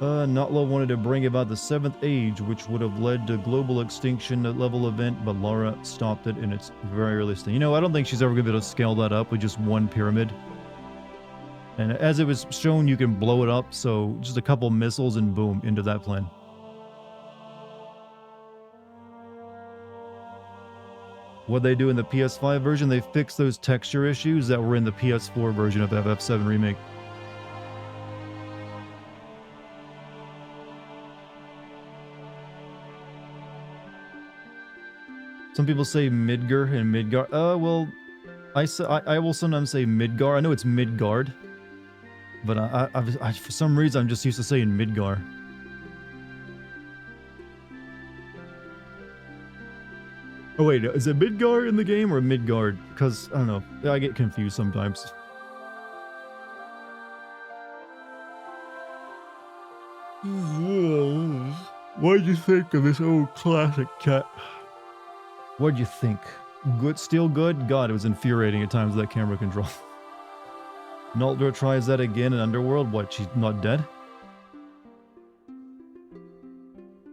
Notla wanted to bring about the 7th Age, which would have led to global extinction level event, but Lara stopped it in its very early stage. You know, I don't think she's ever going to be able to scale that up with just one pyramid. And as it was shown, you can blow it up, so just a couple missiles and boom, into that plan. What they do in the PS5 version, they fixed those texture issues that were in the PS4 version of FF7 Remake. Some people say Midgar and Midgar. Well, I will sometimes say Midgar. I know it's Midgard, but I for some reason I'm just used to saying Midgar. Oh wait, is it Midgar in the game or Midgard? Because I don't know, I get confused sometimes. What'd you think of this old classic, chat? What'd you think? Good, still good? God, it was infuriating at times, that camera control. Naldra tries that again in Underworld. What, she's not dead?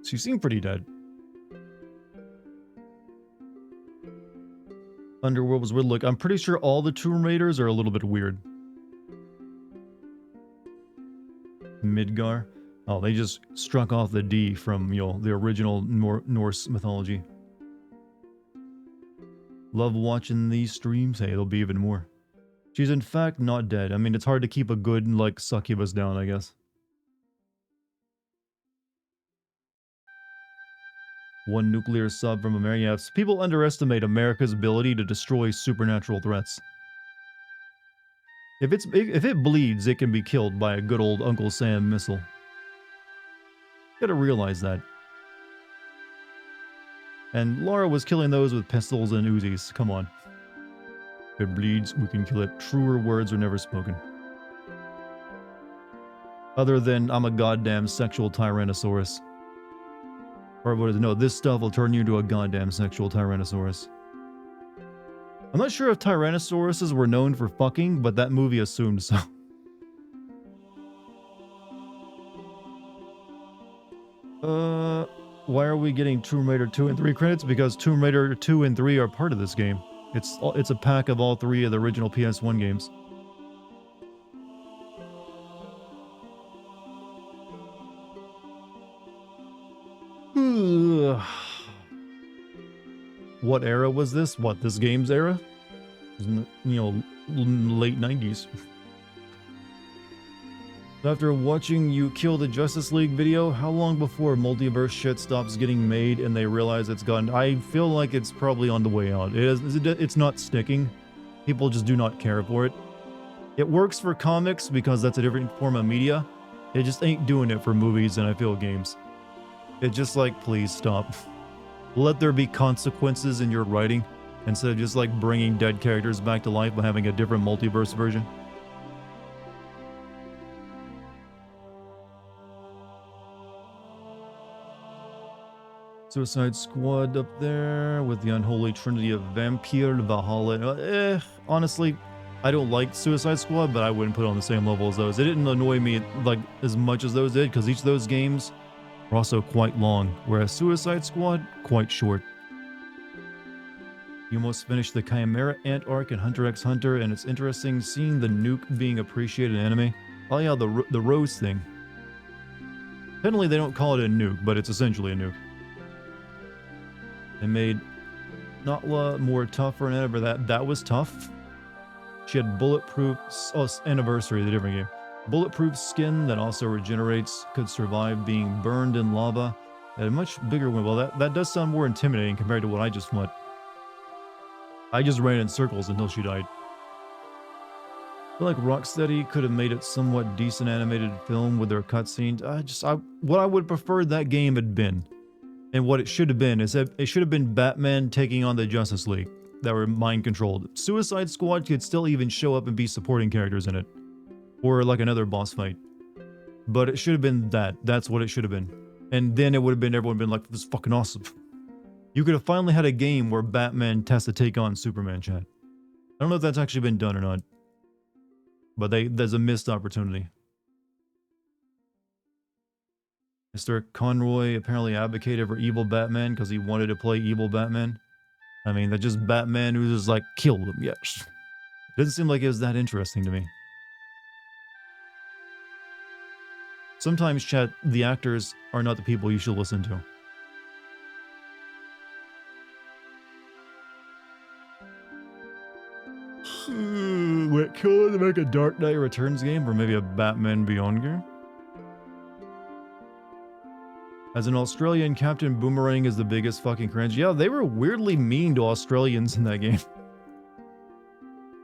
She seemed pretty dead. Underworld was weird. Look, I'm pretty sure all the Tomb Raiders are a little bit weird. Midgar. Oh, they just struck off the D from, you know, the original Norse mythology. Love watching these streams. Hey, there'll be even more. She's in fact not dead. I mean, it's hard to keep a good, like, succubus down, I guess. One nuclear sub from America. Yeah, people underestimate America's ability to destroy supernatural threats. If it bleeds, it can be killed by a good old Uncle Sam missile. Gotta realize that. And Lara was killing those with pistols and Uzis. Come on. If it bleeds, we can kill it. Truer words were never spoken. Other than, I'm a goddamn sexual Tyrannosaurus. Or what is it? No, this stuff will turn you into a goddamn sexual Tyrannosaurus. I'm not sure if Tyrannosauruses were known for fucking, but that movie assumed so. Why are we getting Tomb Raider 2 and 3 credits? Because Tomb Raider 2 and 3 are part of this game. It's a pack of all three of the original PS1 games. What era was this? What, this game's era? You know, late 90s. After watching you kill the Justice League video, how long before multiverse shit stops getting made and they realize it's gone? I feel like it's probably on the way out. It's not sticking. People just do not care for it. It works for comics because that's a different form of media. It just ain't doing it for movies and I feel games. It's just like, please stop. Let there be consequences in your writing instead of just like bringing dead characters back to life by having a different multiverse version. Suicide Squad up there with the unholy trinity of Vampire, Valhalla. Honestly, I don't like Suicide Squad, but I wouldn't put it on the same level as those. It didn't annoy me like as much as those did because each of those games are also quite long, whereas Suicide Squad, quite short. You almost finished the Chimera Ant arc in Hunter x Hunter, and it's interesting seeing the nuke being appreciated in anime. Oh yeah, the rose thing. Technically they don't call it a nuke, but it's essentially a nuke. They made Notla more tougher and ever. That was tough. She had bulletproof... Oh, Anniversary, the different game. Bulletproof skin that also regenerates, could survive being burned in lava. At a much bigger win. Well, that does sound more intimidating compared to what I just went. I just ran in circles until she died. I feel like Rocksteady could have made it somewhat decent animated film with their cutscenes. What I would prefer that game had been, and what it should have been, is that it should have been Batman taking on the Justice League that were mind controlled. Suicide Squad could still even show up and be supporting characters in it, or like another boss fight. But it should have been that. That's what it should have been. And then it would have been, everyone been like, this is fucking awesome. You could have finally had a game where Batman has to take on Superman, chat. I don't know if that's actually been done or not. But there's a missed opportunity. Mr. Conroy apparently advocated for evil Batman because he wanted to play evil Batman. I mean, that's just Batman who just like killed him, yes. Doesn't seem like it was that interesting to me. Sometimes, chat, the actors are not the people you should listen to. Wait, could they make a Dark Knight Returns game or maybe a Batman Beyond game? As an Australian, Captain Boomerang is the biggest fucking cringe. Yeah, they were weirdly mean to Australians in that game.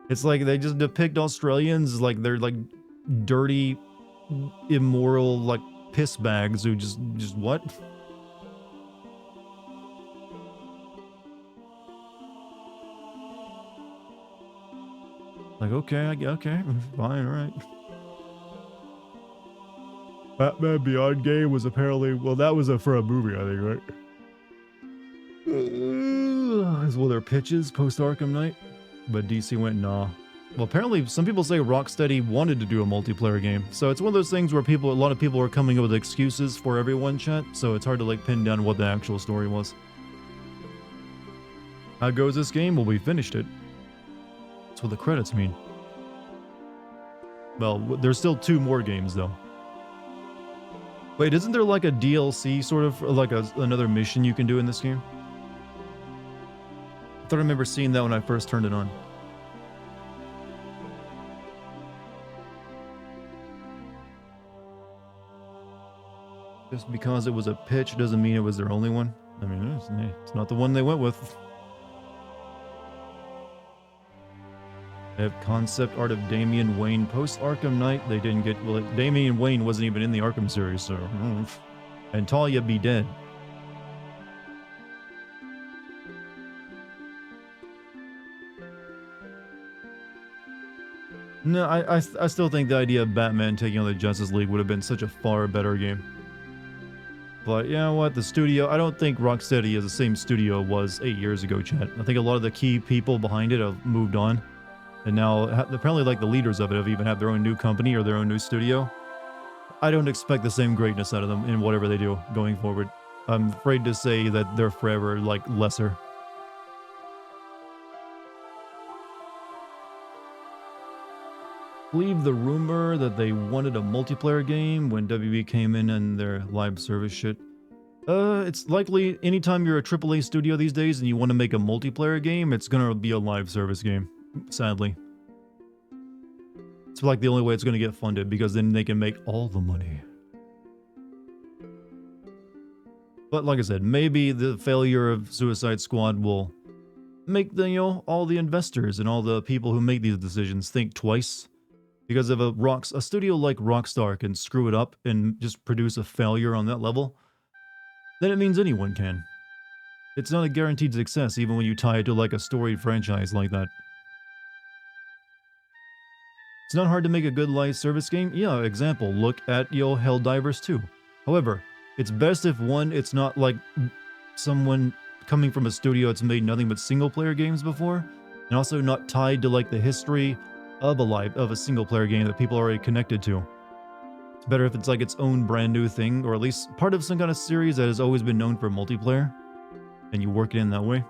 It's like they just depict Australians like they're like dirty, immoral, like piss bags who just what? Like, okay, fine, alright. Batman Beyond game was apparently, well, that was for a movie, I think, right? Well, their pitches post Arkham Knight, but DC went nah. Well, apparently, some people say Rocksteady wanted to do a multiplayer game, so it's one of those things where a lot of people are coming up with excuses for everyone, chat, so it's hard to like pin down what the actual story was. How goes this game? Well, we finished it. That's what the credits mean. Well, there's still 2 more games, though. Wait, isn't there like a DLC, sort of, like another mission you can do in this game? I thought I remember seeing that when I first turned it on. Just because it was a pitch doesn't mean it was their only one. I mean, it's not the one they went with. They have concept art of Damian Wayne post Arkham Knight. They didn't get, well, Damian Wayne wasn't even in the Arkham series, so. And Talia be dead. No, I still think the idea of Batman taking on the Justice League would have been such a far better game. But you know what, the studio, I don't think Rocksteady is the same studio it was 8 years ago, chat. I think a lot of the key people behind it have moved on. And now, apparently, like, the leaders of it have even had their own new company or their own new studio. I don't expect the same greatness out of them in whatever they do going forward. I'm afraid to say that they're forever, like, lesser. Believe the rumor that they wanted a multiplayer game when WB came in and their live service shit. It's likely anytime you're a AAA studio these days and you want to make a multiplayer game, it's gonna be a live service game. Sadly. It's like the only way it's going to get funded, because then they can make all the money. But like I said, maybe the failure of Suicide Squad will make the, you know, all the investors and all the people who make these decisions think twice. Because if a studio like Rockstar can screw it up and just produce a failure on that level, then it means anyone can. It's not a guaranteed success even when you tie it to like a storied franchise like that. It's not hard to make a good live service game. Yeah, example, look at, you know, Helldivers 2. However, it's best if one, it's not like someone coming from a studio that's made nothing but single player games before, and also not tied to like the history of a single player game that people are already connected to. It's better if it's like its own brand new thing, or at least part of some kind of series that has always been known for multiplayer, and you work it in that way.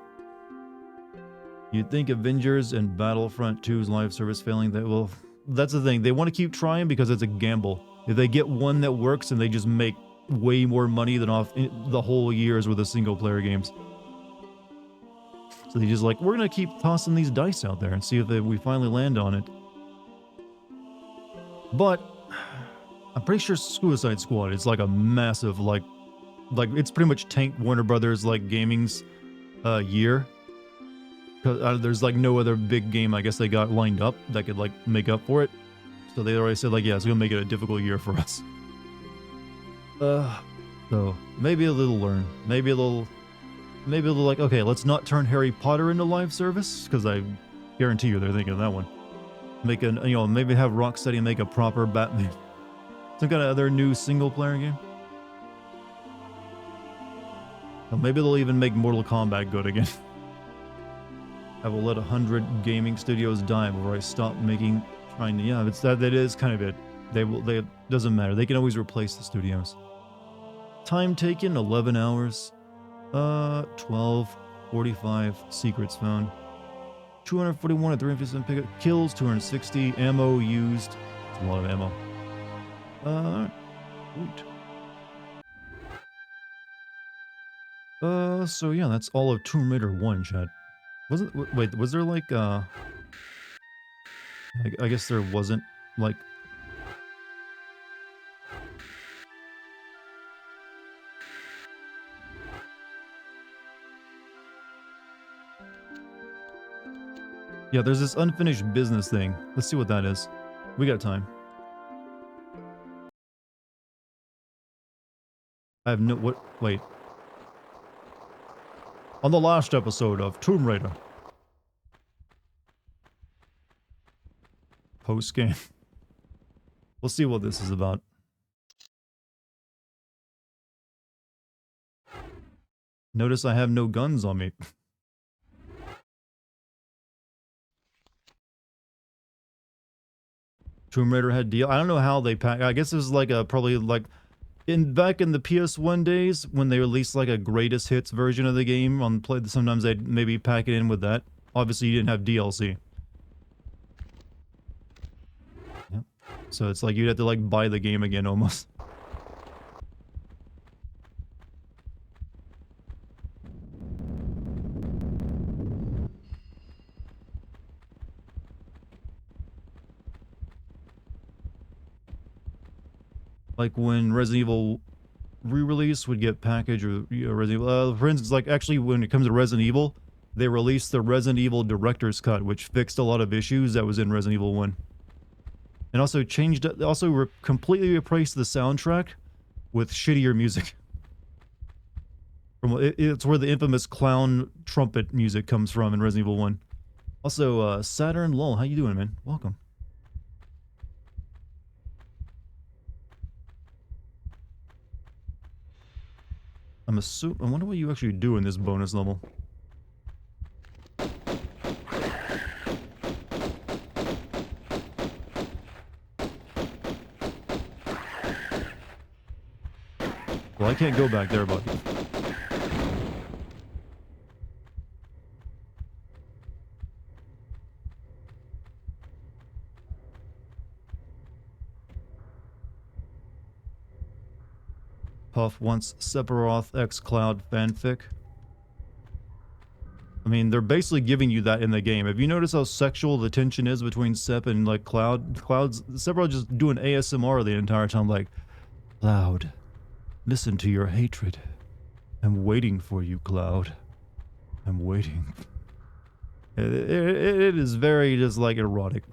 You'd think Avengers and Battlefront 2's live service failing, that will. That's the thing. They want to keep trying because it's a gamble. If they get one that works and they just make way more money than off the whole years with the single player games. So they just like, we're going to keep tossing these dice out there and see if we finally land on it. But I'm pretty sure Suicide Squad is like a massive, like, like it's pretty much tanked Warner Brothers like gaming's year. Cause there's like no other big game I guess they got lined up that could like make up for it. So they already said like, yeah, it's gonna make it a difficult year for us. So maybe a little learn, maybe a little like, okay, let's not turn Harry Potter into live service, because I guarantee you they're thinking of that one. Make an, you know, maybe have Rocksteady make a proper Batman, some kind of other new single player game. Or maybe they'll even make Mortal Kombat good again. I will let 100 gaming studios die before I stop trying to, yeah, it's that is kind of it. They doesn't matter. They can always replace the studios. Time taken, 11 hours. 12:45 secrets found. 241 and 357 pickup kills, 260 ammo used. That's a lot of ammo. Wait. So yeah, that's all of Tomb Raider 1, chat. Wait, was there like, I guess there wasn't, like... Yeah, there's this unfinished business thing. Let's see what that is. We got time. I have no... Wait. On the last episode of Tomb Raider. Post-game. We'll see what this is about. Notice I have no guns on me. Tomb Raider had deal. I don't know how they pack. I guess it was like a probably like back in the PS1 days when they released like a greatest hits version of the game on play. Sometimes they'd maybe pack it in with that. Obviously, you didn't have DLC. Yep. So it's like you'd have to like buy the game again almost. Like when Resident Evil re-release would get packaged, or Resident Evil, for instance, like actually when it comes to Resident Evil, they released the Resident Evil Director's Cut, which fixed a lot of issues that was in Resident Evil 1. And also completely replaced the soundtrack with shittier music. It's where the infamous clown trumpet music comes from in Resident Evil 1. Also, Saturn Lol, how you doing, man? Welcome. I wonder what you actually do in this bonus level. Well, I can't go back there, buddy. Puff wants Sephiroth X Cloud fanfic. I mean, they're basically giving you that in the game. Have you noticed how sexual the tension is between Sep and like Cloud's Sephiroth just doing ASMR the entire time, like, Cloud, listen to your hatred. I'm waiting for you, Cloud. I'm waiting. It is very just like erotic.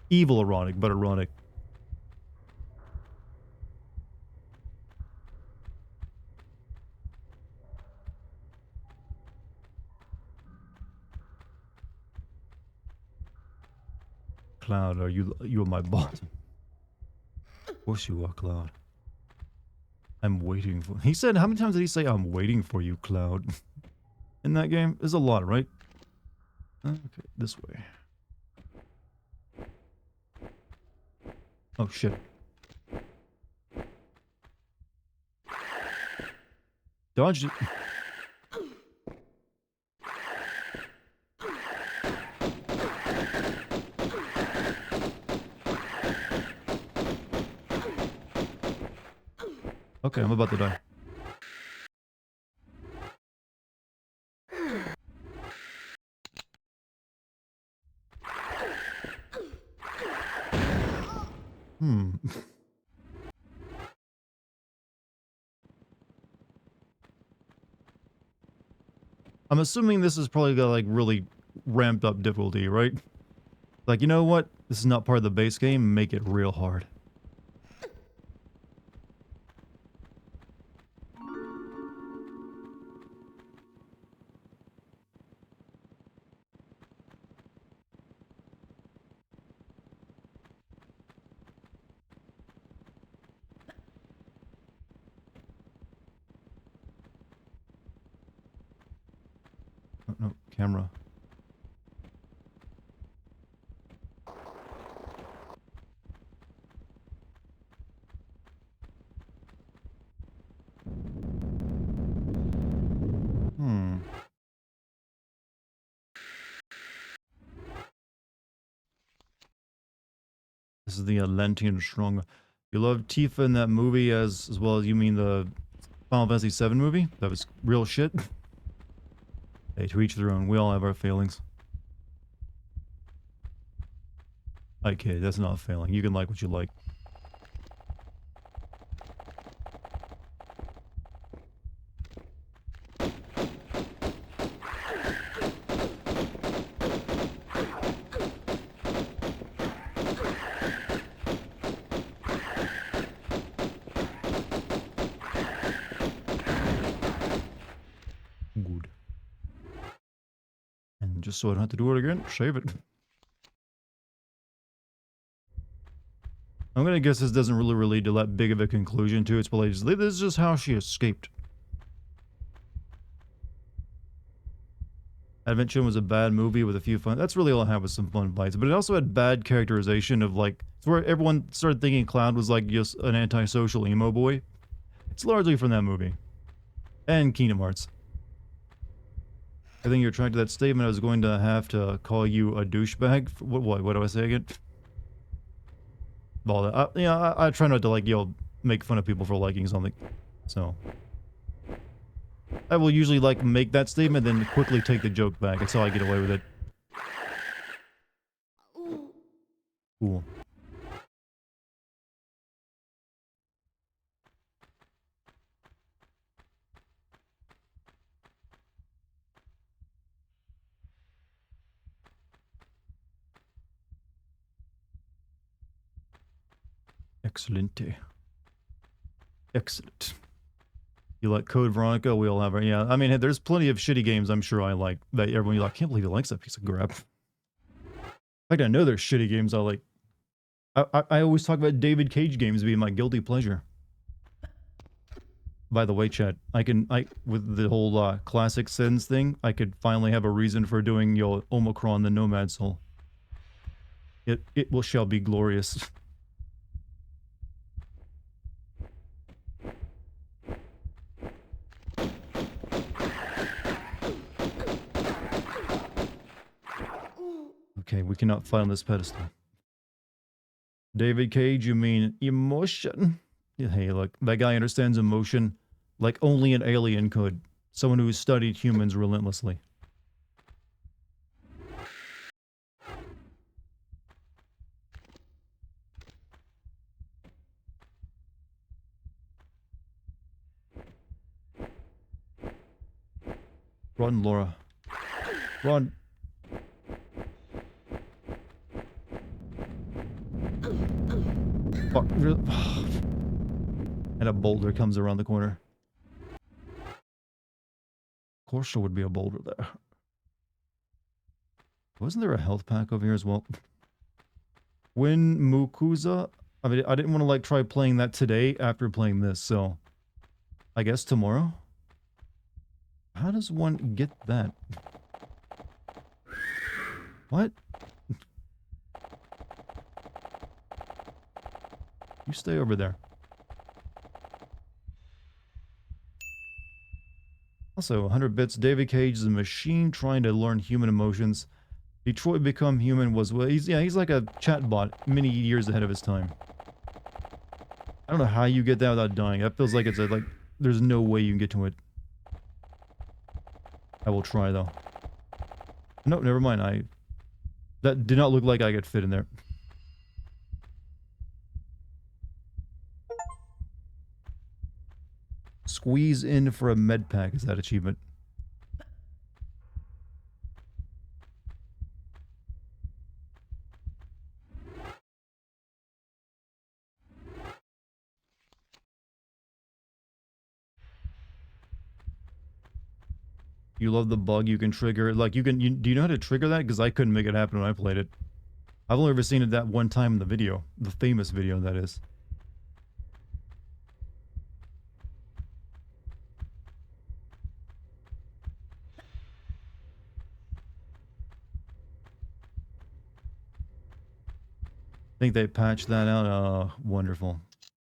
Evil erotic, but erotic. Cloud, you are my bot. Of course you are, Cloud. I'm waiting for... He said, how many times did he say, I'm waiting for you, Cloud? In that game? There's a lot, right? Okay, this way. Oh, shit. Dodged it. Okay, I'm about to die. I'm assuming this is probably got like really ramped up difficulty, right? Like, you know what? This is not part of the base game. Make it real hard. Oh, no, camera. Hmm. This is the Atlantean Strong. You love Tifa in that movie as well as you mean the Final Fantasy VII movie? That was real shit. Hey, to each their own. We all have our failings. Okay, that's not failing. You can like what you like. Good. And just so I don't have to do it again, save it. I'm gonna guess this doesn't really lead to that big of a conclusion to its beliefs. This is just how she escaped. Advent Children was a bad movie with a few fun. That's really all I have with some fun fights. But it also had bad characterization of like, it's where everyone started thinking Cloud was like just an antisocial emo boy. It's largely from that movie. And Kingdom Hearts. I think you're trying to that statement. I was going to have to call you a douchebag. What do I say again? All that. Yeah, I try not to like, make fun of people for liking something. So. I will usually like make that statement, then quickly take the joke back. That's how I get away with it. Cool. Excellente. Excellent. You like Code Veronica? We all have our, yeah. I mean, hey, there's plenty of shitty games I'm sure I like that everyone you're like, I can't believe he likes that piece of crap. In fact, I know there's shitty games I like. I always talk about David Cage games being my guilty pleasure. By the way, chat, with the whole classic sins thing, I could finally have a reason for doing Omicron the Nomad Soul. It shall be glorious. Okay, we cannot fight on this pedestal. David Cage, you mean emotion? Yeah, hey, look, that guy understands emotion like only an alien could. Someone who's studied humans relentlessly. Run, Laura. Run. Fuck. And a boulder comes around the corner. Of course there would be a boulder there. Wasn't there a health pack over here as well? When Mukuza? I mean, I didn't want to like try playing that today after playing this, so I guess tomorrow? How does one get that? What? You stay over there. Also, 100 bits. David Cage is a machine trying to learn human emotions. Detroit Become Human was, well, he's like a chatbot many years ahead of his time. I don't know how you get that without dying. That feels like it's like, there's no way you can get to it. I will try, though. No, never mind. That did not look like I could fit in there. Squeeze in for a med pack is that achievement. You love the bug you can trigger. Like, do you know how to trigger that? Because I couldn't make it happen when I played it. I've only ever seen it that one time in the video. The famous video, that is. I think they patched that out. Wonderful.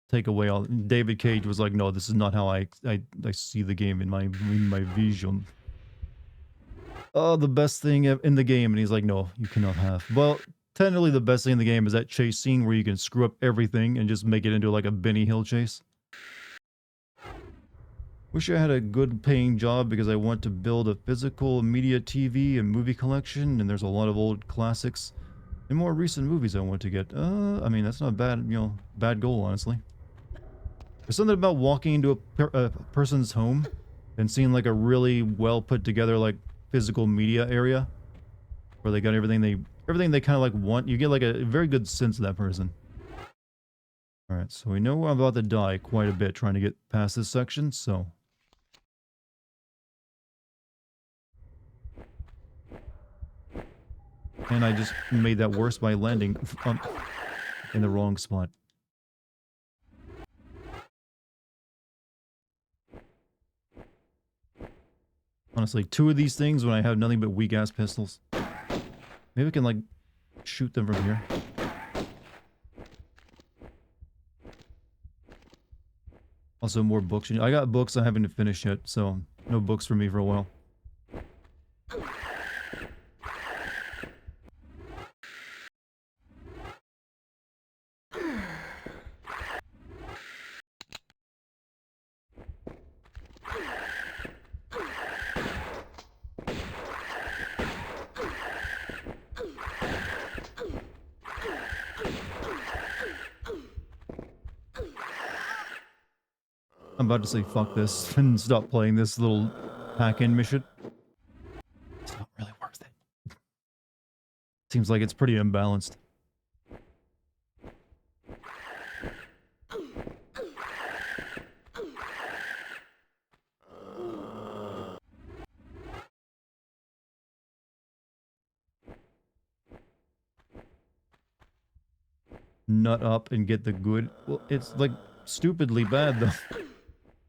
Take away all. David Cage was like, "No, this is not how I see the game in my vision." Oh, the best thing in the game, and he's like, "No, you cannot have." Well, technically, the best thing in the game is that chase scene where you can screw up everything and just make it into like a Benny Hill chase. Wish I had a good paying job because I want to build a physical media TV and movie collection, and there's a lot of old classics and more recent movies I want to get. I mean, that's not a bad, bad goal, honestly. There's something about walking into a person's home and seeing like a really well put together like physical media area where they got everything they kind of like want. You get like a very good sense of that person. All right, so we know I'm about to die quite a bit trying to get past this section, so. And I just made that worse by landing in the wrong spot. Honestly, 2 of these things when I have nothing but weak-ass pistols. Maybe we can, like, shoot them from here. Also, more books. I got books I haven't finished yet, so no books for me for a while. I'm about to say fuck this and stop playing this little hack-in mission. It's not really worth it. Seems like it's pretty imbalanced. Nut up and get the good. Well, it's like stupidly bad though.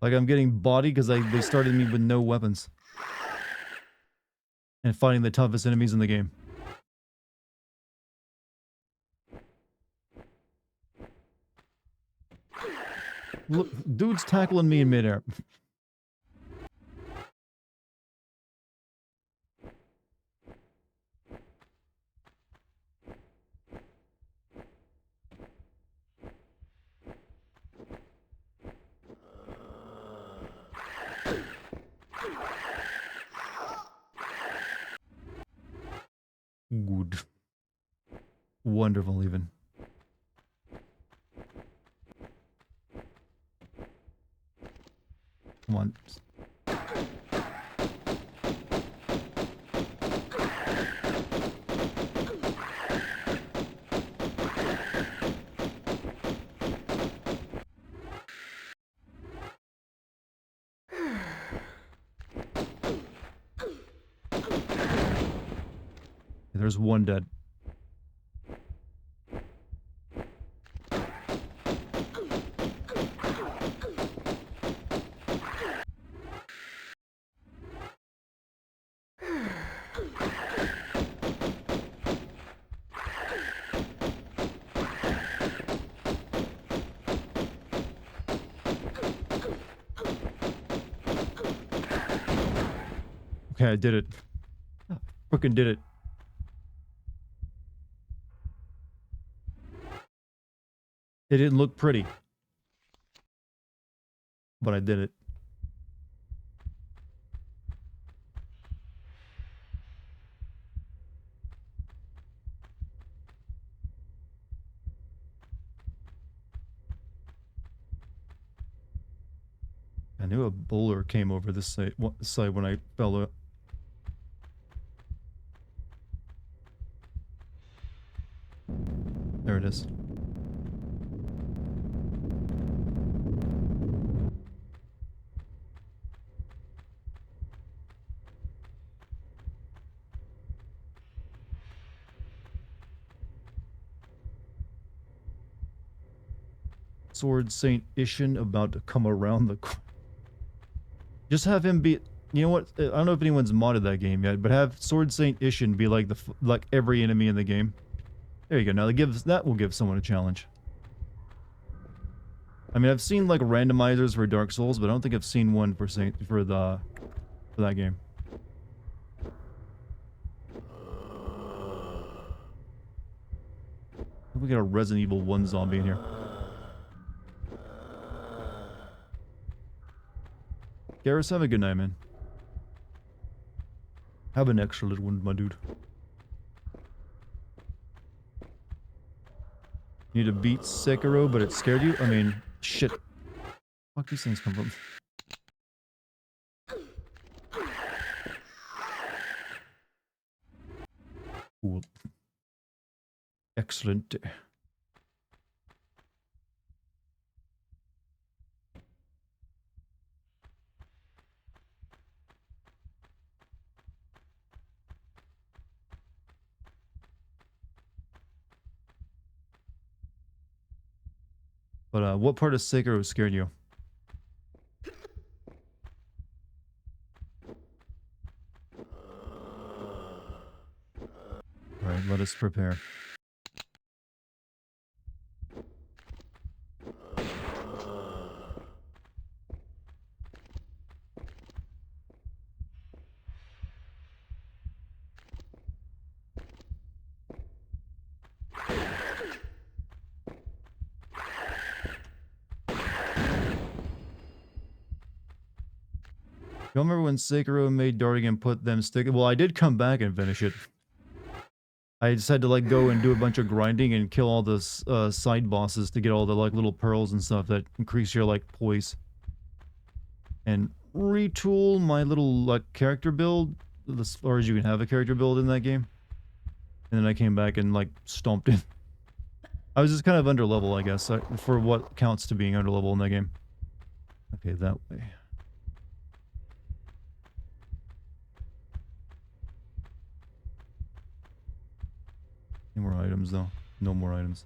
Like I'm getting bodied because they started me with no weapons. And fighting the toughest enemies in the game. Look, dude's tackling me in midair. Good. Wonderful, even. Come on. There's one dead. Okay, I did it. Frickin' did it. It didn't look pretty. But I did it. I knew a bowler came over this side when I fell up. There it is. Sword Saint Ishin about to come around the corner. Just have him be. You know what? I don't know if anyone's modded that game yet, but have Sword Saint Ishin be like like every enemy in the game. There you go. Now that will give someone a challenge. I mean, I've seen like randomizers for Dark Souls, but I don't think I've seen one for that game. We got a Resident Evil 1 zombie in here. Garrus, have a good night, man. Have an excellent one, my dude. You need to beat Sekiro, but it scared you? I mean, shit. Fuck these things come from? Cool. Excellent. But what part of Sekiro scared you? Alright, let us prepare. You remember when Sekiro made Dartigan put them stick? Well, I did come back and finish it. I just had to like go and do a bunch of grinding and kill all the side bosses to get all the like little pearls and stuff that increase your like poise. And retool my little like character build as far as you can have a character build in that game. And then I came back and like stomped it. I was just kind of under level, I guess, for what counts to being under level in that game. Okay, that way. Any more items, though? No more items.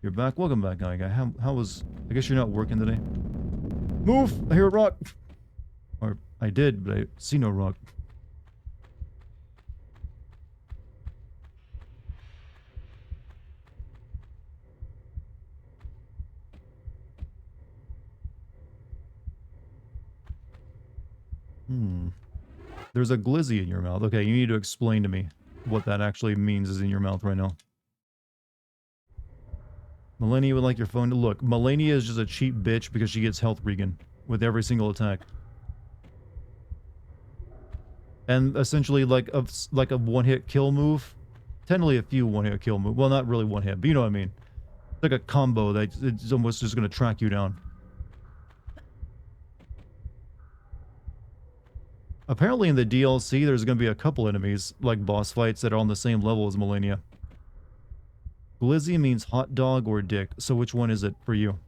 You're back? Welcome back, guy. How was... I guess you're not working today? Move! I hear a rock! Or, I did, but I see no rock. There's a glizzy in your mouth. Okay, you need to explain to me what that actually means is in your mouth right now. Melania would like your phone to look. Melania is just a cheap bitch because she gets health regen with every single attack. And essentially like a one-hit kill move. Technically a few one-hit kill move. Well, not really one hit, but you know what I mean. It's like a combo that it's almost just going to track you down. Apparently in the DLC there's going to be a couple enemies, like boss fights, that are on the same level as Melania. Glizzy means hot dog or dick, so which one is it for you?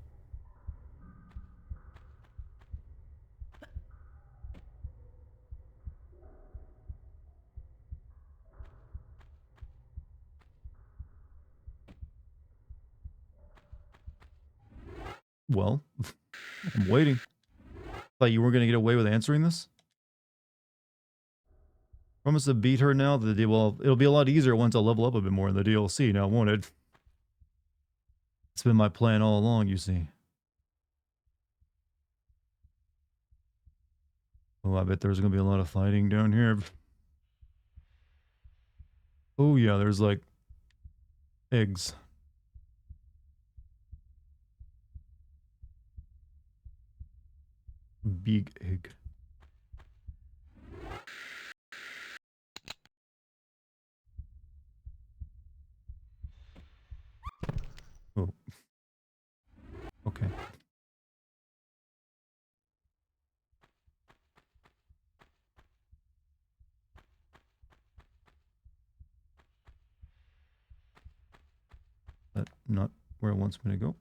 Well, I'm waiting. Thought you weren't going to get away with answering this? Promise to beat her now. Well, it'll be a lot easier once I level up a bit more in the DLC now, won't it? It's been my plan all along, you see. Oh, I bet there's going to be a lot of fighting down here. Oh yeah, there's like eggs. Big egg. Oh. Okay. That's not where it wants me to go.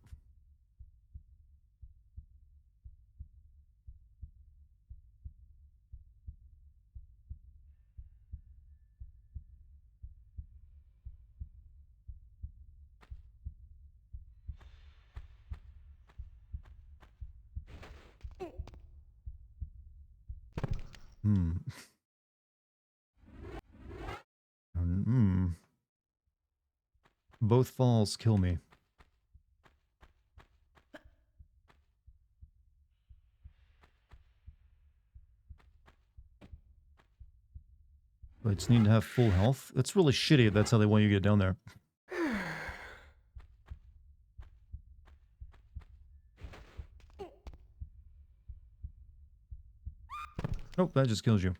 Both falls kill me. But I just need to have full health. That's really shitty if that's how they want you to get down there. Nope, that just kills you.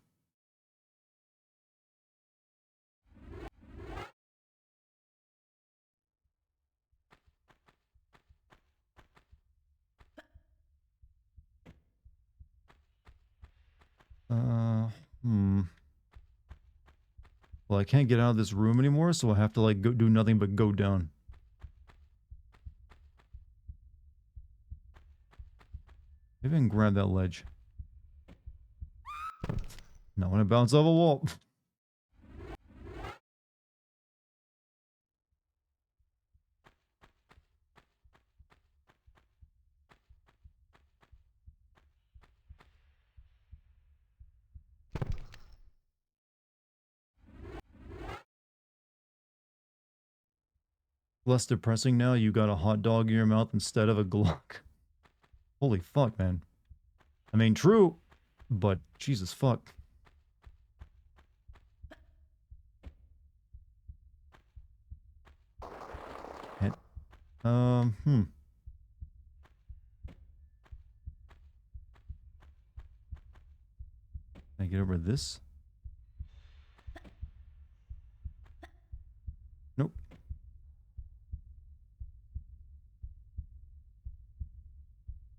Well, I can't get out of this room anymore, so I have to, like, go do nothing but go down. Maybe I can grab that ledge. Not when I bounce off a wall. Less depressing now, you got a hot dog in your mouth instead of a Glock. Holy fuck, man. I mean, true, but Jesus fuck. Hit. Can I get over this? Nope.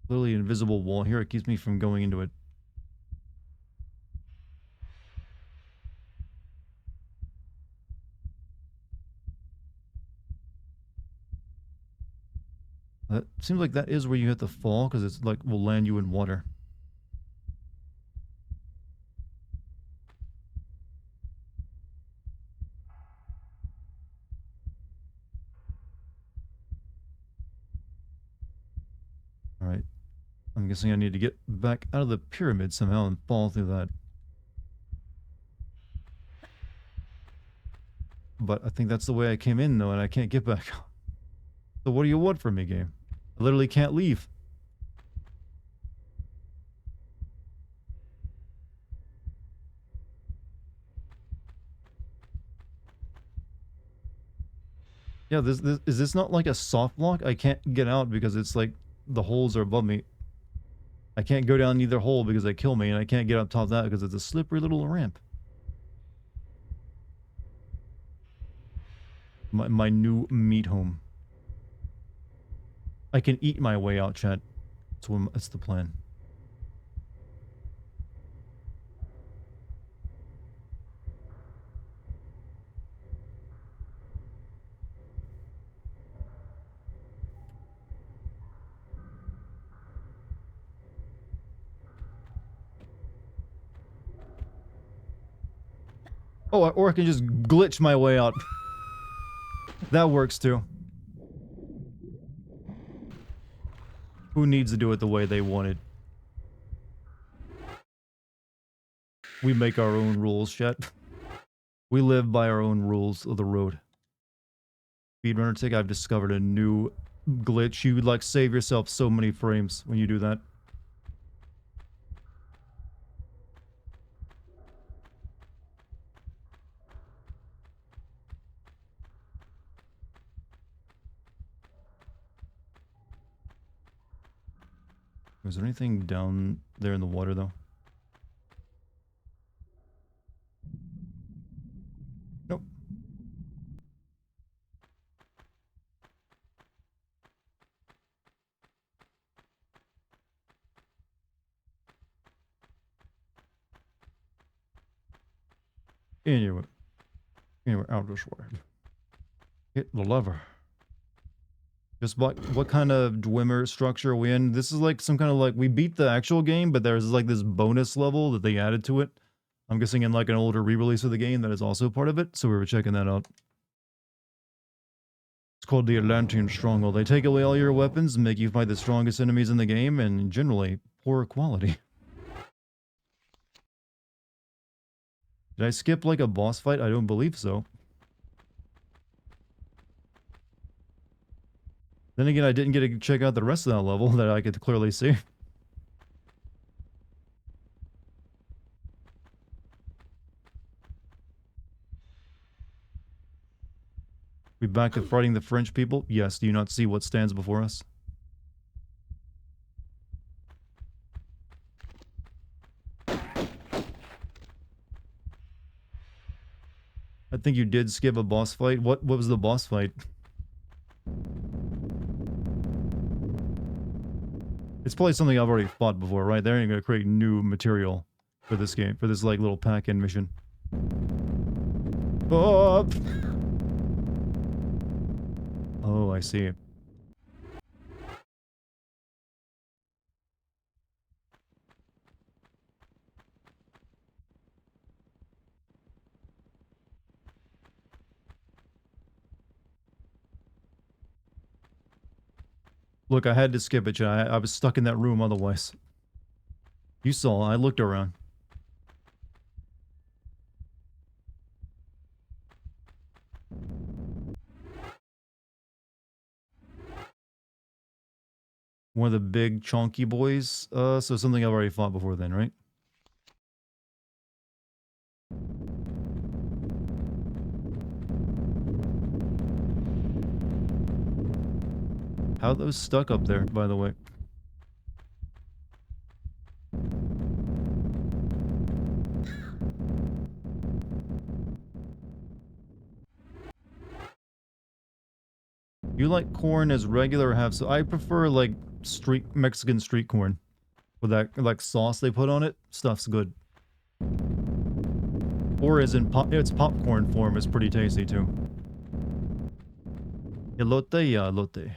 Literally an invisible wall here. It keeps me from going into it. That seems like that is where you have to fall, because it's like will land you in water. Alright. I'm guessing I need to get back out of the pyramid somehow and fall through that. But I think that's the way I came in, though, and I can't get back out. So what do you want from me, game? I literally can't leave. Yeah, this is this not like a soft block? I can't get out because it's like the holes are above me. I can't go down either hole because they kill me, and I can't get up top of that because it's a slippery little ramp. My new meat home. I can eat my way out, chat. That's the plan. Oh, or I can just glitch my way out. That works too. Who needs to do it the way they want it? We make our own rules, chat. We live by our own rules of the road. Speedrunner Tick, I've discovered a new glitch. You would like save yourself so many frames when you do that. Was there anything down there in the water, though? Nope. Anyway, out this way. Hit the lever. Just what kind of Dwemer structure are we in? This is like some kind of like, we beat the actual game, but there's like this bonus level that they added to it. I'm guessing in like an older re-release of the game that is also part of it, so we were checking that out. It's called the Atlantean Stronghold. They take away all your weapons and make you fight the strongest enemies in the game, and generally, poor quality. Did I skip like a boss fight? I don't believe so. Then again, I didn't get to check out the rest of that level that I could clearly see. We back to fighting the French people? Yes, do you not see what stands before us? I think you did skip a boss fight. What was the boss fight? It's probably something I've already fought before, right? They're gonna create new material for this game, for this like little pack-in mission. Oh! Oh, I see. Look, I had to skip it, I was stuck in that room otherwise. You saw, I looked around. One of the big chunky boys, so something I've already fought before then, right? How are those stuck up there, by the way? You like corn as regular or have so I prefer like Mexican street corn. With that like sauce they put on it, stuff's good. Or as in its popcorn form is pretty tasty too. Elote, yeah, elote.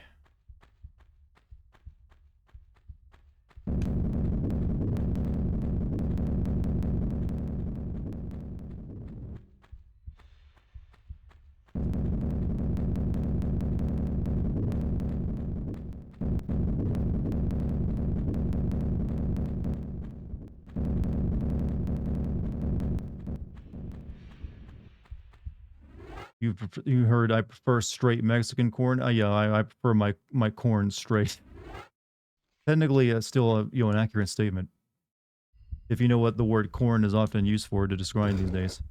You heard I prefer straight Mexican corn? Yeah, I prefer my corn straight. Technically, still an accurate statement. If you know what the word corn is often used for to describe these days.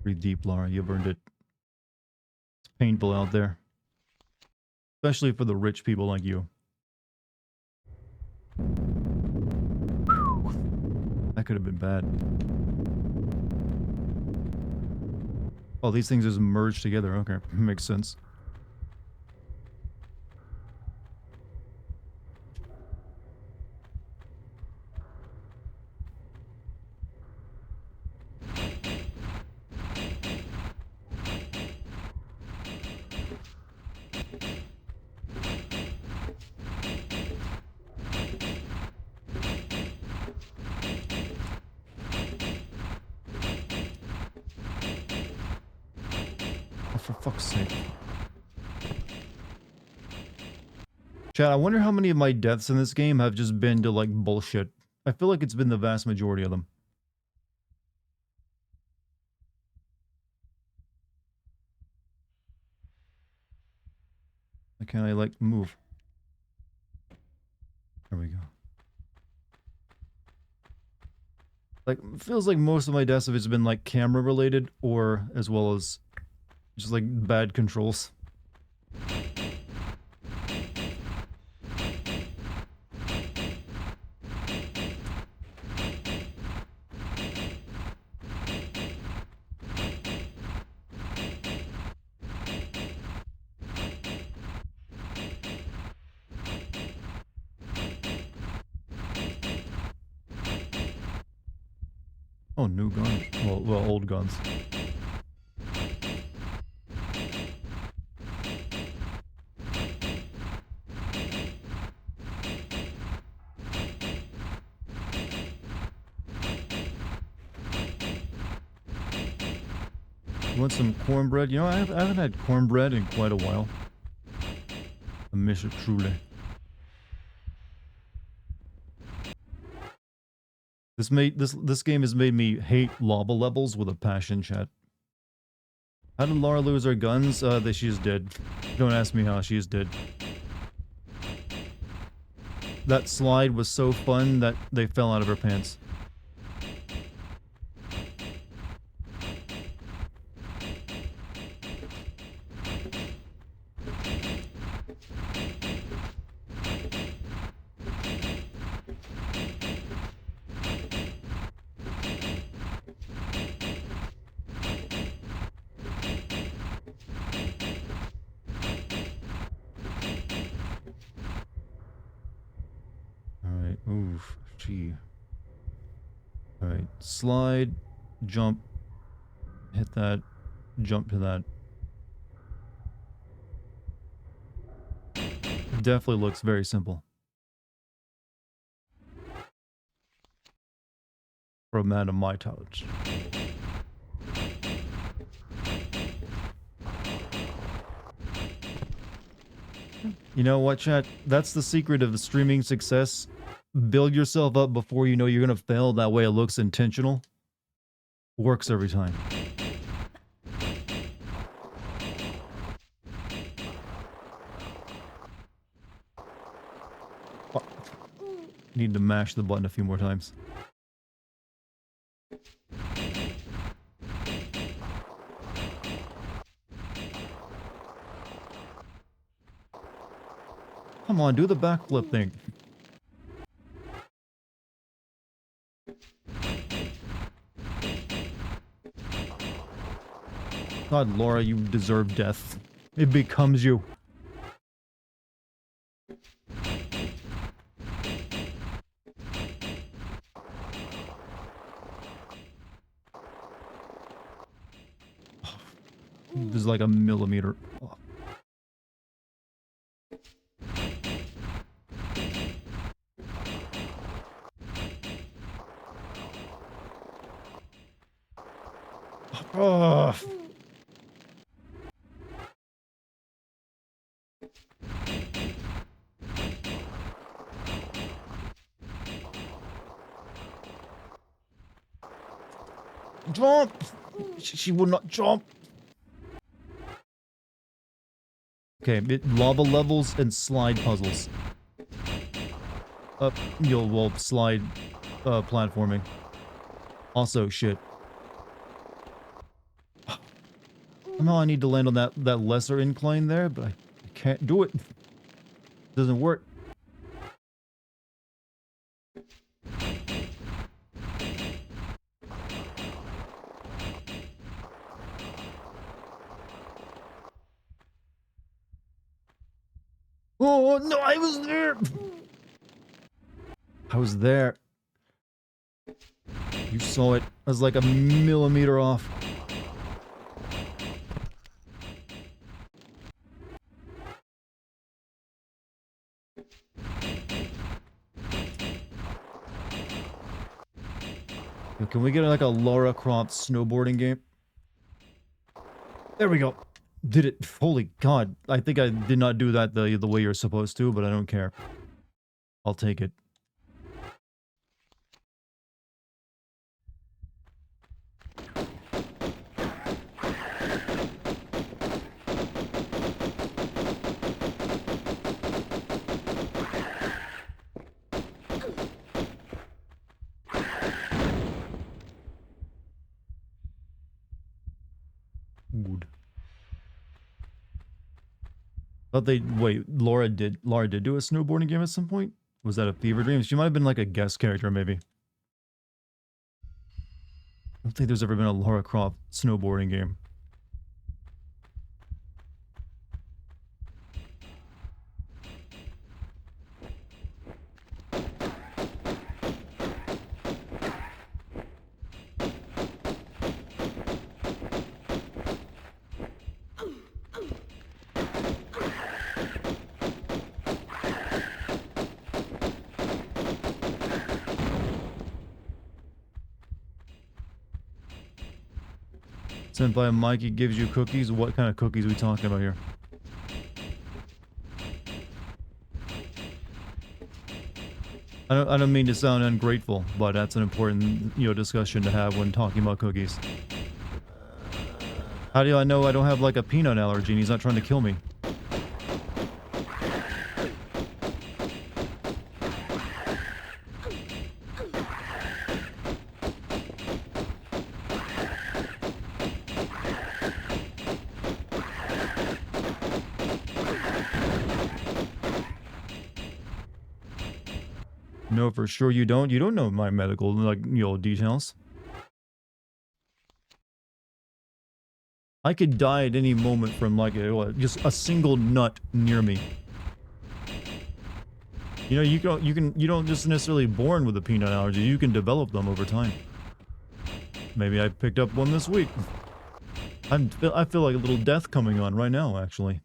Breathe deep, Laura. You've earned it. It's painful out there. Especially for the rich people like you. That could have been bad. Oh, these things just merge together. Okay, makes sense. For fuck's sake. Chat, I wonder how many of my deaths in this game have just been to, like, bullshit. I feel like it's been the vast majority of them. Why can't I, like, move? There we go. Like, it feels like most of my deaths have just been, like, camera related, or as well as just, like, bad controls. Oh, new guns. Well, old guns. You want some cornbread? You know, I haven't had cornbread in quite a while. I miss it truly. This game has made me hate lava levels with a passion, chat. How did Laura lose her guns? That she's dead. Don't ask me how, she's dead. That slide was so fun that they fell out of her pants. Alright, oof, gee. Alright, slide, jump, hit that, jump to that. Definitely looks very simple. For a man of my talents. You know what, chat? That's the secret of the streaming success. Build yourself up before you know you're gonna fail. That way it looks intentional. Works every time. Oh. Need to mash the button a few more times. Come on, do the backflip thing. God, Laura, you deserve death. It becomes you. There's like a millimeter. Oh. Oh. Jump! She would not jump. Okay, lava levels and slide puzzles. Well, slide platforming. Also, shit. Somehow I need to land on that lesser incline there, but I can't do it. Doesn't work. Oh no, I was there. I was there. You saw it. I was like a millimeter off. Yo, can we get like a Lara Croft snowboarding game? There we go. Did it. Holy God. I think I did not do that the way you're supposed to, but I don't care. I'll take it. Good. Thought they wait. Laura did do a snowboarding game at some point. Was that a fever dream? She might have been like a guest character, maybe. I don't think there's ever been a Lara Croft snowboarding game. Senpai Mikey gives you cookies. What kind of cookies are we talking about here? I don't mean to sound ungrateful, but that's an important, discussion to have when talking about cookies. How do I know I don't have like a peanut allergy and he's not trying to kill me? No, for sure you don't. You don't know my medical, like, details. I could die at any moment from like just a single nut near me. You don't just necessarily born with a peanut allergy. You can develop them over time. Maybe I picked up one this week. I feel like a little death coming on right now, actually.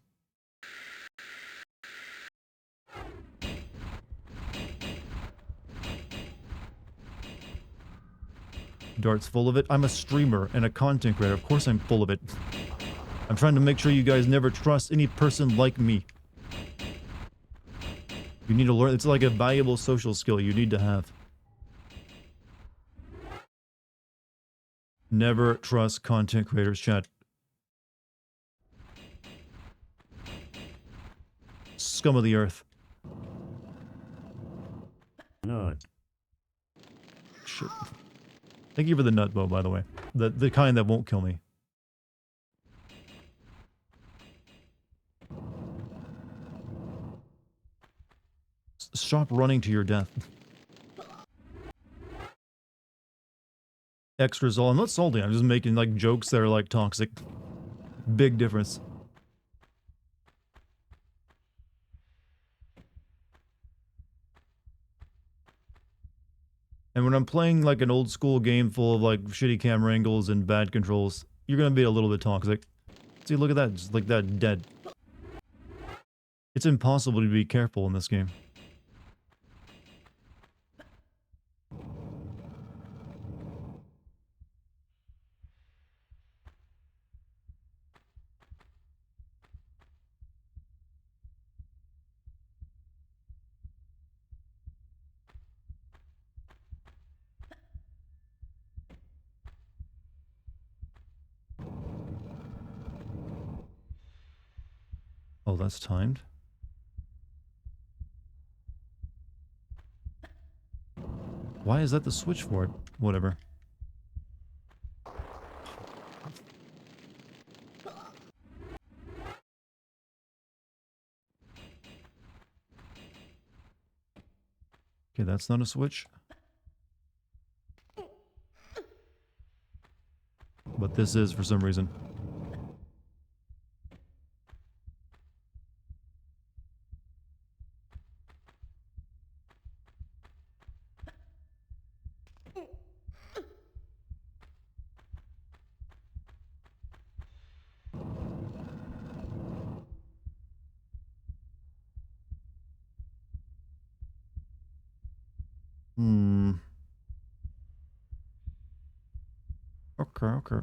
Dart's full of it. I'm a streamer and a content creator. Of course I'm full of it. I'm trying to make sure you guys never trust any person like me. You need to learn. It's like a valuable social skill you need to have. Never trust content creators, chat. Scum of the earth. No. Shit. Thank you for the nut bow, by the way. The kind that won't kill me. Stop running to your death. Extra salt. I'm not salty. I'm just making like jokes that are like toxic. Big difference. And when I'm playing like an old school game full of like shitty camera angles and bad controls, you're gonna be a little bit toxic. See, look at that. Just like that, dead. It's impossible to be careful in this game. Oh, that's timed. Why is that the switch for it? Whatever. Okay, that's not a switch. But this is for some reason. Okay.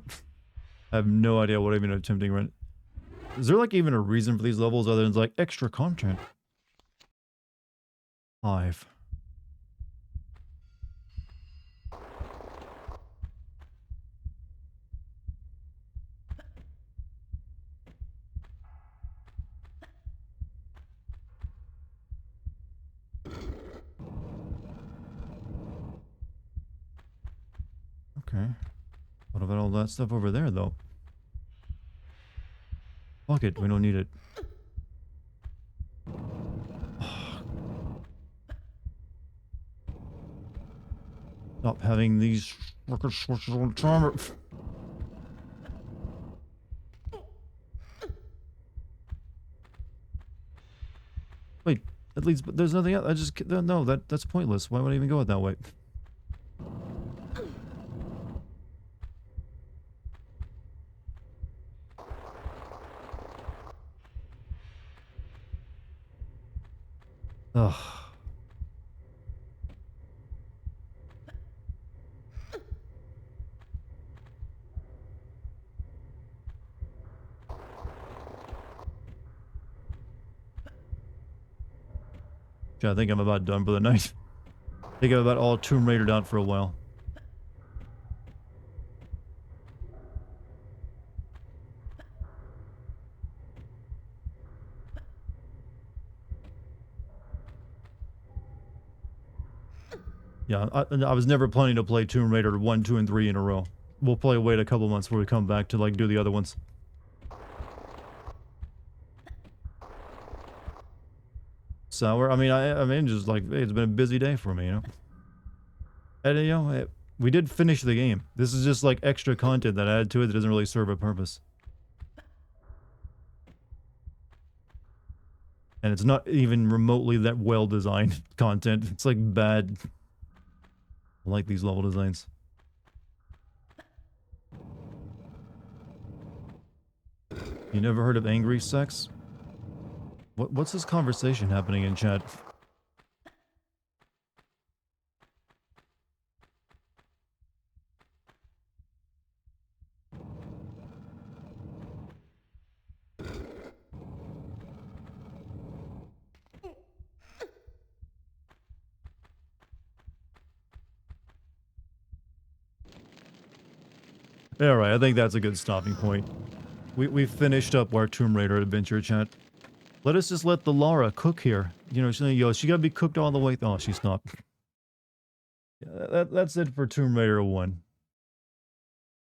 I have no idea what I'm even attempting right. Is there like even a reason for these levels other than like extra content? 5. Okay. What about all that stuff over there, though? Fuck it, we don't need it. Stop having these fucking switches on timer. Wait, at least but there's nothing else. I just no, that's pointless. Why would I even go it that way? Ugh. I think I'm about done for the night. I think I'm about all Tomb Raidered out for a while. Yeah, I was never planning to play Tomb Raider 1, 2, and 3 in a row. We'll probably wait a couple months before we come back to, like, do the other ones. Sour? I mean, just, like, it's been a busy day for me, you know? And, you know, we did finish the game. This is just, like, extra content that I added to it that doesn't really serve a purpose. And it's not even remotely that well-designed content. It's, like, bad. I like these level designs. You never heard of angry sex? What's this conversation happening in chat? Alright, I think that's a good stopping point. We've finished up our Tomb Raider adventure, chat. Let us just let the Lara cook here. You know, she gotta be cooked all the way. Oh, she stopped. Yeah, that's it for Tomb Raider 1.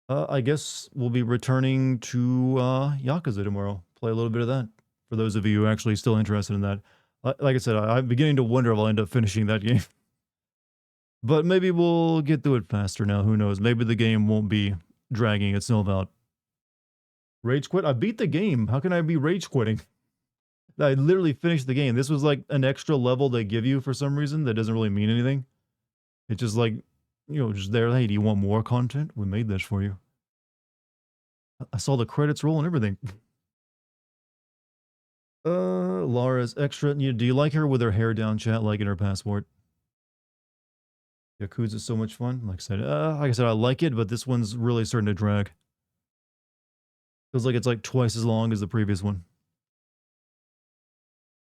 I guess we'll be returning to Yakuza tomorrow. Play a little bit of that. For those of you who are actually still interested in that. Like I said, I'm beginning to wonder if I'll end up finishing that game. But maybe we'll get through it faster now. Who knows? Maybe the game won't be dragging itself out. Rage quit? I beat the game. How can I be rage quitting? I literally finished the game. This was like an extra level they give you for some reason that doesn't really mean anything. It's just like, you know, just there. Hey, do you want more content? We made this for you. I saw the credits roll and everything. Lara's extra. Do you like her with her hair down, chat, like in her passport? Yakuza's so much fun. Like I said, I like it, but this one's really starting to drag. Feels like it's like twice as long as the previous one.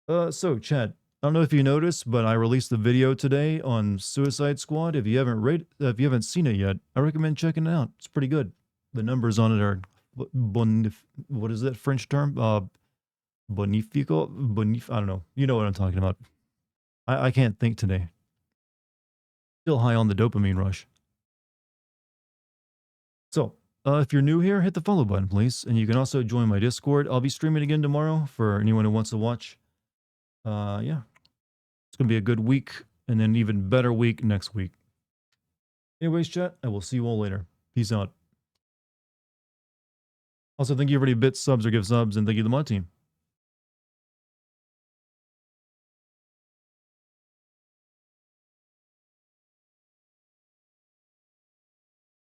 So chat, I don't know if you noticed, but I released the video today on Suicide Squad. If you haven't seen it yet, I recommend checking it out. It's pretty good. The numbers on it are what is that French term? Bonifico? I don't know. You know what I'm talking about. I can't think today. Still high on the dopamine rush. So, if you're new here, hit the follow button, please. And you can also join my Discord. I'll be streaming again tomorrow for anyone who wants to watch. Yeah. It's going to be a good week, and then even better week next week. Anyways, chat, I will see you all later. Peace out. Also, thank you for any bits, subs, or give subs, and thank you to the mod team.